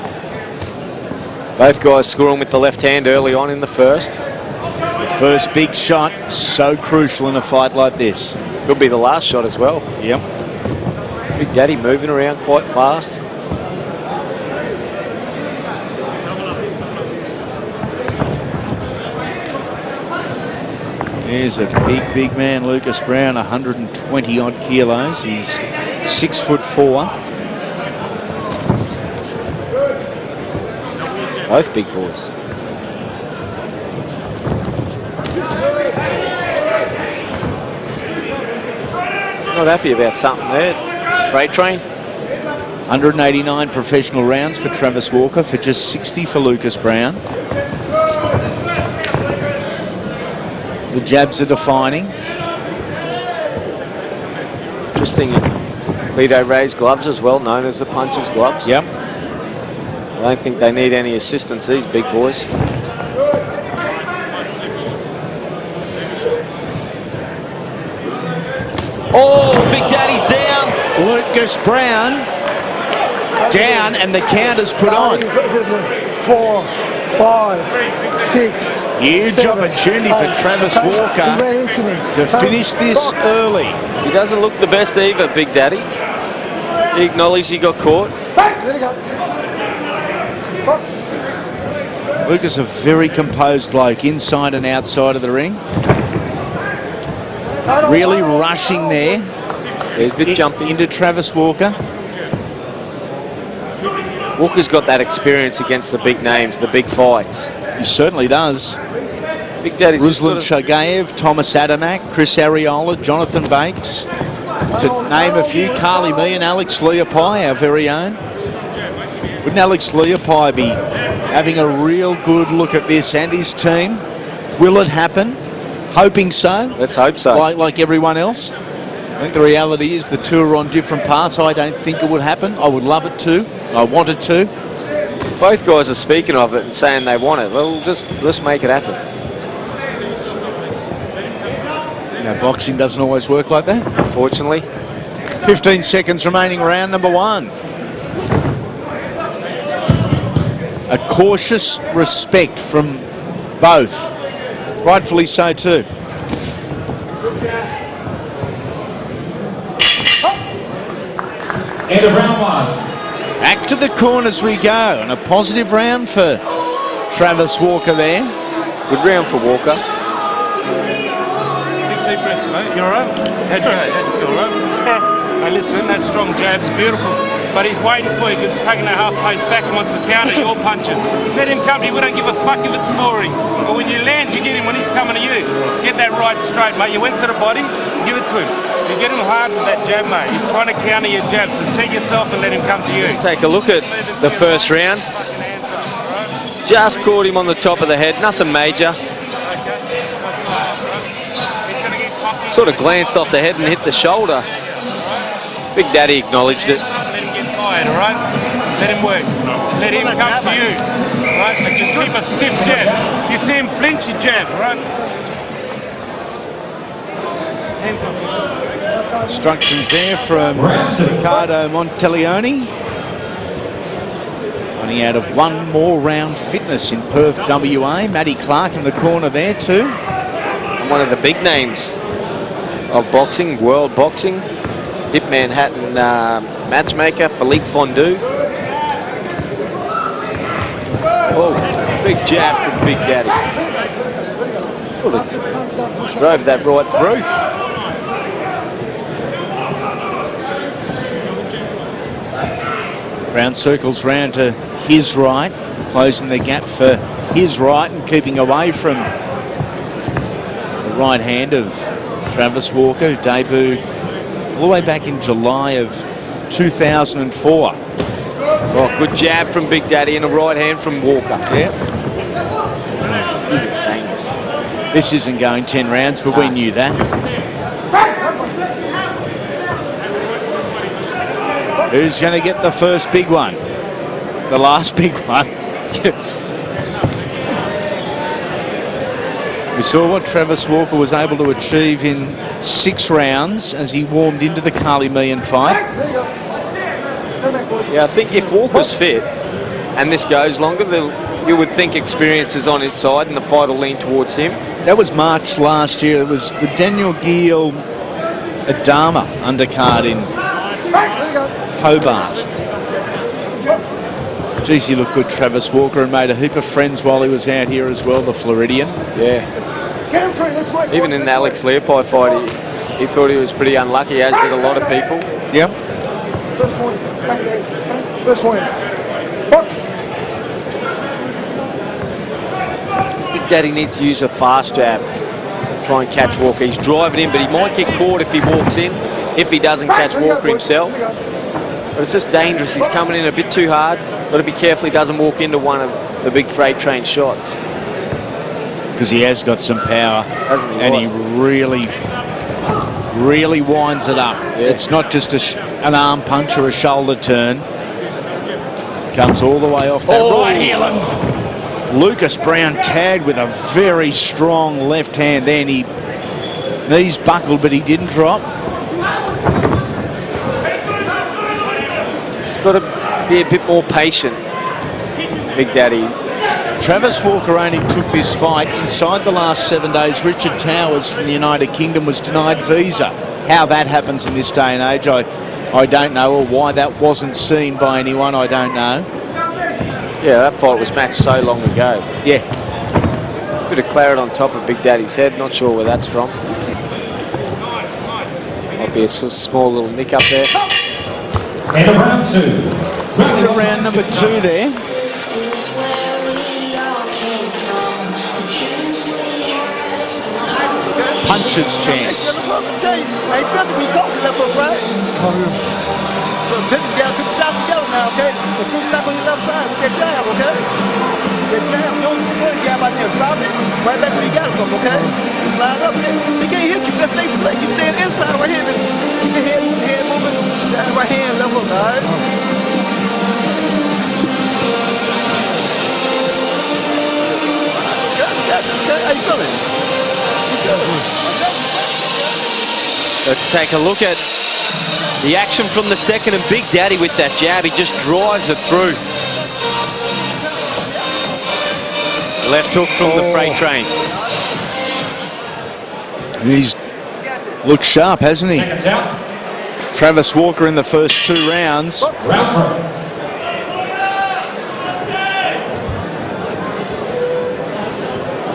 Both guys scoring with the left hand early on in the first. The first big shot, so crucial in a fight like this. Could be the last shot as well. Yep. Big Daddy moving around quite fast. There's a big man, Lucas Browne, 120 odd kilos. He's 6'4". Both big boys. Not happy about something there. Freight train. 189 professional rounds for Travis Walker, for just 60 for Lucas Browne. The jabs are defining. Interesting. Lido raised gloves as well, known as the puncher's gloves. Yep. I don't think they need any assistance, these big boys. Oh, Big Daddy's down. Lucas Browne down, and the counters put on. 4, 5, 6. Huge 7, opportunity 8. for Travis He Walker ran into me. to finish this early. He doesn't look the best either, Big Daddy. He acknowledged he got caught. There you go. Box. Lucas, a very composed bloke, inside and outside of the ring. Really rushing there. There's a bit jumpy into Travis Walker. Walker's got that experience against the big names, the big fights. He certainly does. Big Daddy's Ruslan Shagayev, Thomas Adamak, Chris Ariola, Jonathan Bakes, to name a few. Carly Me and Alex Leopai, our very own. Wouldn't Alex Leopai be having a real good look at this and his team? Will it happen? Hoping so. Let's hope so. Like everyone else. I think the reality is the two are on different paths. I don't think it would happen. I would love it to. I want it to. Both guys are speaking of it and saying they want it. Well, let's make it happen. You know, boxing doesn't always work like that. Unfortunately. 15 seconds remaining, round number 1. A cautious respect from both. Rightfully so too. End of round 1. Back to the corners we go, and a positive round for Travis Walker there. Good round for Walker. Big deep breaths, mate. You all right? How'd you feel, right? Hey, listen, that strong jab's beautiful. But he's waiting for you because he's taking that half pace back and wants to counter your punches. Let him come to you. We don't give a fuck if it's boring. But when you land, you get him when he's coming to you. Get that right straight, mate. You went to the body, give it to him. You get him hard with that jab, mate. He's trying to counter your jab, so set yourself and let him come to you. Let's take a look at the first round. Just caught him on the top of the head, nothing major. Sort of glanced off the head and hit the shoulder. Big Daddy acknowledged it. Let him get tired, all right? Let him work. Let him come to you, all right? And just keep a stiff jab. You see him flinch, you jab, all right? Hands off. Instructions there from Ricardo Monteleone. Running out of one more round fitness in Perth, WA. Matty Clark in the corner there too. And one of the big names of boxing, world boxing. Hip Manhattan matchmaker, Philippe Fondue. Oh, big jab from Big Daddy. Sort of drove that right through. Browne circles round to his right, closing the gap for his right and keeping away from the right hand of Travis Walker, who debuted all the way back in July of 2004. Oh, good jab from Big Daddy and a right hand from Walker. Yeah. Jeez, it's dangerous. This isn't going 10 rounds, but we knew that. Who's going to get the first big one? The last big one. We saw what Travis Walker was able to achieve in 6 rounds as he warmed into the Carly Meehan fight. Yeah, I think if Walker's fit and this goes longer, you would think experience is on his side and the fight will lean towards him. That was March last year. It was the Daniel Giel Adama undercard in Hobart. Geez, he looked good, Travis Walker, and made a heap of friends while he was out here as well, the Floridian. Yeah. Get him free, let's wait. Even in the Alex Leopold fight, he thought he was pretty unlucky, as did a lot of people. Yep. First one. First one. Box. Big Daddy needs to use a fast jab. Try and catch Walker. He's driving in, but he might get caught if he walks in, if he doesn't catch Walker himself. But it's just dangerous. He's coming in a bit too hard. Got to be careful he doesn't walk into one of the big freight train shots. Because he has got some power, hasn't he? And he really winds it up. Yeah. It's not just an arm punch or a shoulder turn. Comes all the way off that right heel. Lucas Browne tagged with a very strong left hand then. He knees buckled, but he didn't drop. He's got to be a bit more patient, Big Daddy. Travis Walker only took this fight inside the last 7 days. Richard Towers from the United Kingdom was denied visa. How that happens in this day and age, I don't know, or why that wasn't seen by anyone, I don't know. Yeah, that fight was matched so long ago. Yeah. Bit of claret on top of Big Daddy's head. Not sure where that's from. Might be a small little nick up there. And round two. Round number two there. Puncher's chance. Hey, Philip, we got the left hook, right? Oh, yeah. So, Philip, you gotta put the shots together now, okay? And push back on your left side with that jab, okay? That jab, don't put a jab out there, drop it, right back where you got it from, okay? Just line up, okay? They can't hit you, let's stay slick. You stay inside right here, keep your head moving, right hand, left hook, all right? Good. How you feeling? Let's take a look at the action from the second, and Big Daddy with that jab, he just drives it through. Left hook from the freight train. He's looked sharp, hasn't he? Travis Walker in the first 2 rounds.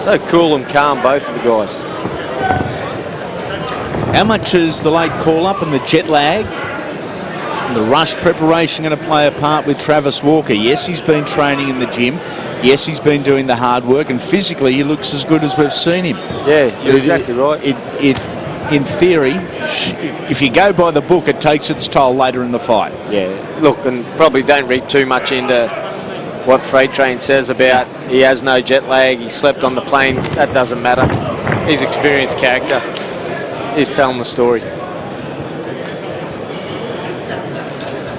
So cool and calm, both of the guys. How much is the late call-up and the jet lag and the rush preparation going to play a part with Travis Walker? Yes, he's been training in the gym. Yes, he's been doing the hard work, and physically he looks as good as we've seen him. Yeah, you're exactly right. In theory, if you go by the book, it takes its toll later in the fight. Yeah, look, and probably don't read too much into what Freight Train says about he has no jet lag, he slept on the plane. That doesn't matter. He's an experienced character. He's telling the story.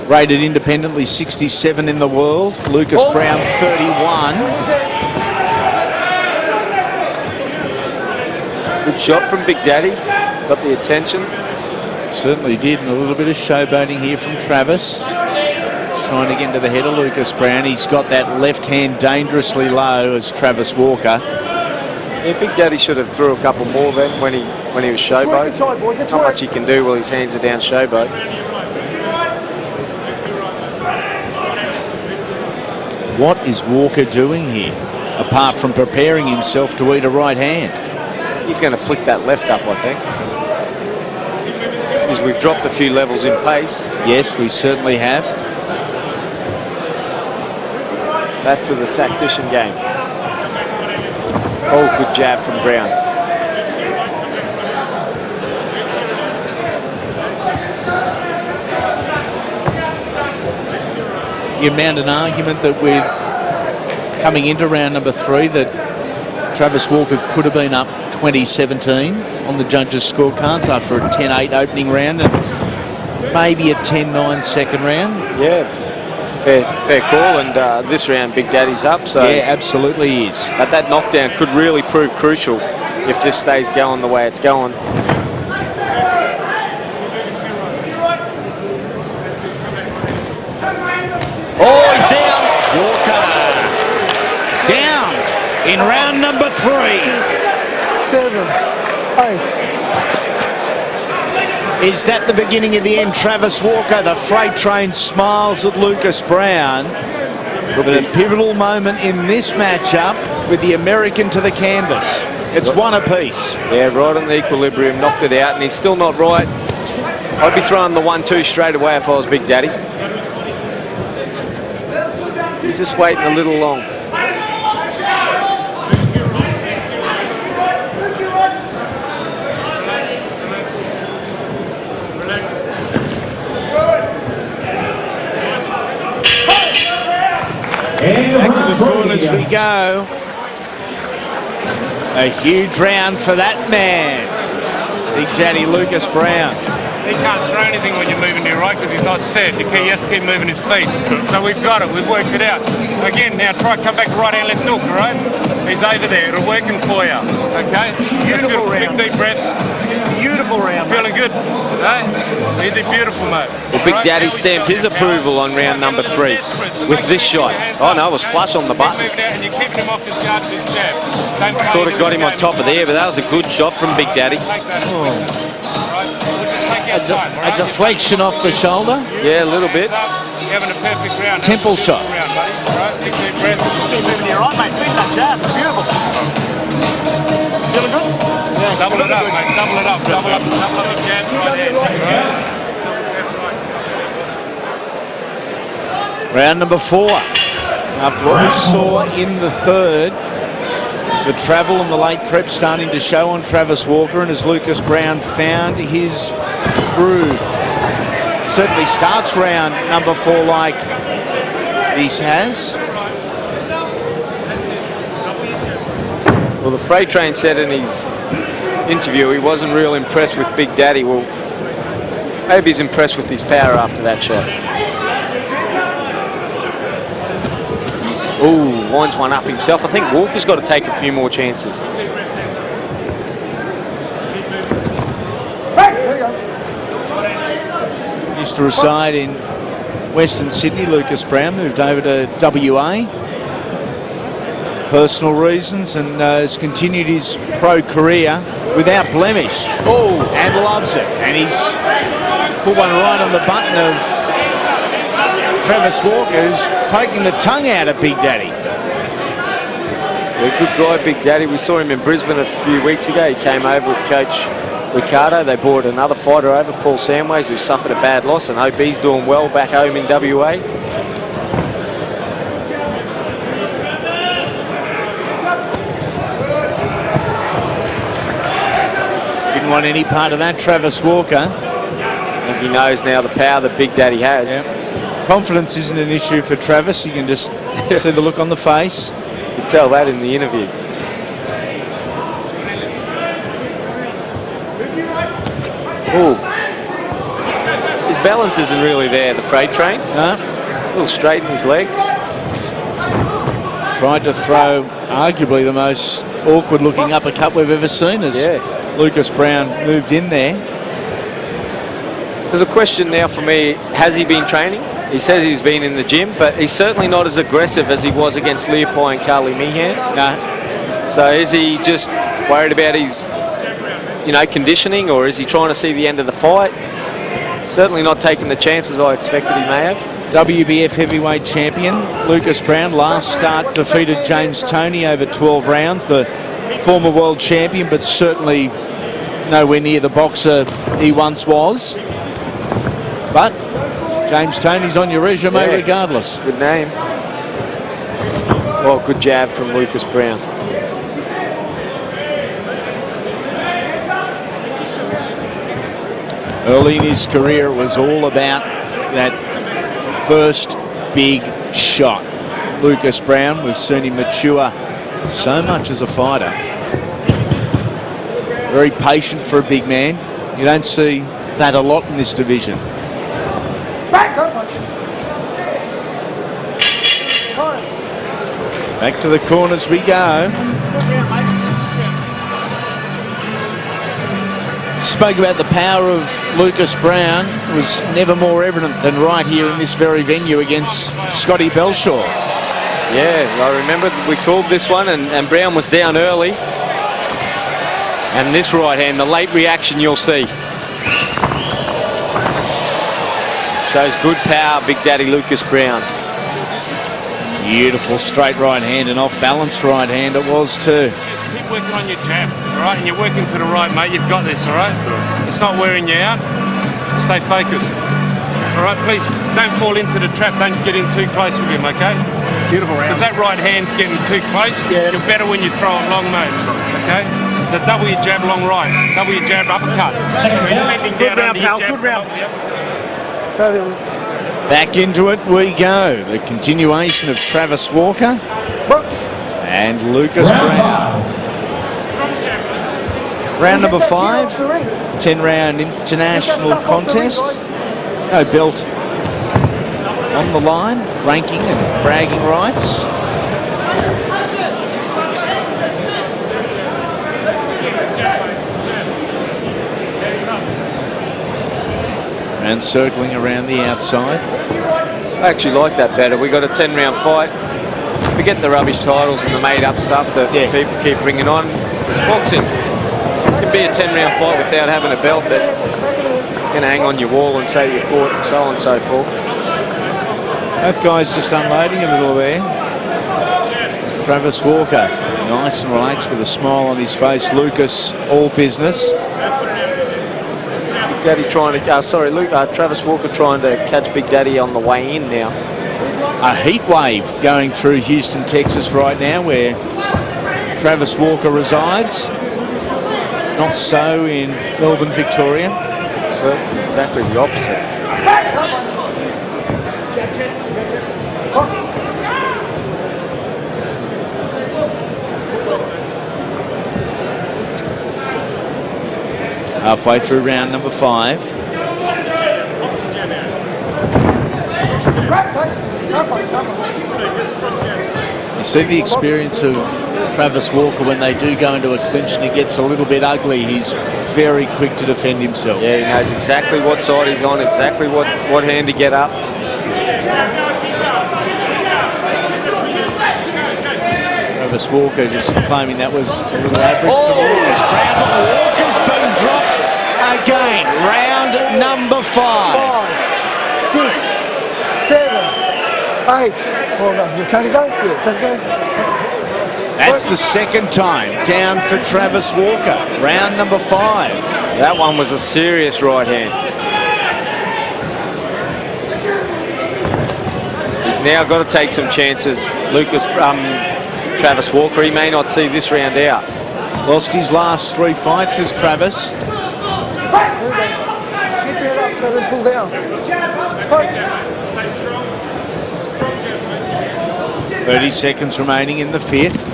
Rated independently 67 in the world. Lucas Browne 31. Good shot from Big Daddy. Got the attention. Certainly did, and a little bit of showboating here from Travis. Trying to get into the head of Lucas Browne. He's got that left hand dangerously low as Travis Walker. Yeah, Big Daddy should have threw a couple more then when he was showboat. Not much he can do while his hands are down showboat. What is Walker doing here, apart from preparing himself to eat a right hand? He's going to flick that left up, I think. Because we've dropped a few levels in pace. Yes, we certainly have. Back to the tactician game. Oh, good jab from Browne. You mount an argument that with coming into round number 3 that Travis Walker could have been up 20-17 on the judges' scorecards after a 10-8 opening round and maybe a 10-9 second round. Yeah, fair call, and this round Big Daddy's up. So yeah, absolutely is. But that knockdown could really prove crucial if this stays going the way it's going. Oh, he's down. Walker down in round number 3. 7, 8. Is that the beginning of the end? Travis Walker, the freight train, smiles at Lucas Browne. But a pivotal moment in this matchup with the American to the canvas. It's one apiece. Yeah, right on the equilibrium, knocked it out, and he's still not right. I'd be throwing the 1-2 straight away if I was Big Daddy. He's just waiting a little long. Back to the corners we go. A huge round for that man, Big Daddy Lucas Browne. He can't throw anything when you're moving to your right because he's not set. He has to keep moving his feet. So we've got it. We've worked it out. Again, now try come back right hand, left hook, all right? He's over there. It'll working for you, okay? Beautiful round. Big deep breaths. Beautiful round. Feeling good, eh? You did beautiful, mate. Well, Big Daddy stamped his approval on round number 3 with this shot. Oh no, it was flush on the button. And you're keeping him off his guard with his jab. Thought it got him on top of there, but that was a good shot from Big Daddy. A deflection off the shoulder. Yeah, a little bit. You're having a perfect round. Temple shot. Big deep breath. Still moving to your right, mate. Feed that jab. Beautiful. Feeling good? Yeah, double it up, mate. Double it up. Double up the jab. Round number 4. After what we saw in the third, is the travel and the late prep starting to show on Travis Walker, and as Lucas Browne found his groove. Certainly starts round number 4 like this has. Well, the freight train said in his interview he wasn't real impressed with Big Daddy. Well, maybe he's impressed with his power after that shot. Ooh, winds one up himself. I think Walker's got to take a few more chances. Used to reside in Western Sydney. Lucas Browne moved over to WA. Personal reasons, and has continued his pro career without blemish. Oh, and loves it. And he's put one right on the button of Travis Walker, who's poking the tongue out of Big Daddy. Yeah, good guy, Big Daddy. We saw him in Brisbane a few weeks ago. He came over with Coach Ricardo. They brought another fighter over, Paul Samways, who suffered a bad loss, and hope he's doing well back home in WA. Didn't want any part of that, Travis Walker. I think he knows now the power that Big Daddy has. Yep. Confidence isn't an issue for Travis. You can just see the look on the face. You could tell that in the interview. Ooh. His balance isn't really there, the freight train. No. A little straight in his legs. Tried to throw arguably the most awkward looking uppercut we've ever seen as Lucas Browne moved in there. There's a question now for me, has he been training? He says he's been in the gym, but he's certainly not as aggressive as he was against Leopold and Carly Meehan. No. So is he just worried about his, conditioning, or is he trying to see the end of the fight? Certainly not taking the chances I expected he may have. WBF heavyweight champion Lucas Browne last start defeated James Toney over 12 rounds, the former world champion, but certainly nowhere near the boxer he once was. But James Toney's on your resume regardless. Good name. Well, good jab from Lucas Browne. Early in his career, it was all about that first big shot. Lucas Browne, we've seen him mature so much as a fighter. Very patient for a big man. You don't see that a lot in this division. Back to the corners we go. Spoke about the power of Lucas Browne. It was never more evident than right here in this very venue against Scotty Belshaw. Yeah, I remember we called this one, and Browne was down early. And this right hand, the late reaction you'll see. Shows good power, Big Daddy Lucas Browne. Beautiful straight right hand, and off balance right hand it was too. keep working on your jab, all right? And you're working to the right, mate. You've got this, all right? It's not wearing you out. Stay focused. All right, please don't fall into the trap. Don't get in too close with him, okay? Beautiful round. Because that right hand's getting too close. Yeah. You're better when you throw it long, mate. Okay? The double your jab, long right. Double your jab, uppercut. Good round, pal. Good round. Back into it we go. The continuation of Travis Walker and Lucas Browne. Round number 5, 10-round international contest. No belt on the line, ranking and bragging rights. And circling around the outside. I actually like that better. We got a 10-round fight. Forget the rubbish titles and the made-up stuff that people keep bringing on. It's boxing. It can be a 10-round fight without having a belt that you're going to hang on your wall and say you fought, and so on and so forth. Both guys just unloading a little there. Travis Walker, nice and relaxed with a smile on his face. Lucas, all business. Daddy trying to, Travis Walker trying to catch Big Daddy on the way in now. A heat wave going through Houston, Texas right now, where Travis Walker resides. Not so in Melbourne, Victoria. So exactly the opposite. Halfway through round number 5. You see the experience of Travis Walker when they do go into a clinch and it gets a little bit ugly. He's very quick to defend himself. Yeah, he knows exactly what side he's on, exactly what hand to get up. Travis Walker just claiming that was a little average. Walker's been dropped again. Round number 5. 5, 6, 7, 8. Hold on. You can't go? Yeah, can't go. That's the second time down for Travis Walker. Round number 5. That one was a serious right hand. He's now got to take some chances. Travis Walker, he may not see this round out. Lost his last 3 fights as Travis. Keep it up so they pull down. 30 seconds remaining in the 5th.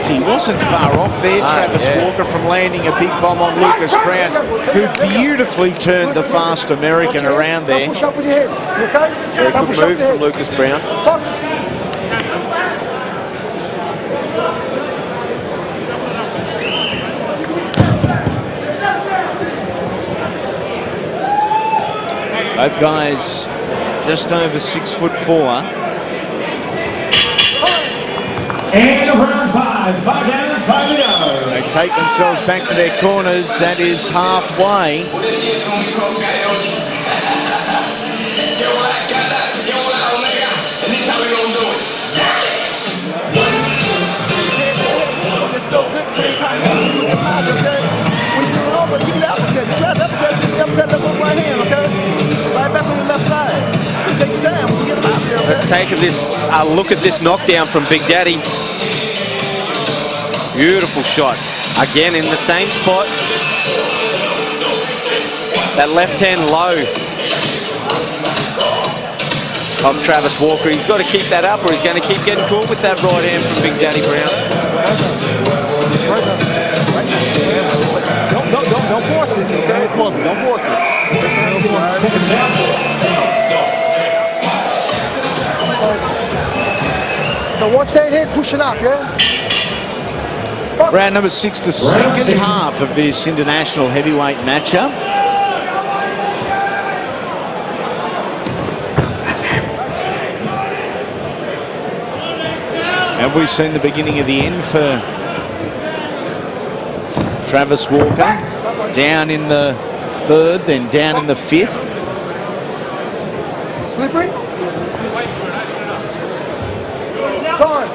He wasn't far off there, Travis Walker, from landing a big bomb on Lucas Browne, who beautifully turned the fast American around there. Push up with your head, okay? Very good move from Lucas Browne. Both guys just over 6'4". And round 5, 5 down, 5 to go. They take themselves back to their corners. That is halfway. Let's take a look at this knockdown from Big Daddy. Beautiful shot. Again in the same spot. That left hand low of Travis Walker. He's got to keep that up or he's going to keep getting caught with that right hand from Big Daddy Browne. Don't force it, okay? Don't force it. So watch that head pushing up, yeah? Round number 6, the second half of this international heavyweight matchup. Have we seen the beginning of the end for Travis Walker? Down in the 3rd, then down in the 5th. Slippery?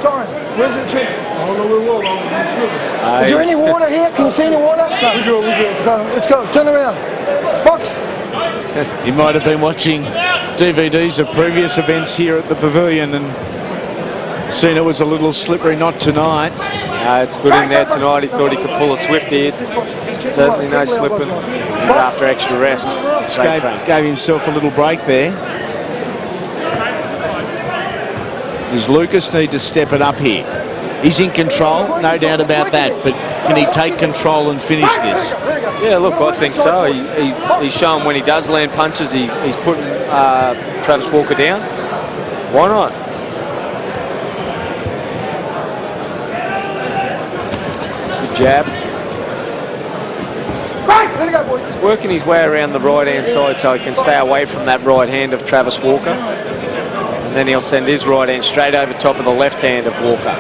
Time. Where's it to? don't know where water. I'm slipping. Is there any water here? Can you see any water? No. We good. Go, let's go. Turn around. Box. You might have been watching DVDs of previous events here at the Pavilion and seen it was a little slippery. Not tonight. It's good in there tonight. He thought he could pull a Swifty. Certainly no slipping. He's after extra rest. Gave himself a little break there. Does Lucas need to step it up here? He's in control, no doubt about that, but can he take control and finish this? Yeah, look, I think so. He's shown when he does land punches, he's putting Travis Walker down. Why not? Good jab. He's working his way around the right-hand side so he can stay away from that right hand of Travis Walker. And then he'll send his right hand straight over top of the left hand of Walker.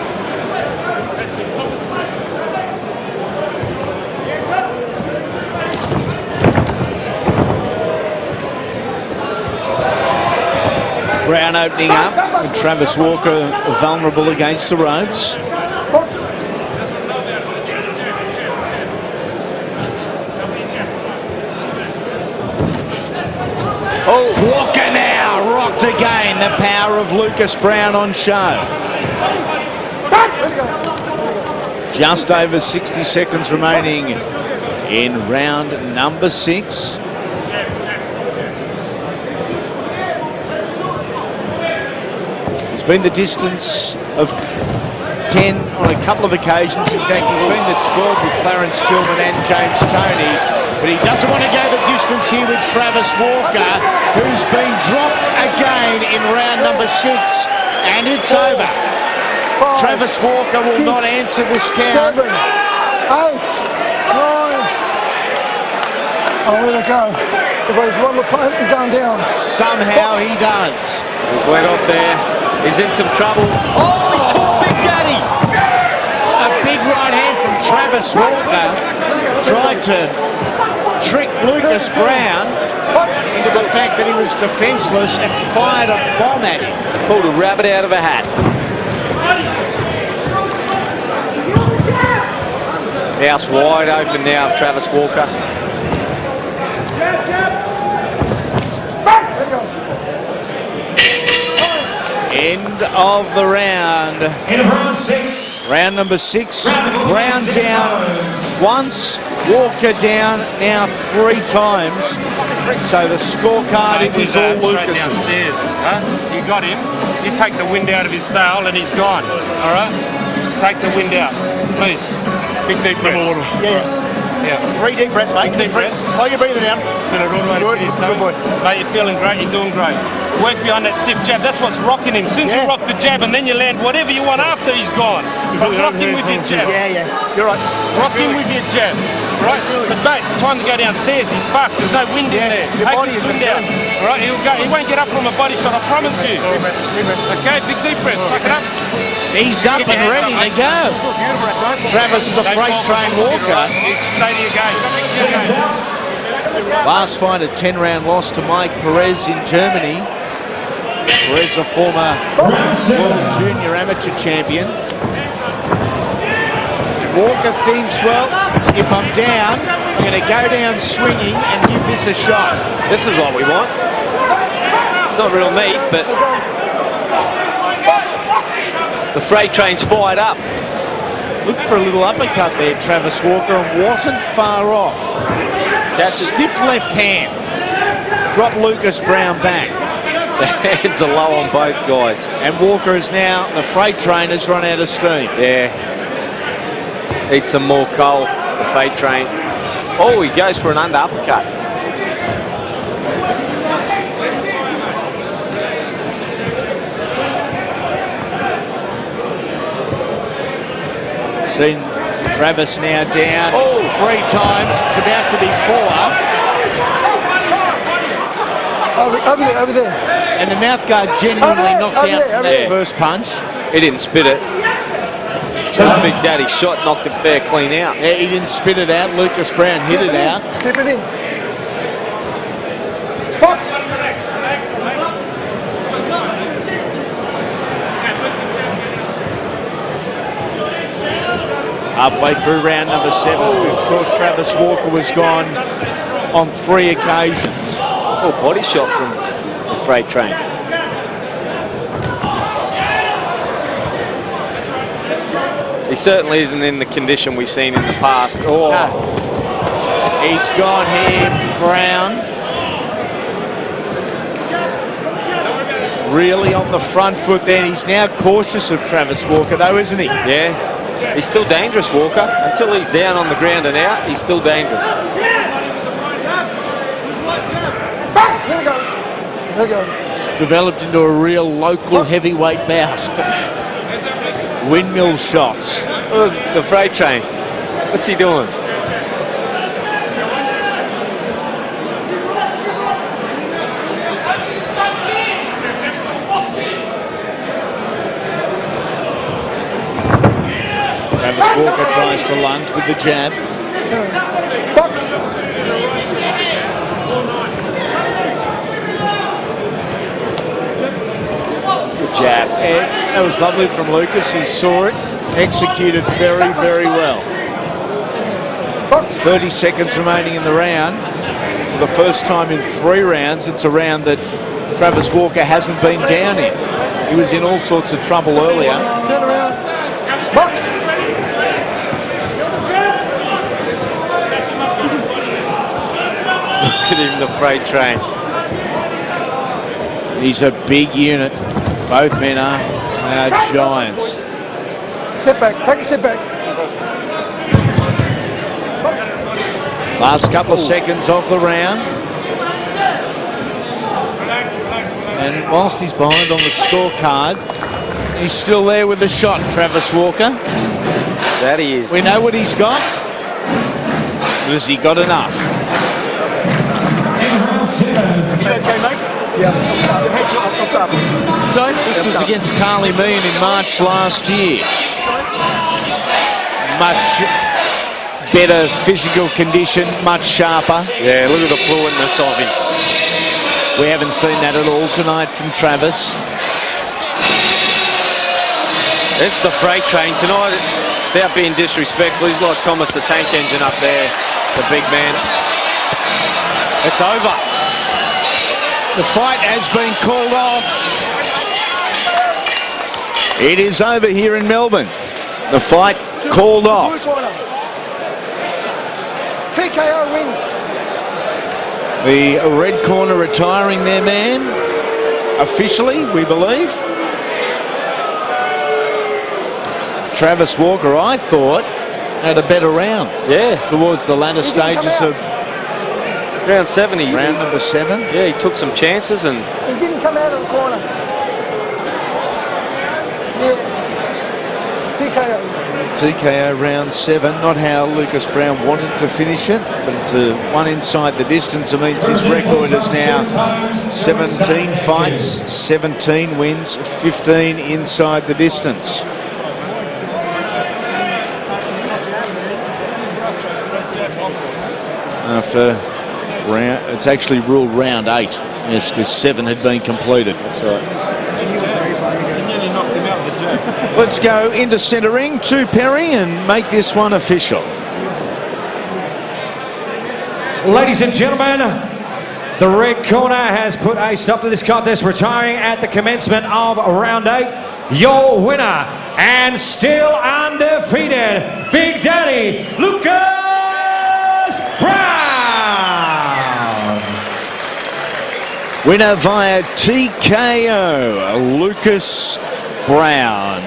Browne opening up with Travis Walker vulnerable against the ropes. Oh, Walker now rocked again. The power of Lucas Browne on show. Just over 60 seconds remaining in round number 6. Been the distance of 10 on a couple of occasions. In fact, he's been the 12 with Clarence Tillman and James Toney. But he doesn't want to go the distance here with Travis Walker, who's been dropped again in round number 6. And it's over. 5, Travis Walker will 6, not answer this count. 7, 8, 9. I'll let it go. If he's one opponent and gone down. Somehow he does. He's let off there. He's in some trouble. Oh, he's caught Big Daddy. A big right hand from Travis Walker. Tried to trick Lucas Browne into the fact that he was defenceless and fired a bomb at him. Pulled a rabbit out of a hat. Mouth's wide open now of Travis Walker. End of the round. End of round 6. Round number 6. Browne down once, Walker down now 3 times. So the scorecard it was all Lucas's. Downstairs, huh? You got him. You take the wind out of his sail and he's gone. All right? Take the wind out, please. Big deep breaths. Yeah. 3 deep breaths, mate. Big deep breaths. Slow your breathing down. Feel it all the way to finish, though. Mate, you're feeling great. You're doing great. Work behind that stiff jab. That's what's rocking him. Since you rock the jab and then you land whatever you want after he's gone. But rock him with your jab. Yeah. You're right. Rock him with your jab. Right? But mate, time to go downstairs. He's fucked. There's no wind in there. Take his wind out. All right? He'll go. He won't get up from a body shot. I promise you. Okay? Big deep breath. Suck it up. He's up and ready to go. Travis the freight train Walker. Stay to your game. Last fight a 10-round loss to Mike Perez in Germany. Perez, a former world junior amateur champion. Walker thinks, well, if I'm down, I'm going to go down swinging and give this a shot. This is what we want. It's not real neat, but the freight train's fired up. Looked for a little uppercut there, Travis Walker, and wasn't far off. Stiff left hand. Dropped Lucas Browne back. The hands are low on both guys. And Walker is now, the freight train has run out of steam. Yeah. Eat some more coal, the freight train. Oh, he goes for an under uppercut. Seen Travis now down 3 times. It's about to be 4. Over there. And the mouthguard genuinely knocked out from that first punch. He didn't spit it. Big Daddy's shot knocked it fair clean out. Yeah, he didn't spit it out. Lucas Browne hit it out. Keep it in. Box. Halfway through round number 7, we thought Travis Walker was gone on 3 occasions. Oh, body shot from the freight train. He certainly isn't in the condition we've seen in the past. Oh, he's gone here, Browne. Really on the front foot then. He's now cautious of Travis Walker though, isn't he? Yeah. He's still dangerous, Walker. Until he's down on the ground and out, he's still dangerous. Here we go. Here we go. It's developed into a real local heavyweight bout. Windmill shots. Look, the freight train. What's he doing? Travis Walker tries to lunge with the jab. Box. Good jab. And that was lovely from Lucas. He saw it, executed very, very well. 30 seconds remaining in the round. For the first time in 3 rounds, it's a round that Travis Walker hasn't been down in. He was in all sorts of trouble earlier. Turn around. Box. Look at him, the freight train. He's a big unit. Both men are giants. Step back. Take a step back. Last couple of seconds of the round. And whilst he's behind on the scorecard, he's still there with the shot, Travis Walker. That he is. We know what he's got. But has he got enough? You okay, mate? Yeah. Head shot. Sorry? This was against Carly Mean in March last year. Much better physical condition, much sharper. Yeah, look at the fluentness of him. We haven't seen that at all tonight from Travis. It's the freight train tonight. Without being disrespectful, he's like Thomas the Tank Engine up there, the big man. It's over. The fight has been called off. It is over here in Melbourne. The fight called off. TKO win. The red corner retiring their man, officially, we believe. Travis Walker, I thought, had a better round. Yeah. Towards the latter stages of round 7. Round number 7. Yeah, he took some chances and... He didn't come out of the corner. Yeah. TKO. TKO round 7, not how Lucas Browne wanted to finish it, but it's a one inside the distance. It means his record is now 17 fights, 17 wins, 15 inside the distance. After round, it's actually ruled round 8, yes, because 7 had been completed. That's right. Let's go into centre ring to Perry and make this one official. Ladies and gentlemen, the red corner has put a stop to this contest, retiring at the commencement of round 8. Your winner and still undefeated, Big Daddy Lucas Browne. Winner via TKO, Lucas Browne.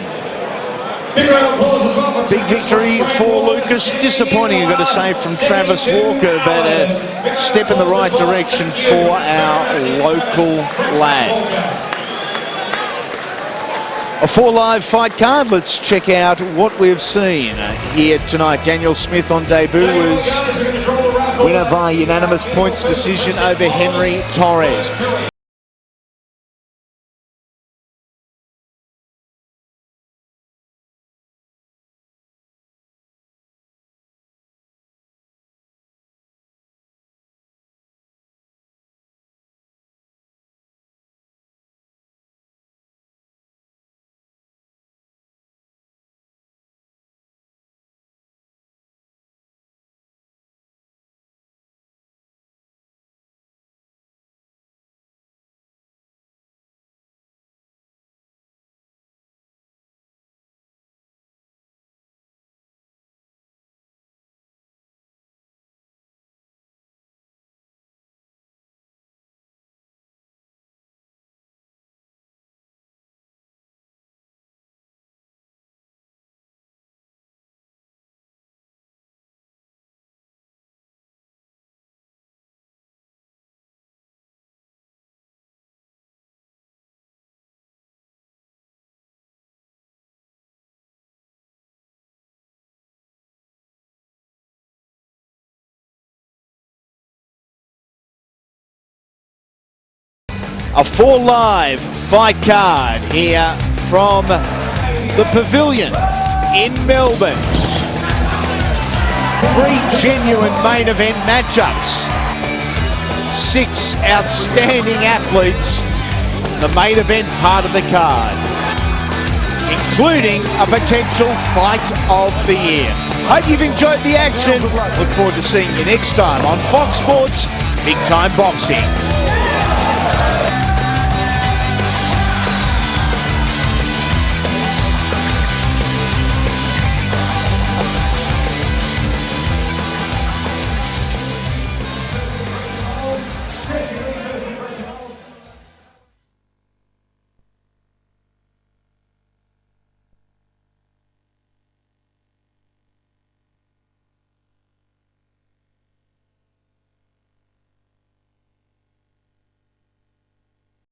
Big victory for Lucas. Disappointing, you've got to say, from Travis Walker, but a step in the right direction for our local lad. A 4 live fight card. Let's check out what we've seen here tonight. Daniel Smith on debut was winner via unanimous points decision over Henry Torres. A 4 live fight card here from the Pavilion in Melbourne. 3 genuine main event matchups. 6 outstanding athletes, the main event part of the card, including a potential fight of the year. Hope you've enjoyed the action. Look forward to seeing you next time on Fox Sports Big Time Boxing.